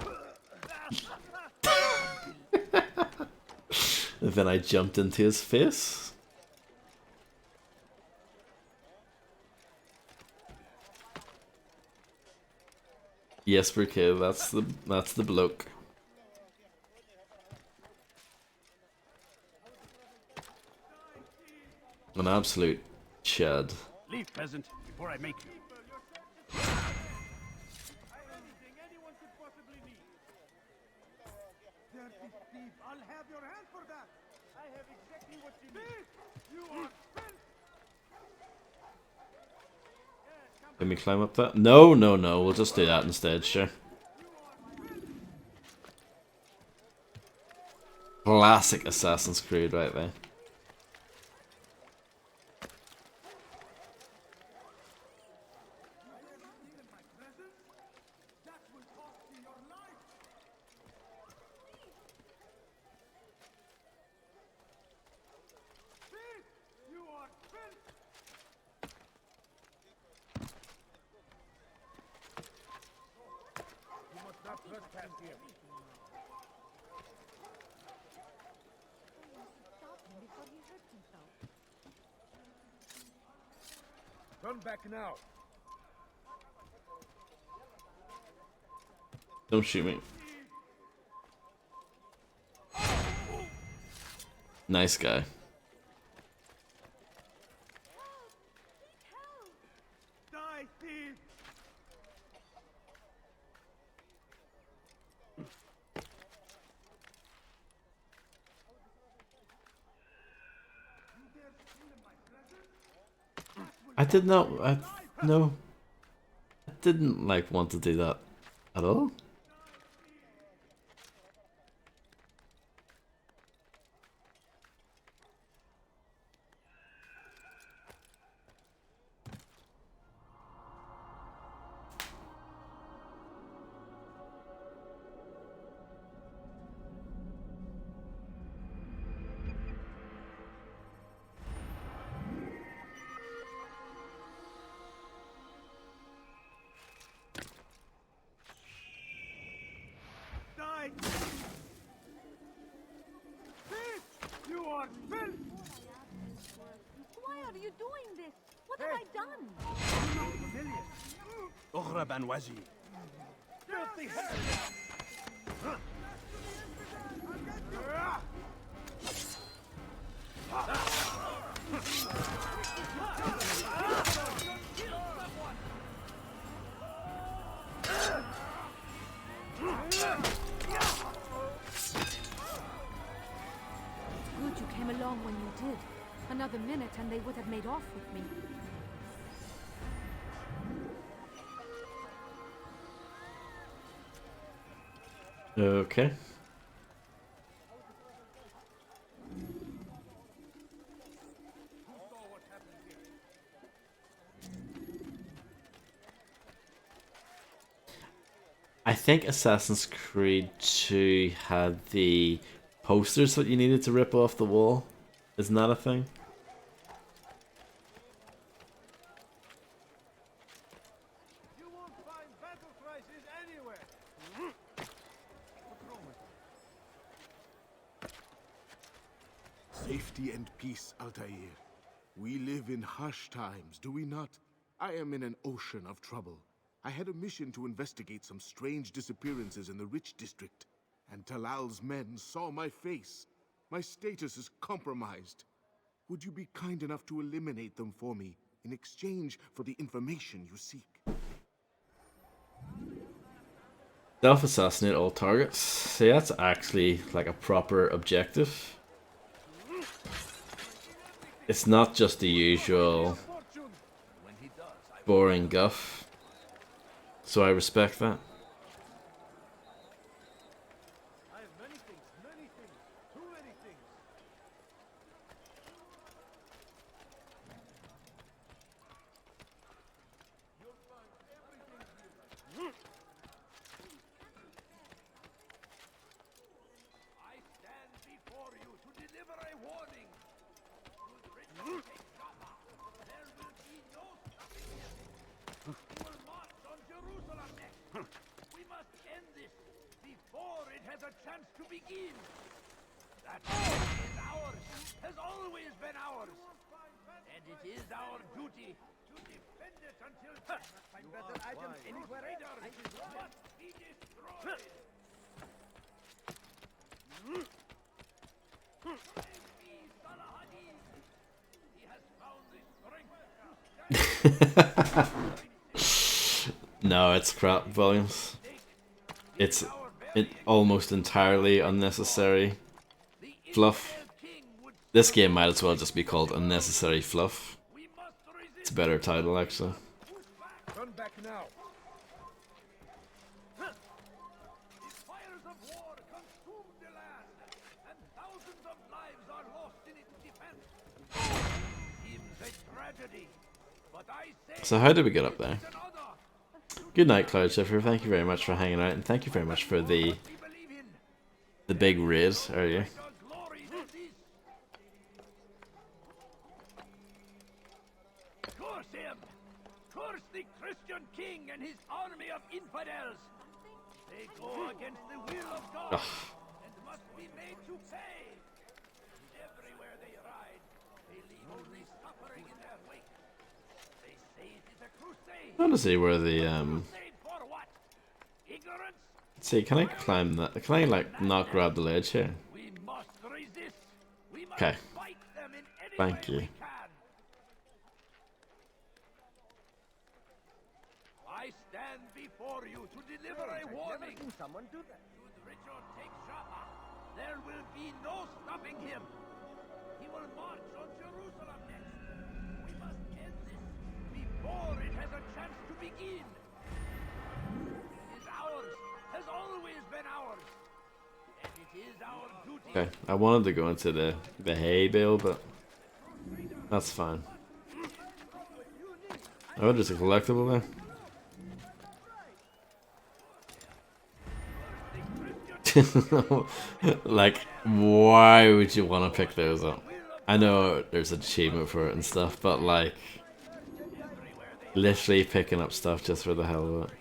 And then I jumped into his face. Jesper Kid, that's the bloke. An absolute chud. Leave, peasant, before I make you. Dirty thief, I'll have your hand for that. I have exactly what you need. You are filth. Let me climb up that. No, no, no. We'll just do that instead, sure. Classic Assassin's Creed right there. Turn back now. Don't shoot me. Nice guy. Die, thief. I did not. No. I didn't like want to do that at all. Die. Thief, you are filth. Why are you doing this? What have I done? Okhra Banwazi. Filthy head. Good you came along when you did. Another minute and they would have made off with me. Okay. I think Assassin's Creed 2 had the posters that you needed to rip off the wall. Isn't that a thing? You won't find battle prices anywhere. Safety and peace, Altair. We live in harsh times, do we not? I am in an ocean of trouble. I had a mission to investigate some strange disappearances in the Rich District, and Talal's men saw my face. My status is compromised. Would you be kind enough to eliminate them for me in exchange for the information you seek? Self-assassinate all targets. See, that's actually like a proper objective. It's not just the usual boring guff. So I respect that. No, it's crap volumes. It's almost entirely unnecessary fluff. This game might as well just be called Unnecessary Fluff. It's a better title, actually. Turn back now. So how did we get up there? Good night, Cloud Shifter. Thank you very much for hanging out, and thank you very much for the big raid earlier. Curse him! Curse the Christian king and his army of infidels! They go against the will of God and must be made to pay. Everywhere they ride, they leave only suffering in their wake. They say it is a crusade. I want to see where the Crusade for what? Ignorance? let's see, can I climb that? Can I like not grab the ledge here? We must resist. We must Okay. fight them in any Thank way you. we can. I stand before you to deliver a warning. Someone do that. Should Richard take Jaffa, there will be no stopping him. He will march on Jerusalem next. We must end this before it has a chance to begin. It is ours, has always been ours, and it is our duty. Okay, I wanted to go into the hay bale, but that's fine. Oh, there's a collectible there. Like, why would you want to pick those up? I know there's an achievement for it and stuff, but like, literally picking up stuff just for the hell of it.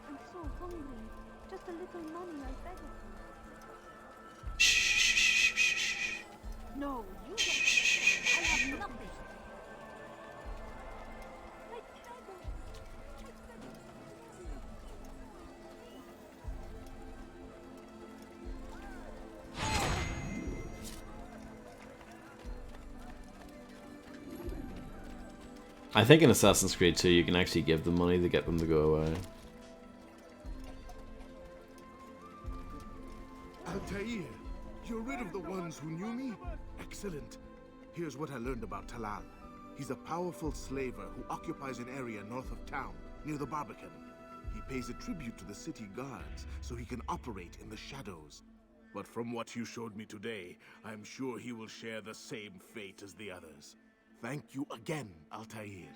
I'm so hungry. Just a little money, I beg of you. No, you don't. I have nothing. I think in Assassin's Creed 2 you can actually give them money to get them to go away. Altair, you're rid of the ones who knew me? Excellent. Here's what I learned about Talal. He's a powerful slaver who occupies an area north of town, near the Barbican. He pays a tribute to the city guards so he can operate in the shadows. But from what you showed me today, I'm sure he will share the same fate as the others. Thank you again, Altair.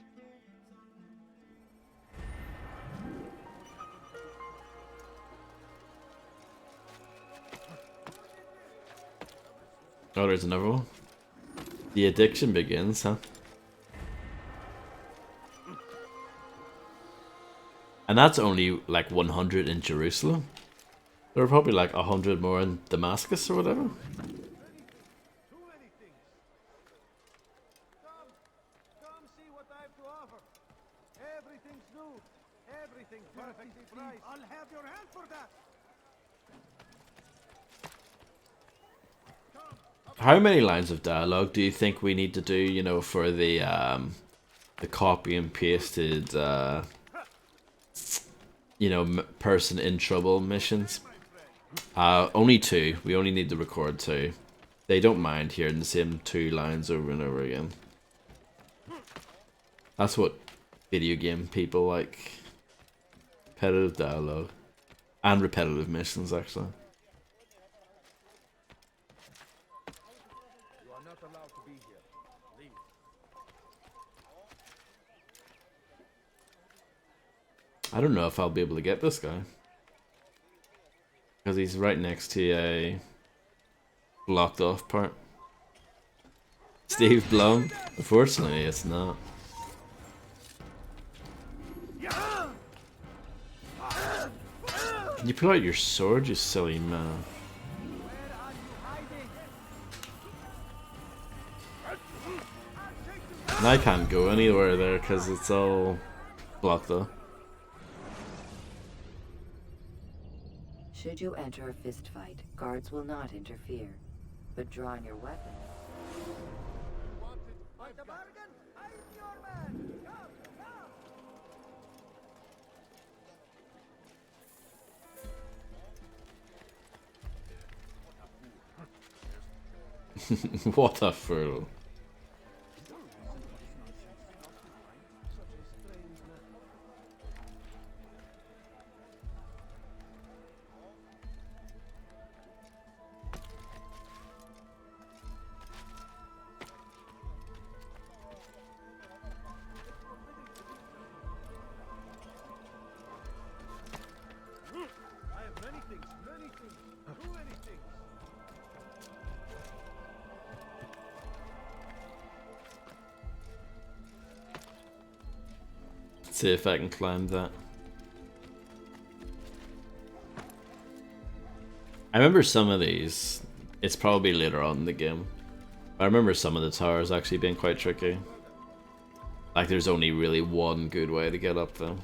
Oh, there's another one. The addiction begins, huh? And that's only like 100 in Jerusalem. There are probably like 100 more in Damascus or whatever. How many lines of dialogue do you think we need to do, you know, for the copy and pasted, you know, person in trouble missions? Only 2. We only need to record 2. They don't mind hearing the same 2 lines over and over again. That's what video game people like. Repetitive dialogue. And repetitive missions, actually. You are not allowed to be here. Leave. I don't know if I'll be able to get this guy. Because he's right next to a blocked off part. Steve Blum? Unfortunately, it's not. Can you pull out your sword, you silly man? And I can't go anywhere there because it's all blocked off. Should you enter a fist fight, guards will not interfere. But drawing your weapon... What a fool. See if I can climb that. I remember some of these. It's probably later on in the game. I remember some of the towers actually being quite tricky. Like there's only really one good way to get up them.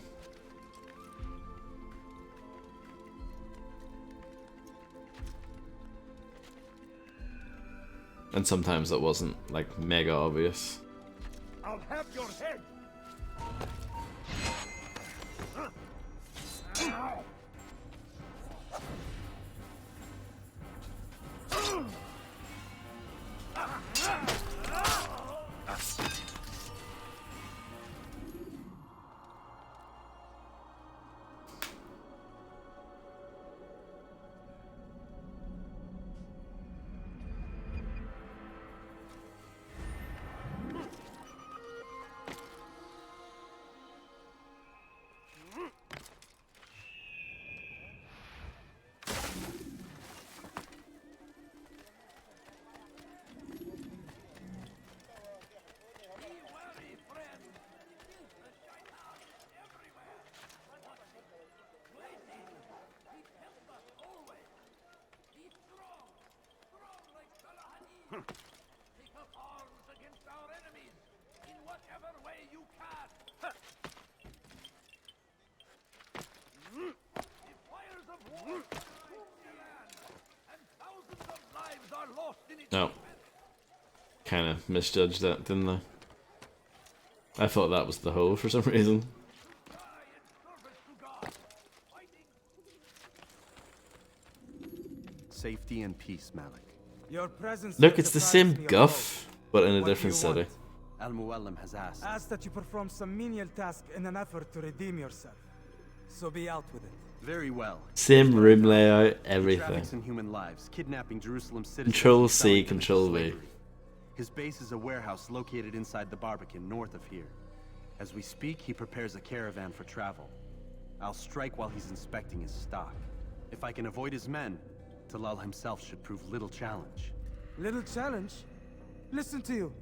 And sometimes it wasn't like mega obvious. I'll have your head. Take up arms against our enemies in whatever way you can. The fires of war consume the land, and thousands of lives are lost in its No. Kind of misjudged that, didn't I? I thought that was the hole for some reason. Safety and peace, Malik. Your presence Look, it's the same guff, but in a different city. Al-Muallim has asked. Ask that you perform some menial task in an effort to redeem yourself. So be out with it. Very well. Same room layout, He everything. traffics in human lives, kidnapping Jerusalem citizens. Control and selling C, them into Control V. slavery. His base is a warehouse located inside the Barbican, north of here. As we speak, he prepares a caravan for travel. I'll strike while he's inspecting his stock. If I can avoid his men, Talal himself should prove little challenge. Little challenge? Listen to you.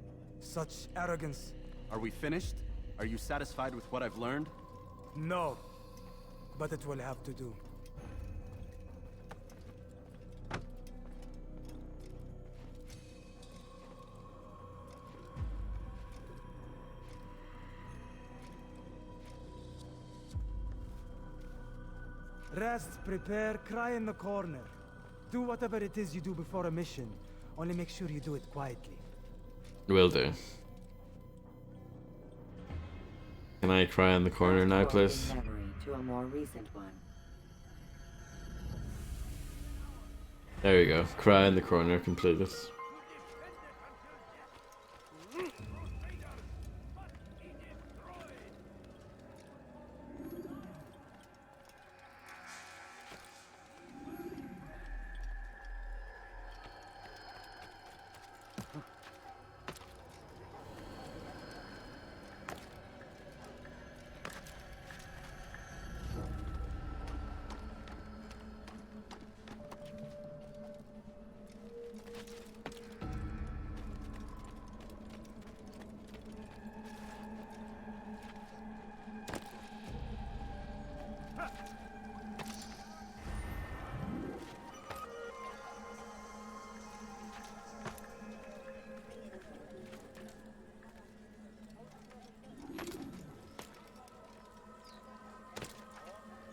Such arrogance. Are we finished? Are you satisfied with what I've learned? No. But it will have to do. Rest, prepare, cry in the corner. Do whatever it is you do before a mission. Only make sure you do it quietly. Will do. Can I cry in the corner now, please? Memory to a more recent one. There you go. Cry in the corner completed.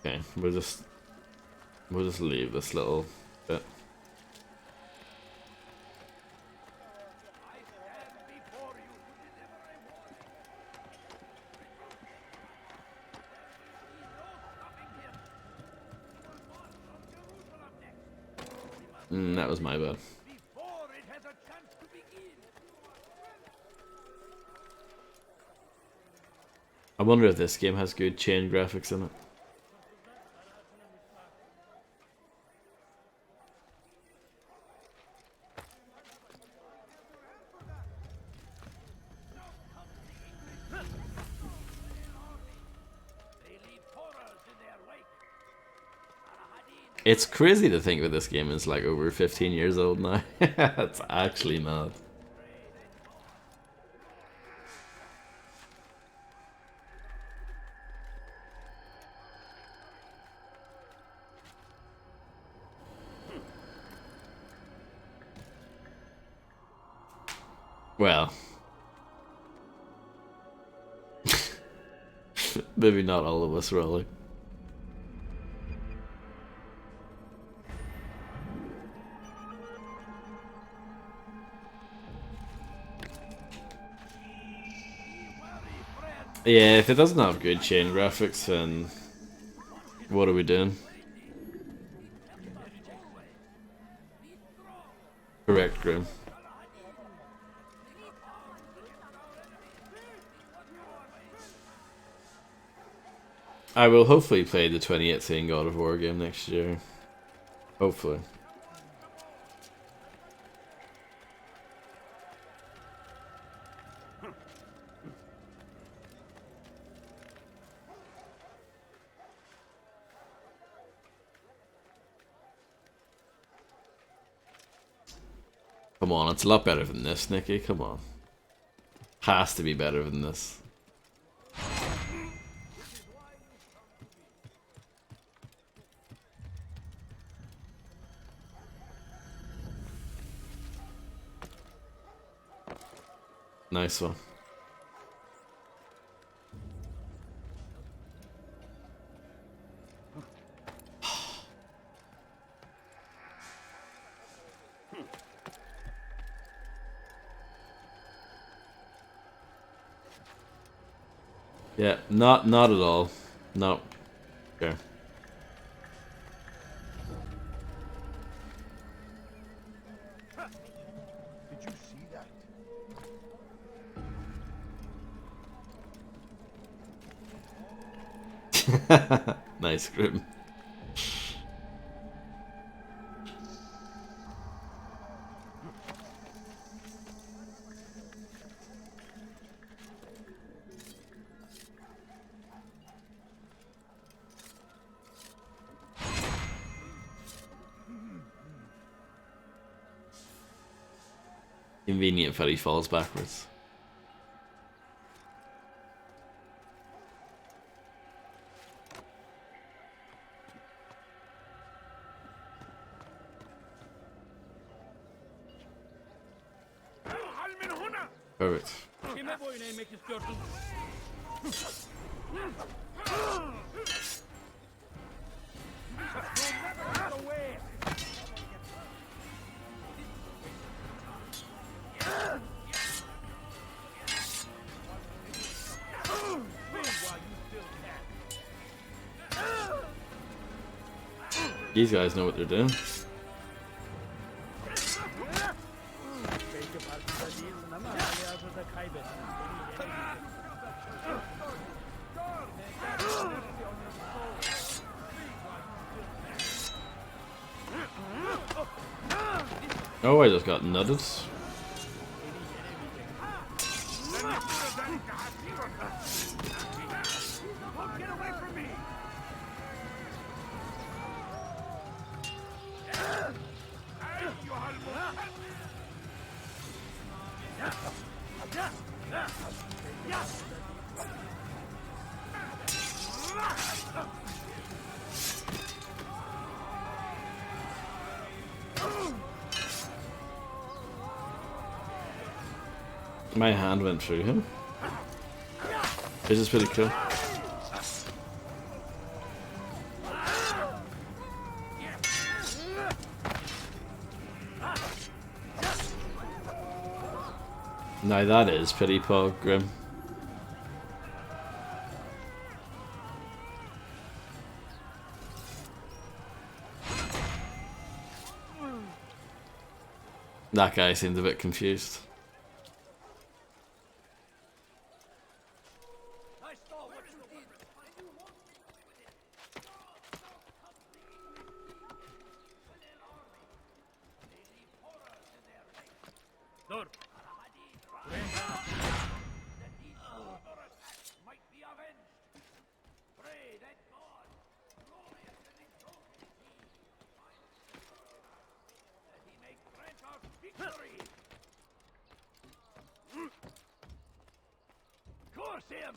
Okay, we'll just leave this little bit. That was my bad. I wonder if this game has good chain graphics in it. It's crazy to think that this game is like over 15 years old now. It's actually mad. Well, maybe not all of us, really. Yeah, if it doesn't have good chain graphics, then what are we doing? Correct, Grim. I will hopefully play the 2018 God of War game next year. Hopefully. Come on, it's a lot better than this, Nikki. Come on. Has to be better than this. Nice one. Yeah, not at all. No. Okay. Did you see that? Nice, Grim. Convenient that he falls backwards. Perfect. These guys know what they're doing. Oh, I just got nutted. My hand went through him. This is pretty cool. Now that is pretty grim. That guy seemed a bit confused. Curse him!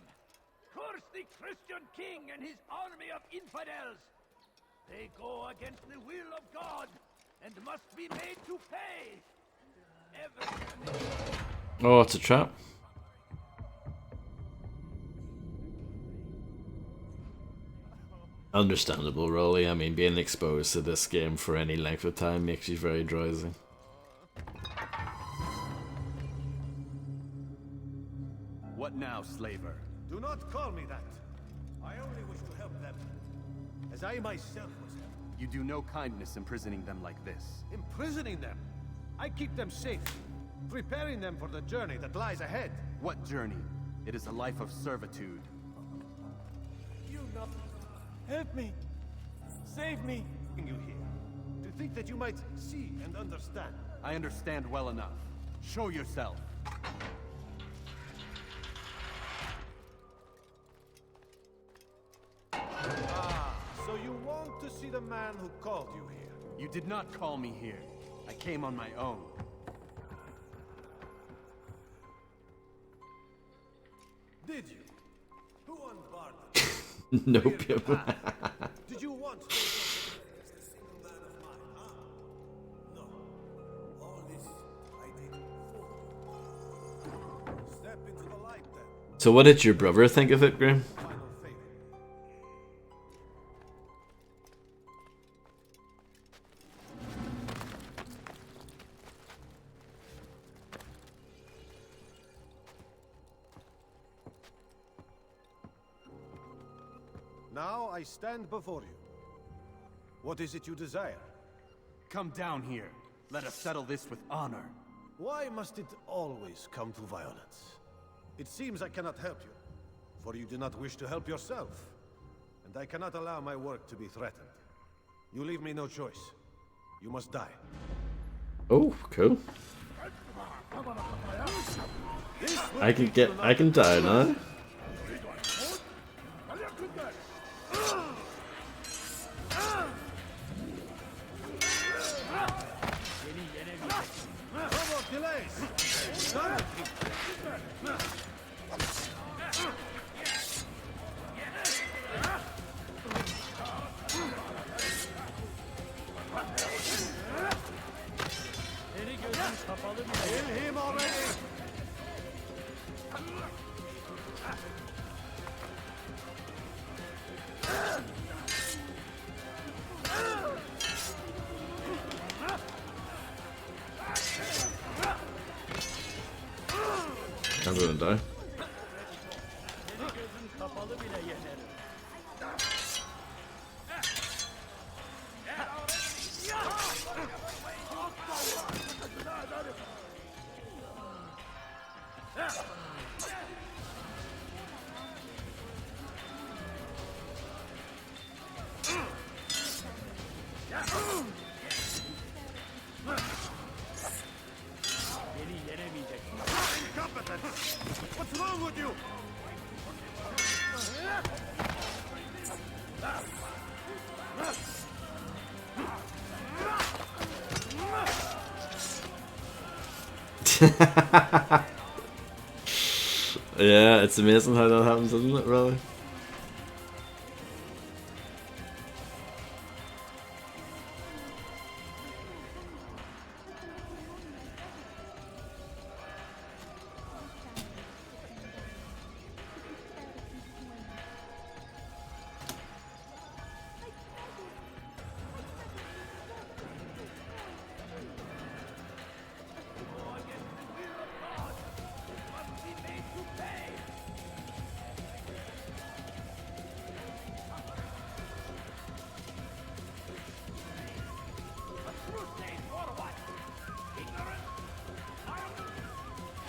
Curse the Christian king and his army of infidels! They go against the will of God and must be made to pay! Oh, it's a trap. Understandable, really. I mean, being exposed to this game for any length of time makes you very drowsy. What now, slaver? Do not call me that. I only wish to help them, as I myself was helped. You do no kindness imprisoning them like this. Imprisoning them? I keep them safe, preparing them for the journey that lies ahead. What journey? It is a life of servitude. You not help me, save me. You here to think that you might see and understand. I understand well enough. Show yourself. So you want to see the man who called you here? You did not call me here. I came on my own. Did you? Who unbarred Nope. Did you want to as the single man of mine, huh? No. All this I did for you. Step into the light then. So what did your brother think of it, Graham? Now I stand before you. What is it you desire? Come down here. Let us settle this with honor. Why must it always come to violence? It seems I cannot help you, for you do not wish to help yourself. And I cannot allow my work to be threatened. You leave me no choice. You must die. Oh, cool. I can die now. Kill him already! I'm gonna die. wrong with you? Yeah, it's amazing how that happens, isn't it, really?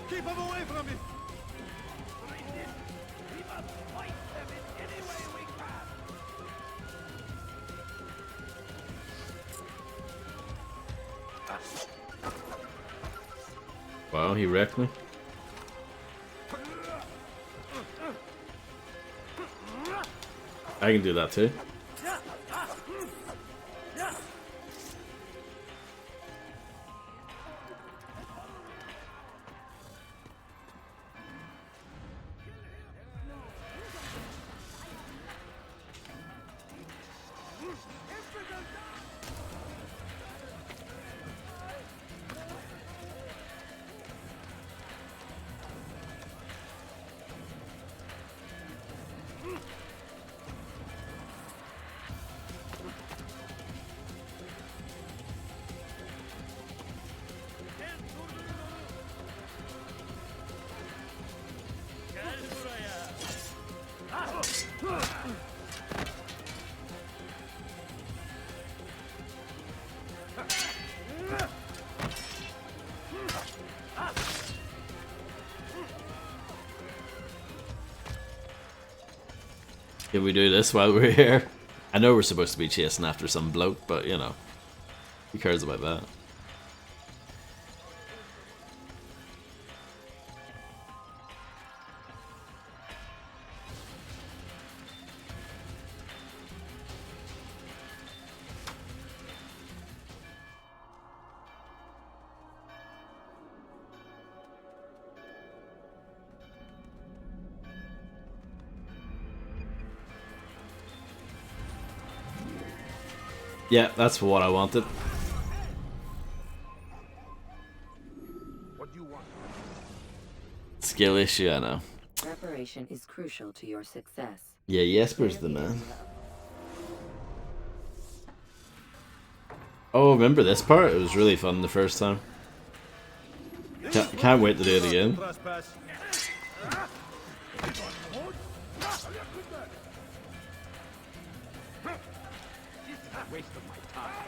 Keep him away from me! We must fight them in any way we can! Wow, he wrecked me. I can do that too. Can we do this while we're here? I know we're supposed to be chasing after some bloke, but you know, who cares about that? Yeah, that's what I wanted. What do you want? Skill issue, I know. Preparation is crucial to your success. Yeah, Jesper's the man. Oh, remember this part? It was really fun the first time. Can't wait to do it again. Waste of my time.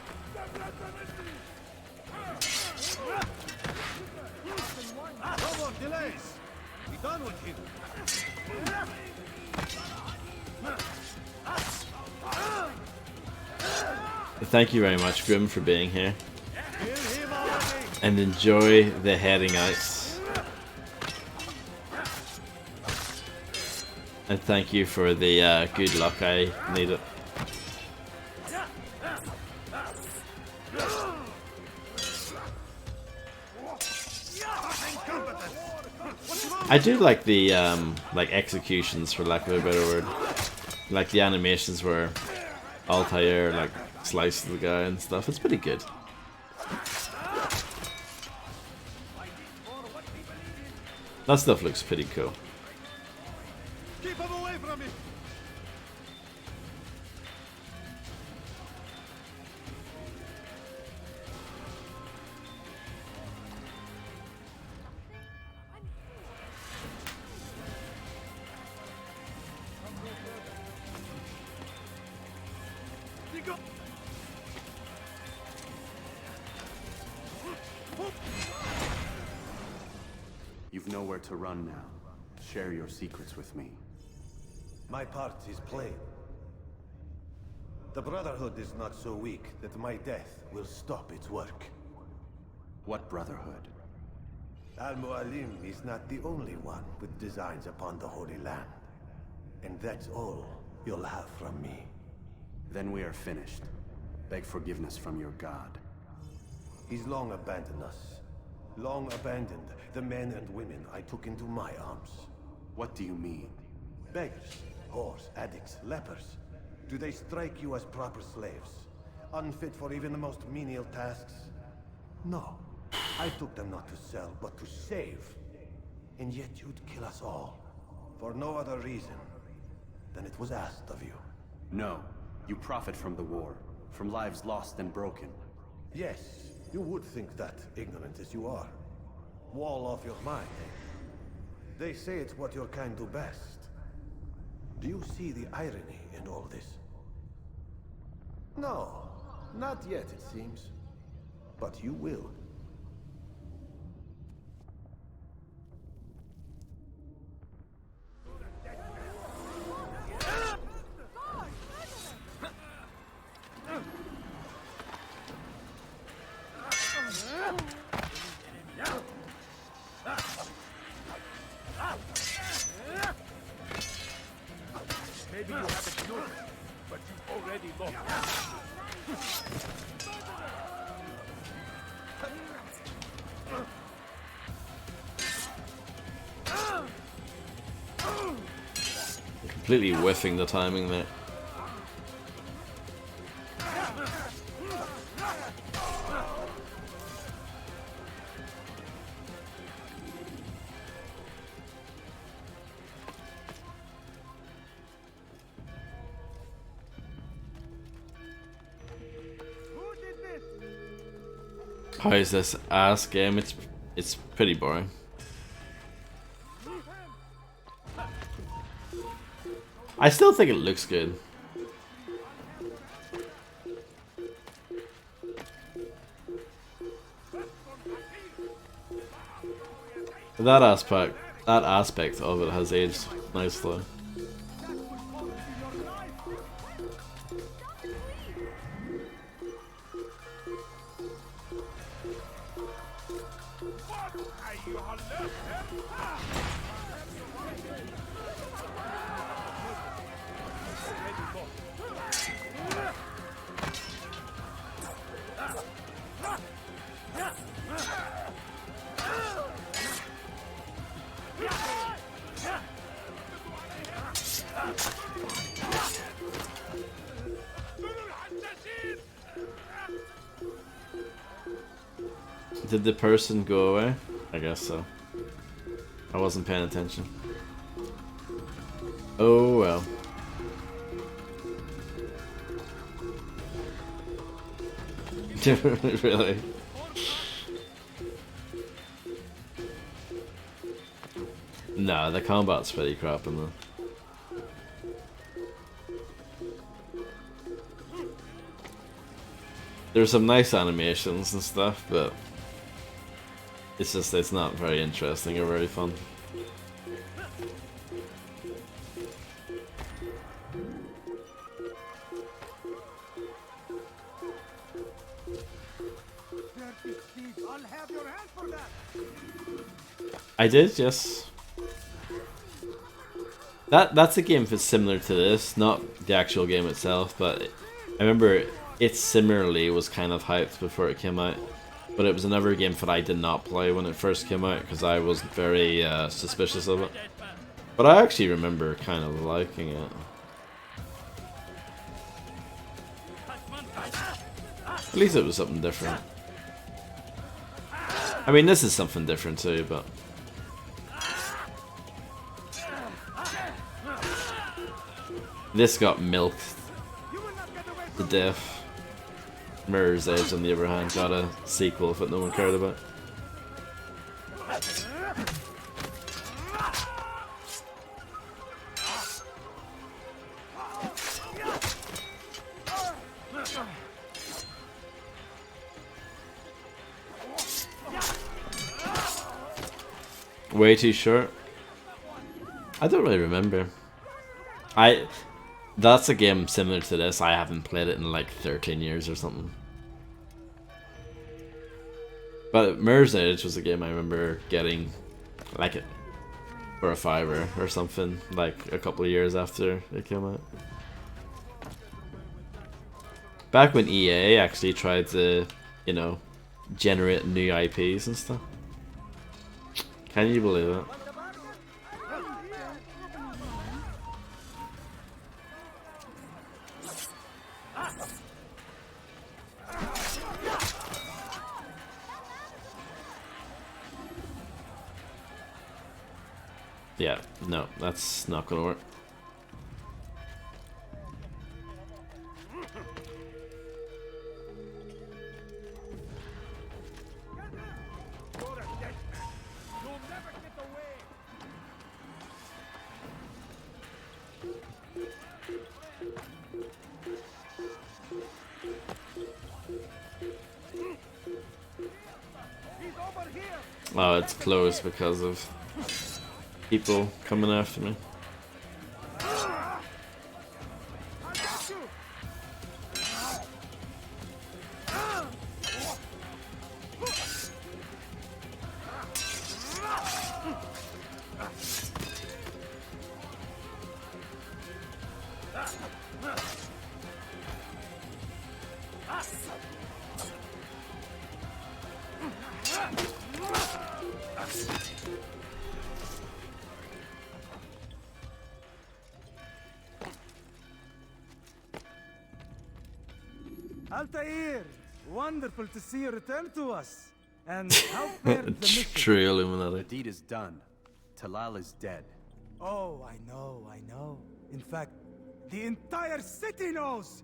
No more delays! Be done with him! Thank you very much, Grim, for being here. And enjoy the heading out. And thank you for the good luck, I need it. I do like the like executions, for lack of a better word. Like the animations where Altair like slices the guy and stuff. It's pretty good. That stuff looks pretty cool. Keep him away from me! You've nowhere to run now. Share your secrets with me. My part is plain. The Brotherhood is not so weak that my death will stop its work. What Brotherhood? Al-Mualim is not the only one with designs upon the Holy Land. And that's all you'll have from me. Then we are finished. Beg forgiveness from your god. He's long abandoned us. Long abandoned the men and women I took into my arms. What do you mean? Beggars, whores, addicts, lepers. Do they strike you as proper slaves? Unfit for even the most menial tasks? No. I took them not to sell, but to save. And yet you'd kill us all. For no other reason than it was asked of you. No. You profit from the war. From lives lost and broken. Yes, you would think that, ignorant as you are. Wall off your mind, eh? They say it's what your kind do best. Do you see the irony in all this? No, not yet, it seems. But you will. Maybe you haven't noticed, but you've already lost. Completely whiffing the timing there. How is this ass game? It's pretty boring. I still think it looks good. That aspect of it has aged nicely. Did the person go away? I guess so. I wasn't paying attention. Oh well. Really? Nah, the combat's pretty crap in there. There's some nice animations and stuff, but it's just, it's not very interesting or very fun. I did, yes. That's a game that's similar to this, not the actual game itself, but I remember it similarly was kind of hyped before it came out. But it was another game that I did not play when it first came out because I was very suspicious of it. But I actually remember kind of liking it. At least it was something different. I mean, this is something different too, but... This got milked to death. Mirror's Edge, on the other hand, got a sequel that no one cared about. Way too short? I don't really remember. That's a game similar to this. I haven't played it in like 13 years or something. But Mirror's Edge was a game I remember getting like it for a $5 or something, like a couple of years after it came out. Back when EA actually tried to, you know, generate new IPs and stuff. Can you believe it? Yeah, no, that's not gonna work. Oh, it's closed because of people coming after me. Altair, wonderful to see you return to us. And how fared the mission? True Illuminati. The deed is done. Talal is dead. Oh, I know. In fact, the entire city knows!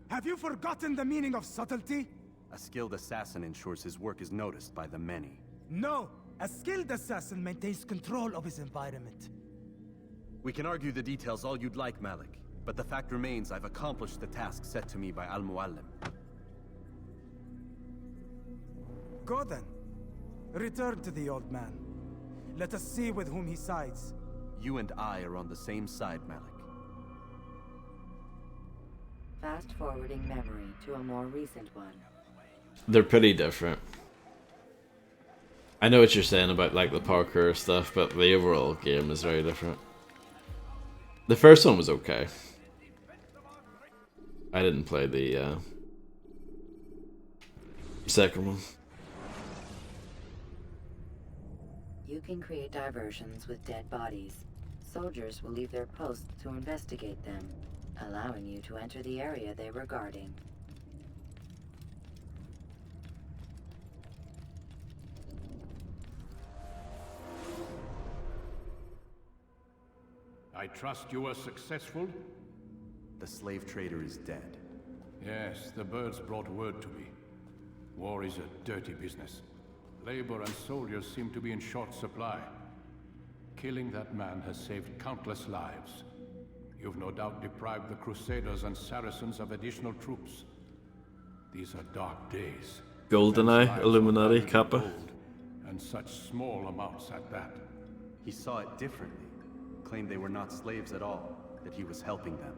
Have you forgotten the meaning of subtlety? A skilled assassin ensures his work is noticed by the many. No! A skilled assassin maintains control of his environment. We can argue the details all you'd like, Malik. But the fact remains I've accomplished the task set to me by Al-Muallim. Go then. Return to the old man. Let us see with whom he sides. You and I are on the same side, Malik. Fast-forwarding memory to a more recent one. They're pretty different. I know what you're saying about like the parkour stuff, but the overall game is very different. The first one was okay. I didn't play the second one. You can create diversions with dead bodies. Soldiers will leave their posts to investigate them, allowing you to enter the area they were guarding. I trust you were successful? The slave trader is dead. Yes, the birds brought word to me. War is a dirty business. Labor and soldiers seem to be in short supply. Killing that man has saved countless lives. You've no doubt deprived the Crusaders and Saracens of additional troops. These are dark days. GoldenEye, Illuminati, Kappa. And such small amounts at that. He saw it differently. Claimed they were not slaves at all, that he was helping them.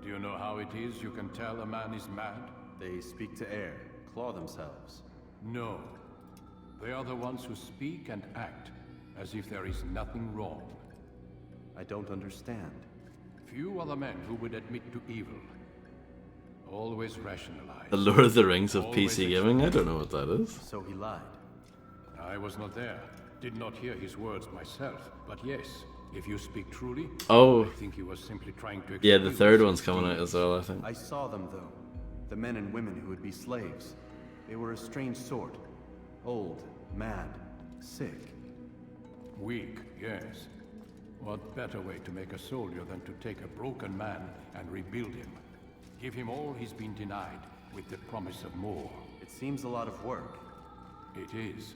Do you know how it is you can tell a man is mad? They speak to air, claw themselves. No. They are the ones who speak and act as if there is nothing wrong. I don't understand. Few are the men who would admit to evil. Always rationalize. The Lord of the Rings of PC gaming? I don't know what that is. So he lied. I was not there. Did not hear his words myself. But yes, if you speak truly, oh, I think he was simply trying to. Yeah, the third one's coming out as well, I think. I saw them though. The men and women who would be slaves. They were a strange sort. Old, mad, sick. Weak, yes. What better way to make a soldier than to take a broken man and rebuild him? Give him all he's been denied, with the promise of more. It seems a lot of work. It is.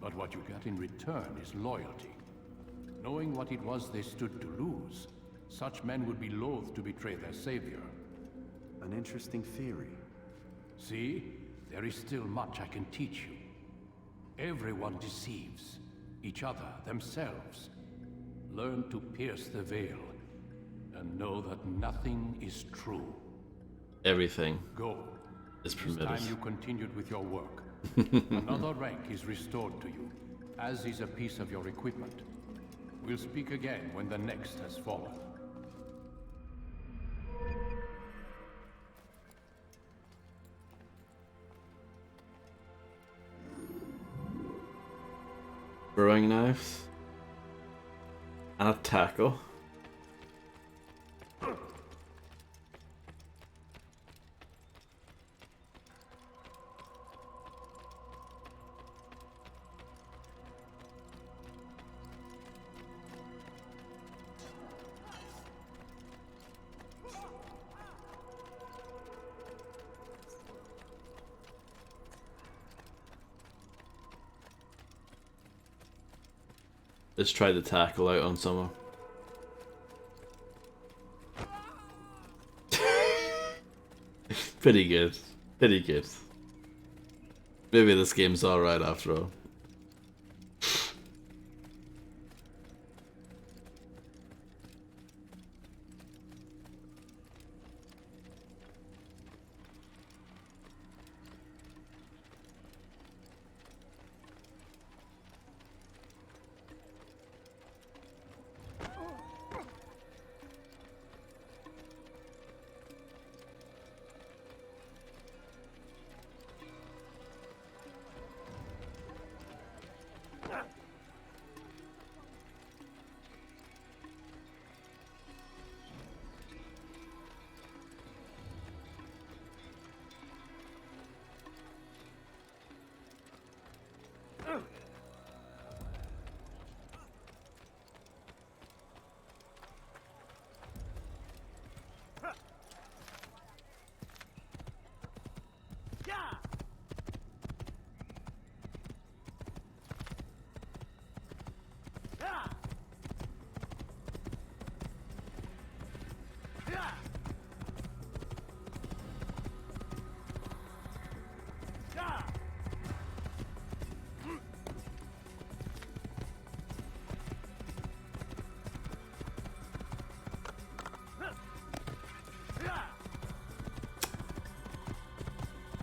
But what you get in return is loyalty. Knowing what it was they stood to lose, such men would be loath to betray their savior. An interesting theory. See? There is still much I can teach you. Everyone deceives. Each other, themselves. Learn to pierce the veil, and know that nothing is true. Everything Go. is permitted. This time you continued with your work. Another rank is restored to you, as is a piece of your equipment. We'll speak again when the next has fallen. Throwing knives. And a tackle. Let's try the tackle out on someone. Pretty good. Pretty good. Maybe this game's alright after all.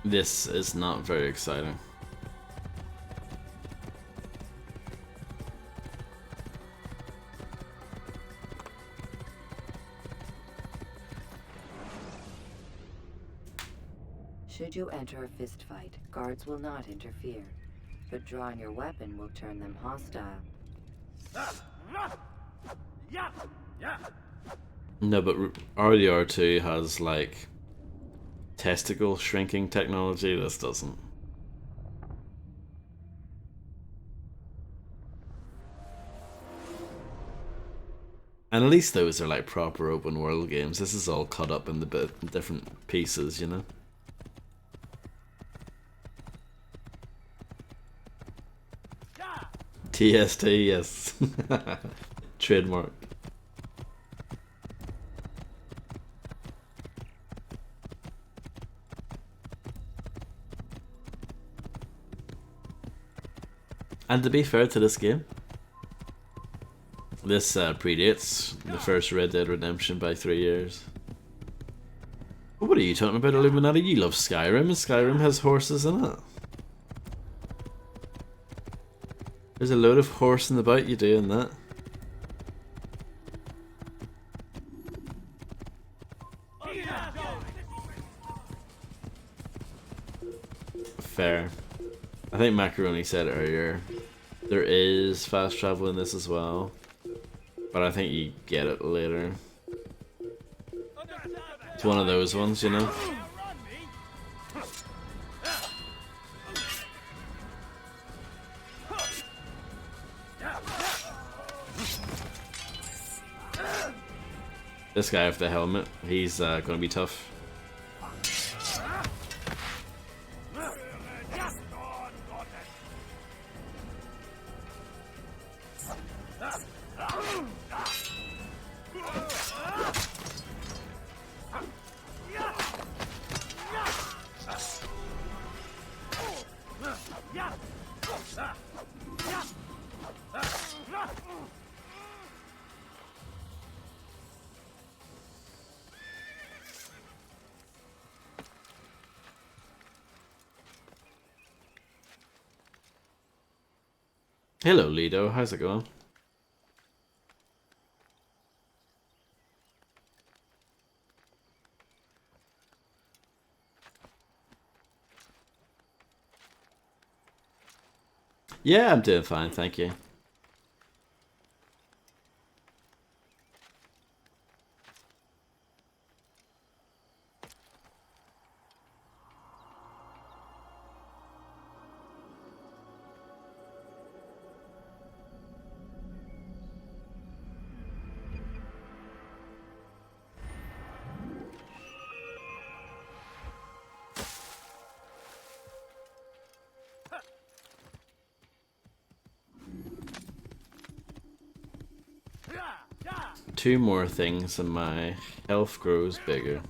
This is not very exciting. Should you enter a fistfight, guards will not interfere, but drawing your weapon will turn them hostile. No, but RDR2 has like testicle shrinking technology. This doesn't. And at least those are like proper open world games. This is all cut up in the different pieces, you know? TST, yes. Trademark. And to be fair to this game, this predates the first Red Dead Redemption by 3 years. What are you talking about, Illuminati? You love Skyrim, and Skyrim has horses in it. There's a load of horsing about you doing that. Fair. I think Macaroni said it earlier. There is fast travel in this as well, but I think you get it later. It's one of those ones, you know? This guy with the helmet, he's gonna be tough. Hello, Lido. How's it going? Yeah, I'm doing fine, thank you. Two more things and my health grows bigger.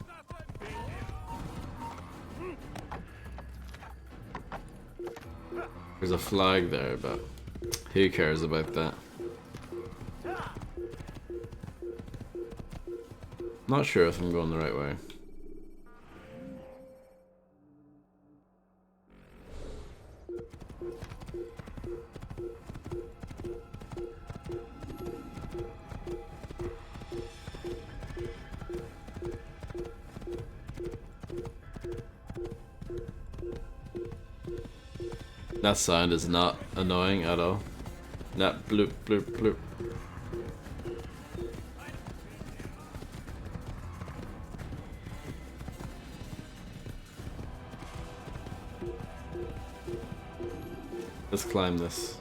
There's a flag there, but who cares about that? Not sure if I'm going the right way. That sound is not annoying at all. That bloop bloop bloop. Let's climb this.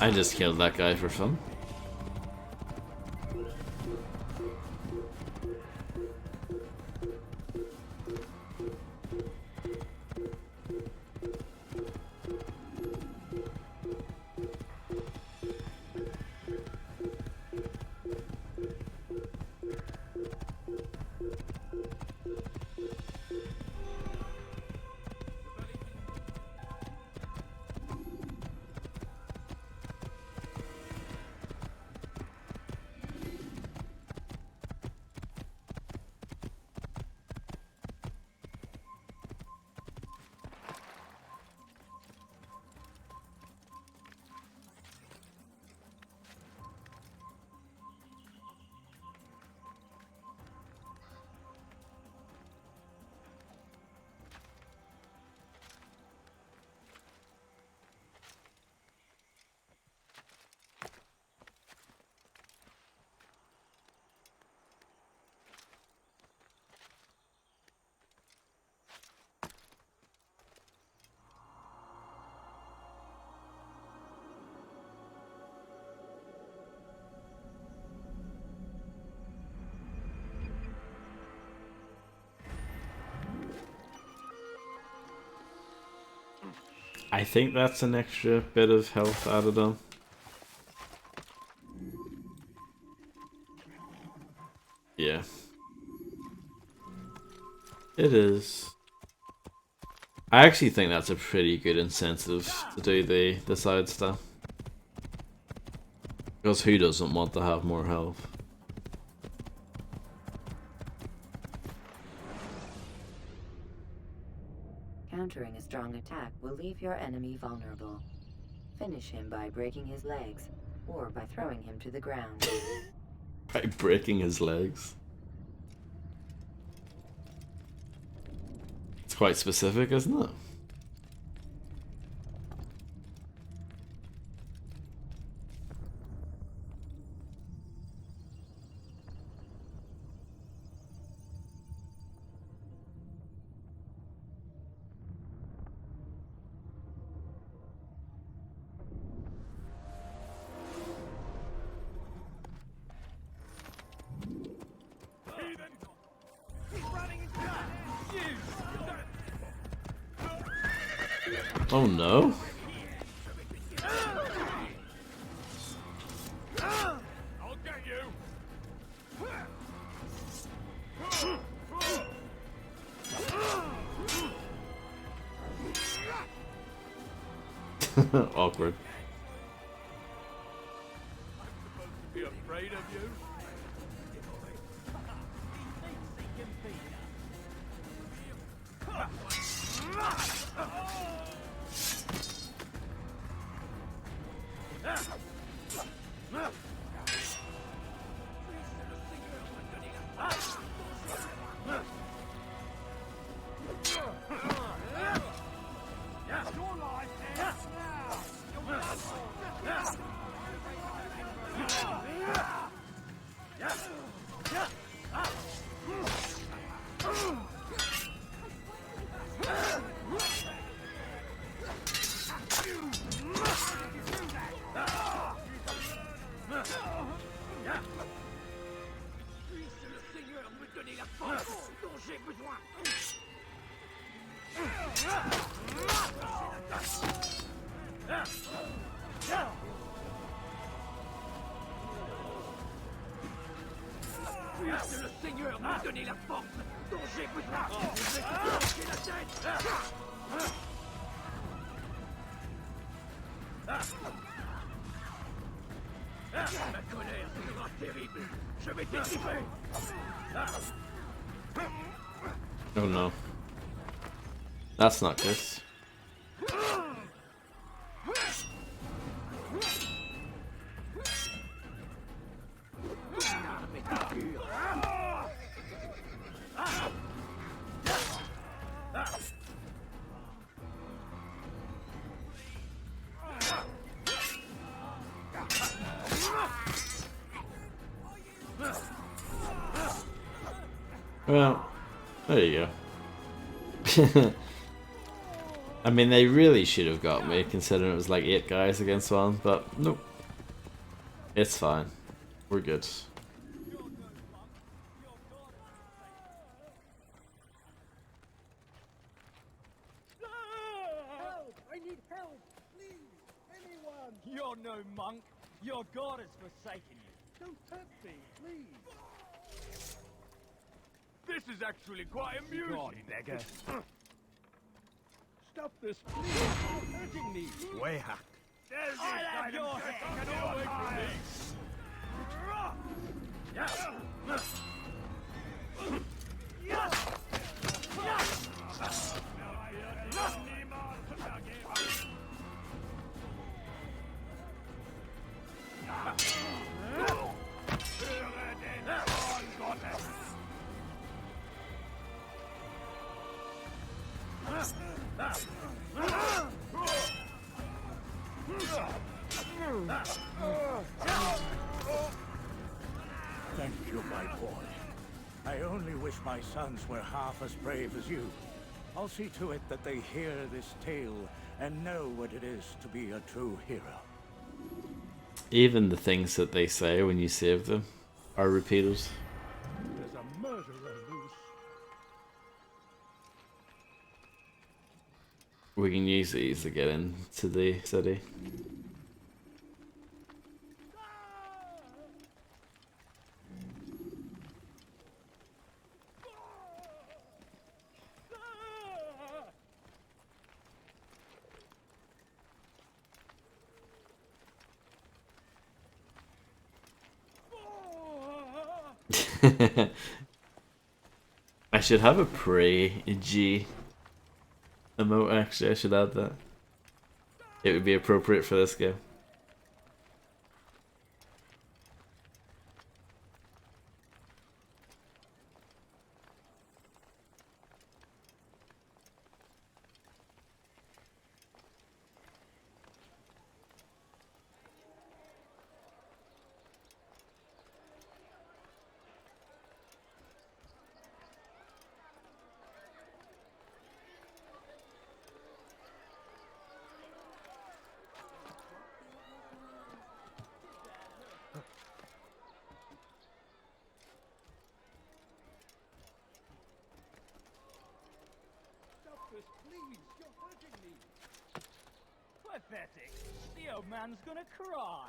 I just killed that guy for fun. I think that's an extra bit of health added on. Yeah. It is. I actually think that's a pretty good incentive to do the side stuff. Because who doesn't want to have more health? Countering a strong attack will leave your enemy vulnerable. Finish him by breaking his legs, or by throwing him to the ground. By breaking his legs. quite specific, isn't it? Oh no. I'll get you. Awkward. Be afraid of you? Puisse le Seigneur me donner la force dont j'ai besoin. Je vais te trancher la tête. Ma colère sera terrible. Je vais t'équiper. Oh no. That's not good. Well, there you go. I mean, they really should have got me, considering it was like 8 guys against 1, but nope. It's fine. We're good. Help! I need help! Please! Anyone! You're no monk. Your god has forsaken you. Don't tempt me, please. This is actually quite amusing. God, beggar. Stop this, please. You're hurting me. Way hack. There's I'll have your head. Get away from me. Thank you, my boy. I only wish my sons were half as brave as you. I'll see to it that they hear this tale and know what it is to be a true hero. Even the things that they say when you save them are repeated. There's a murderer loose. We can use these to get into the city. I should have a pray-G emote, actually. I should add that. It would be appropriate for this game. this, please. You're hurting me. Pathetic. The old man's gonna cry.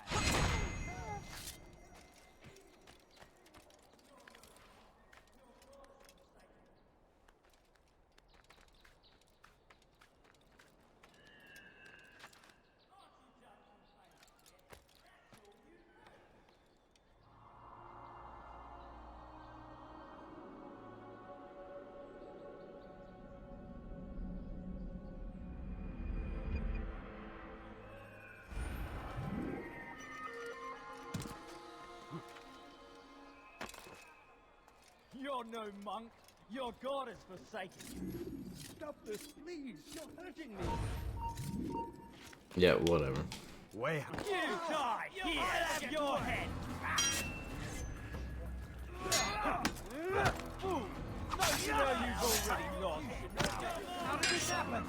You're no monk. Your god has forsaken you. Stop this, please. You're hurting me. Yeah, whatever. Way out. You die! Here, have your head! Fool! Don't you know you've already lost? How did this happen?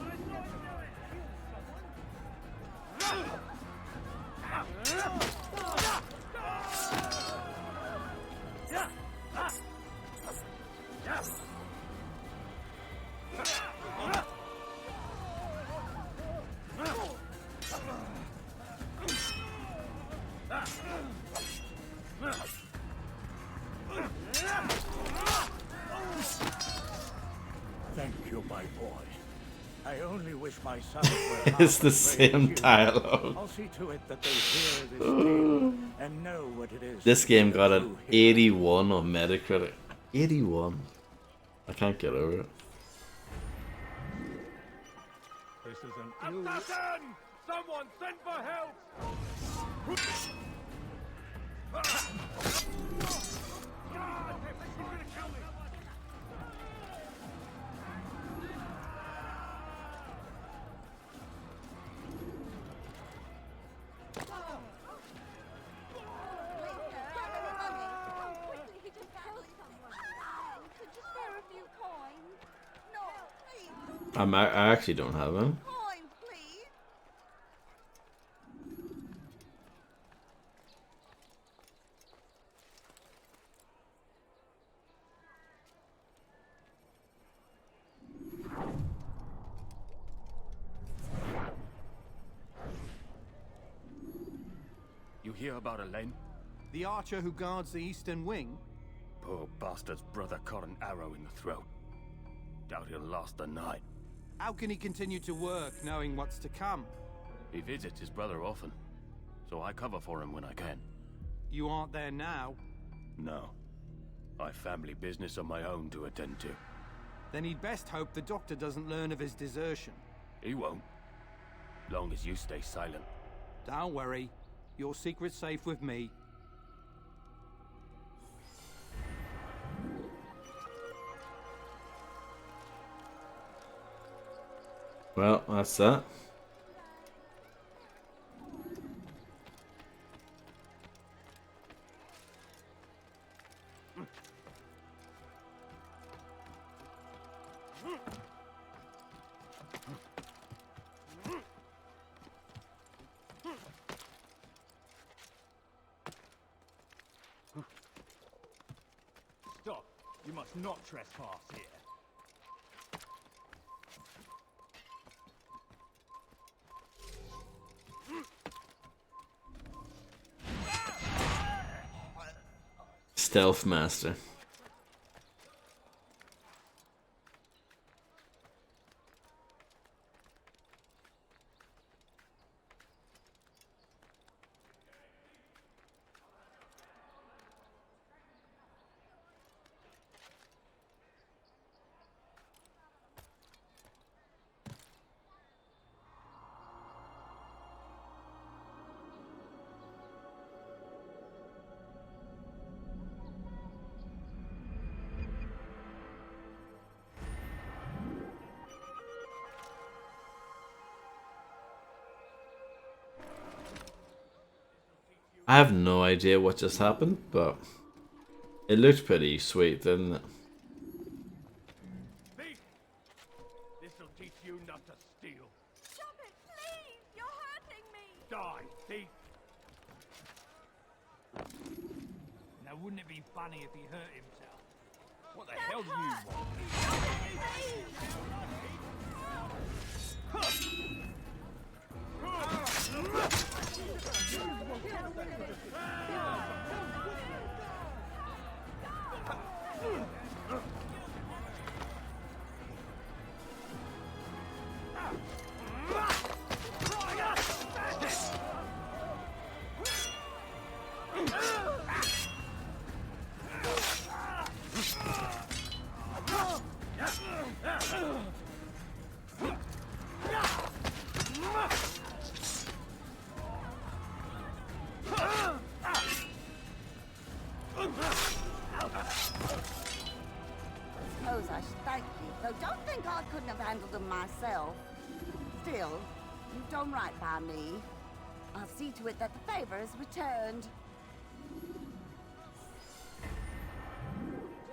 Thank you, my boy. I only wish my sons were It's the half as brave same as you. dialogue. I'll see to it that they hear this tale and know what it is. This game got an to hear. 81 on Metacritic. 81. I can't get over it. This is an Assassin! Someone send for help! I actually don't have him. You hear about Elaine? The archer who guards the eastern wing? Poor bastard's brother caught an arrow in the throat. Doubt he'll last the night. How can he continue to work knowing what's to come? He visits his brother often, so I cover for him when I can. You aren't there now. No. I've family business of my own to attend to. Then he'd best hope the doctor doesn't learn of his desertion. He won't. Long as you stay silent. Don't worry. Your secret's safe with me. Well, that's that. Stop. You must not trespass here. Stealth Master. I have no idea what just happened, but it looked pretty sweet, didn't it? Thief! This'll teach you not to steal. Stop it, please! You're hurting me! Die, thief! Now, wouldn't it be funny if he hurt himself? What the hell do you want? myself. Still, you've done right by me. I'll see to it that the favor is returned.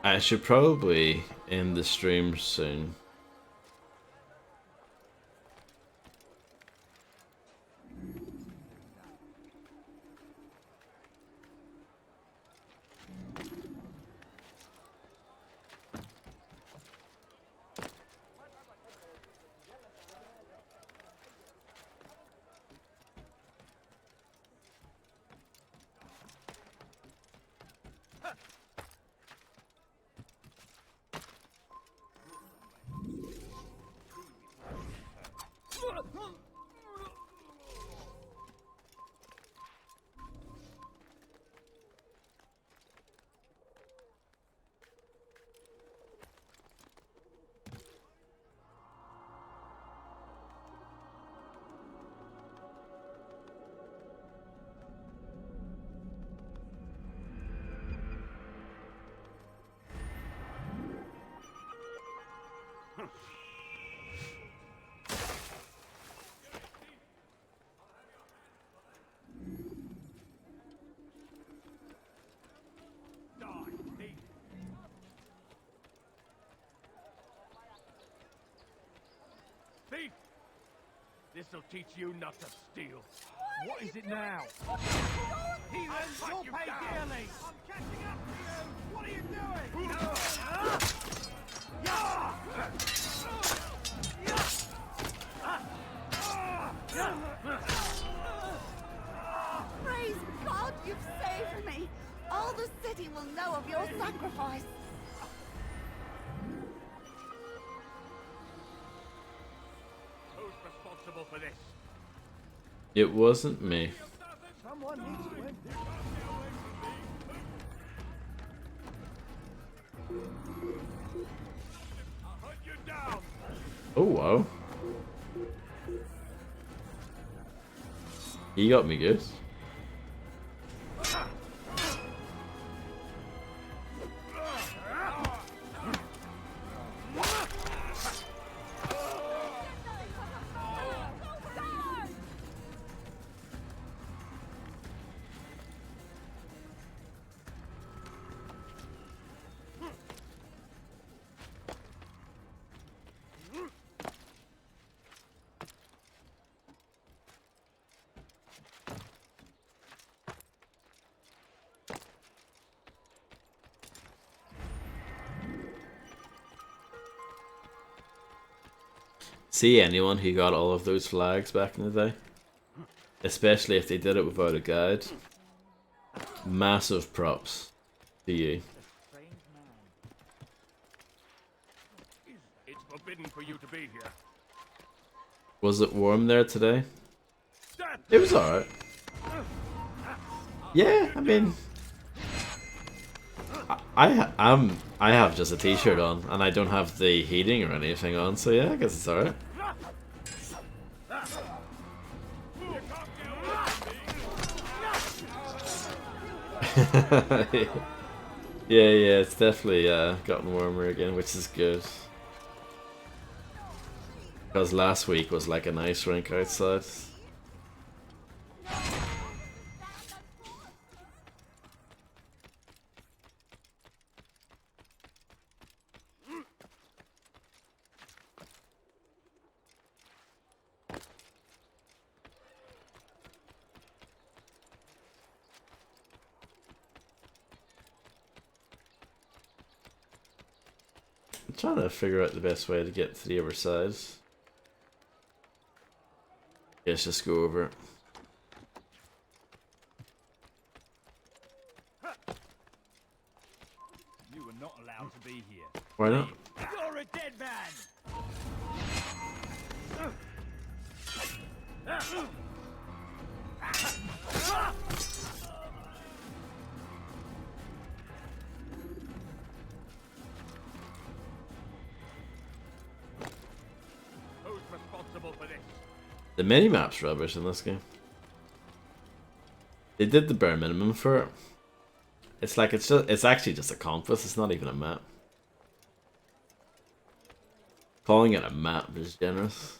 I should probably end the stream soon. Thief! This'll teach you not to steal. What is it now? Heathens, you'll pay dearly! I'm catching up to you! What are you doing? Praise God you've saved me! All the city will know of your sacrifice. Who's responsible for this? It wasn't me. Someone needs to end this. I'll hunt you down. Oh wow. He got me good. See anyone who got all of those flags back in the day? Especially if they did it without a guide. Massive props to you. It's forbidden for you to be here. Was it warm there today? It was alright. Yeah, I mean, I have just a t-shirt on and I don't have the heating or anything on, so yeah, I guess it's alright. Yeah, it's definitely gotten warmer again, which is good. Because last week was like an ice rink outside. I'm trying to figure out the best way to get to the other side. Let's just go over it. You were not allowed to be here. Why not? You're a dead man! Who's responsible for this? The minimap's rubbish in this game. They did the bare minimum for it. It's like it's actually just a compass, it's not even a map. Calling it a map is generous.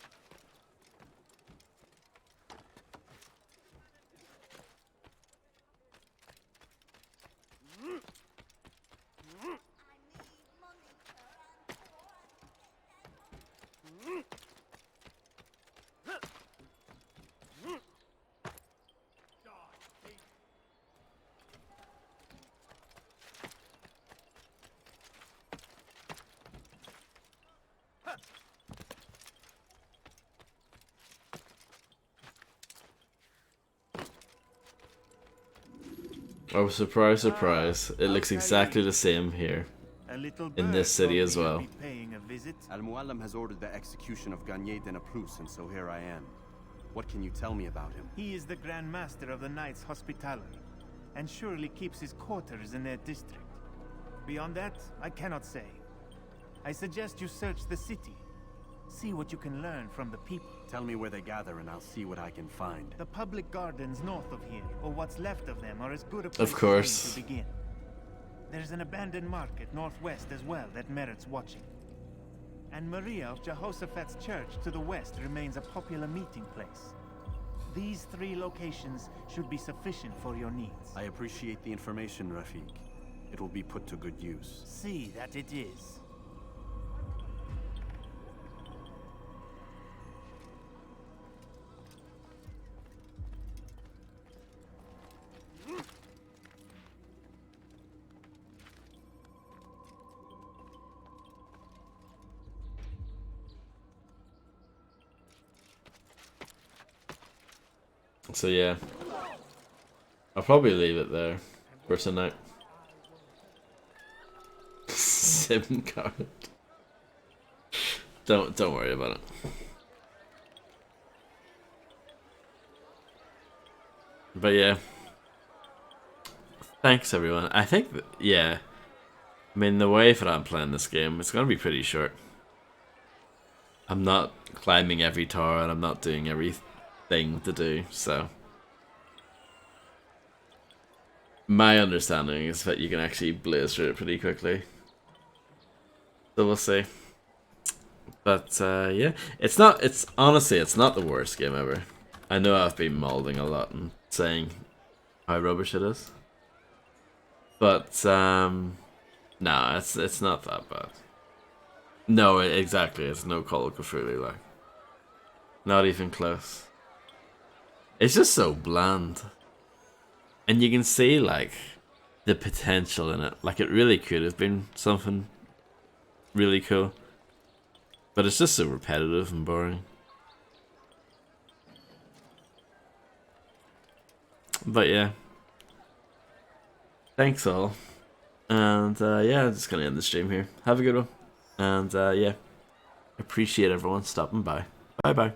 Oh, surprise, surprise. It looks exactly the same here. In this city as well. Al-Mualim has ordered the execution of Garnier de Naplouse, and so here I am. What can you tell me about him? He is the Grand Master of the Knights Hospitaller, and surely keeps his quarters in their district. Beyond that, I cannot say. I suggest you search the city. See what you can learn from the people. Tell me where they gather and I'll see what I can find. The public gardens north of here, or what's left of them, are as good a place of course. as any to begin. There's an abandoned market northwest as well that merits watching. And Maria of Jehoshaphat's church to the west remains a popular meeting place. These 3 locations should be sufficient for your needs. I appreciate the information, Rafik. It will be put to good use. See that it is. So yeah, I'll probably leave it there for tonight. Sim card. Don't worry about it. But yeah, thanks everyone. I think that, yeah, I mean the way that I'm playing this game, it's gonna be pretty short. I'm not climbing every tower and I'm not doing everything to do, so my understanding is that you can actually blaze through it pretty quickly, so we'll see. But yeah, it's honestly it's not the worst game ever. I know I've been molding a lot and saying how rubbish it is, but no, it's not that bad. No, exactly, it's no Call of Cthulhu, like, not even close. It's just so bland. And you can see, like, the potential in it. Like, it really could have been something really cool. But it's just so repetitive and boring. But yeah. Thanks all. And yeah, I'm just going to end the stream here. Have a good one. And yeah. Appreciate everyone stopping by. Bye bye.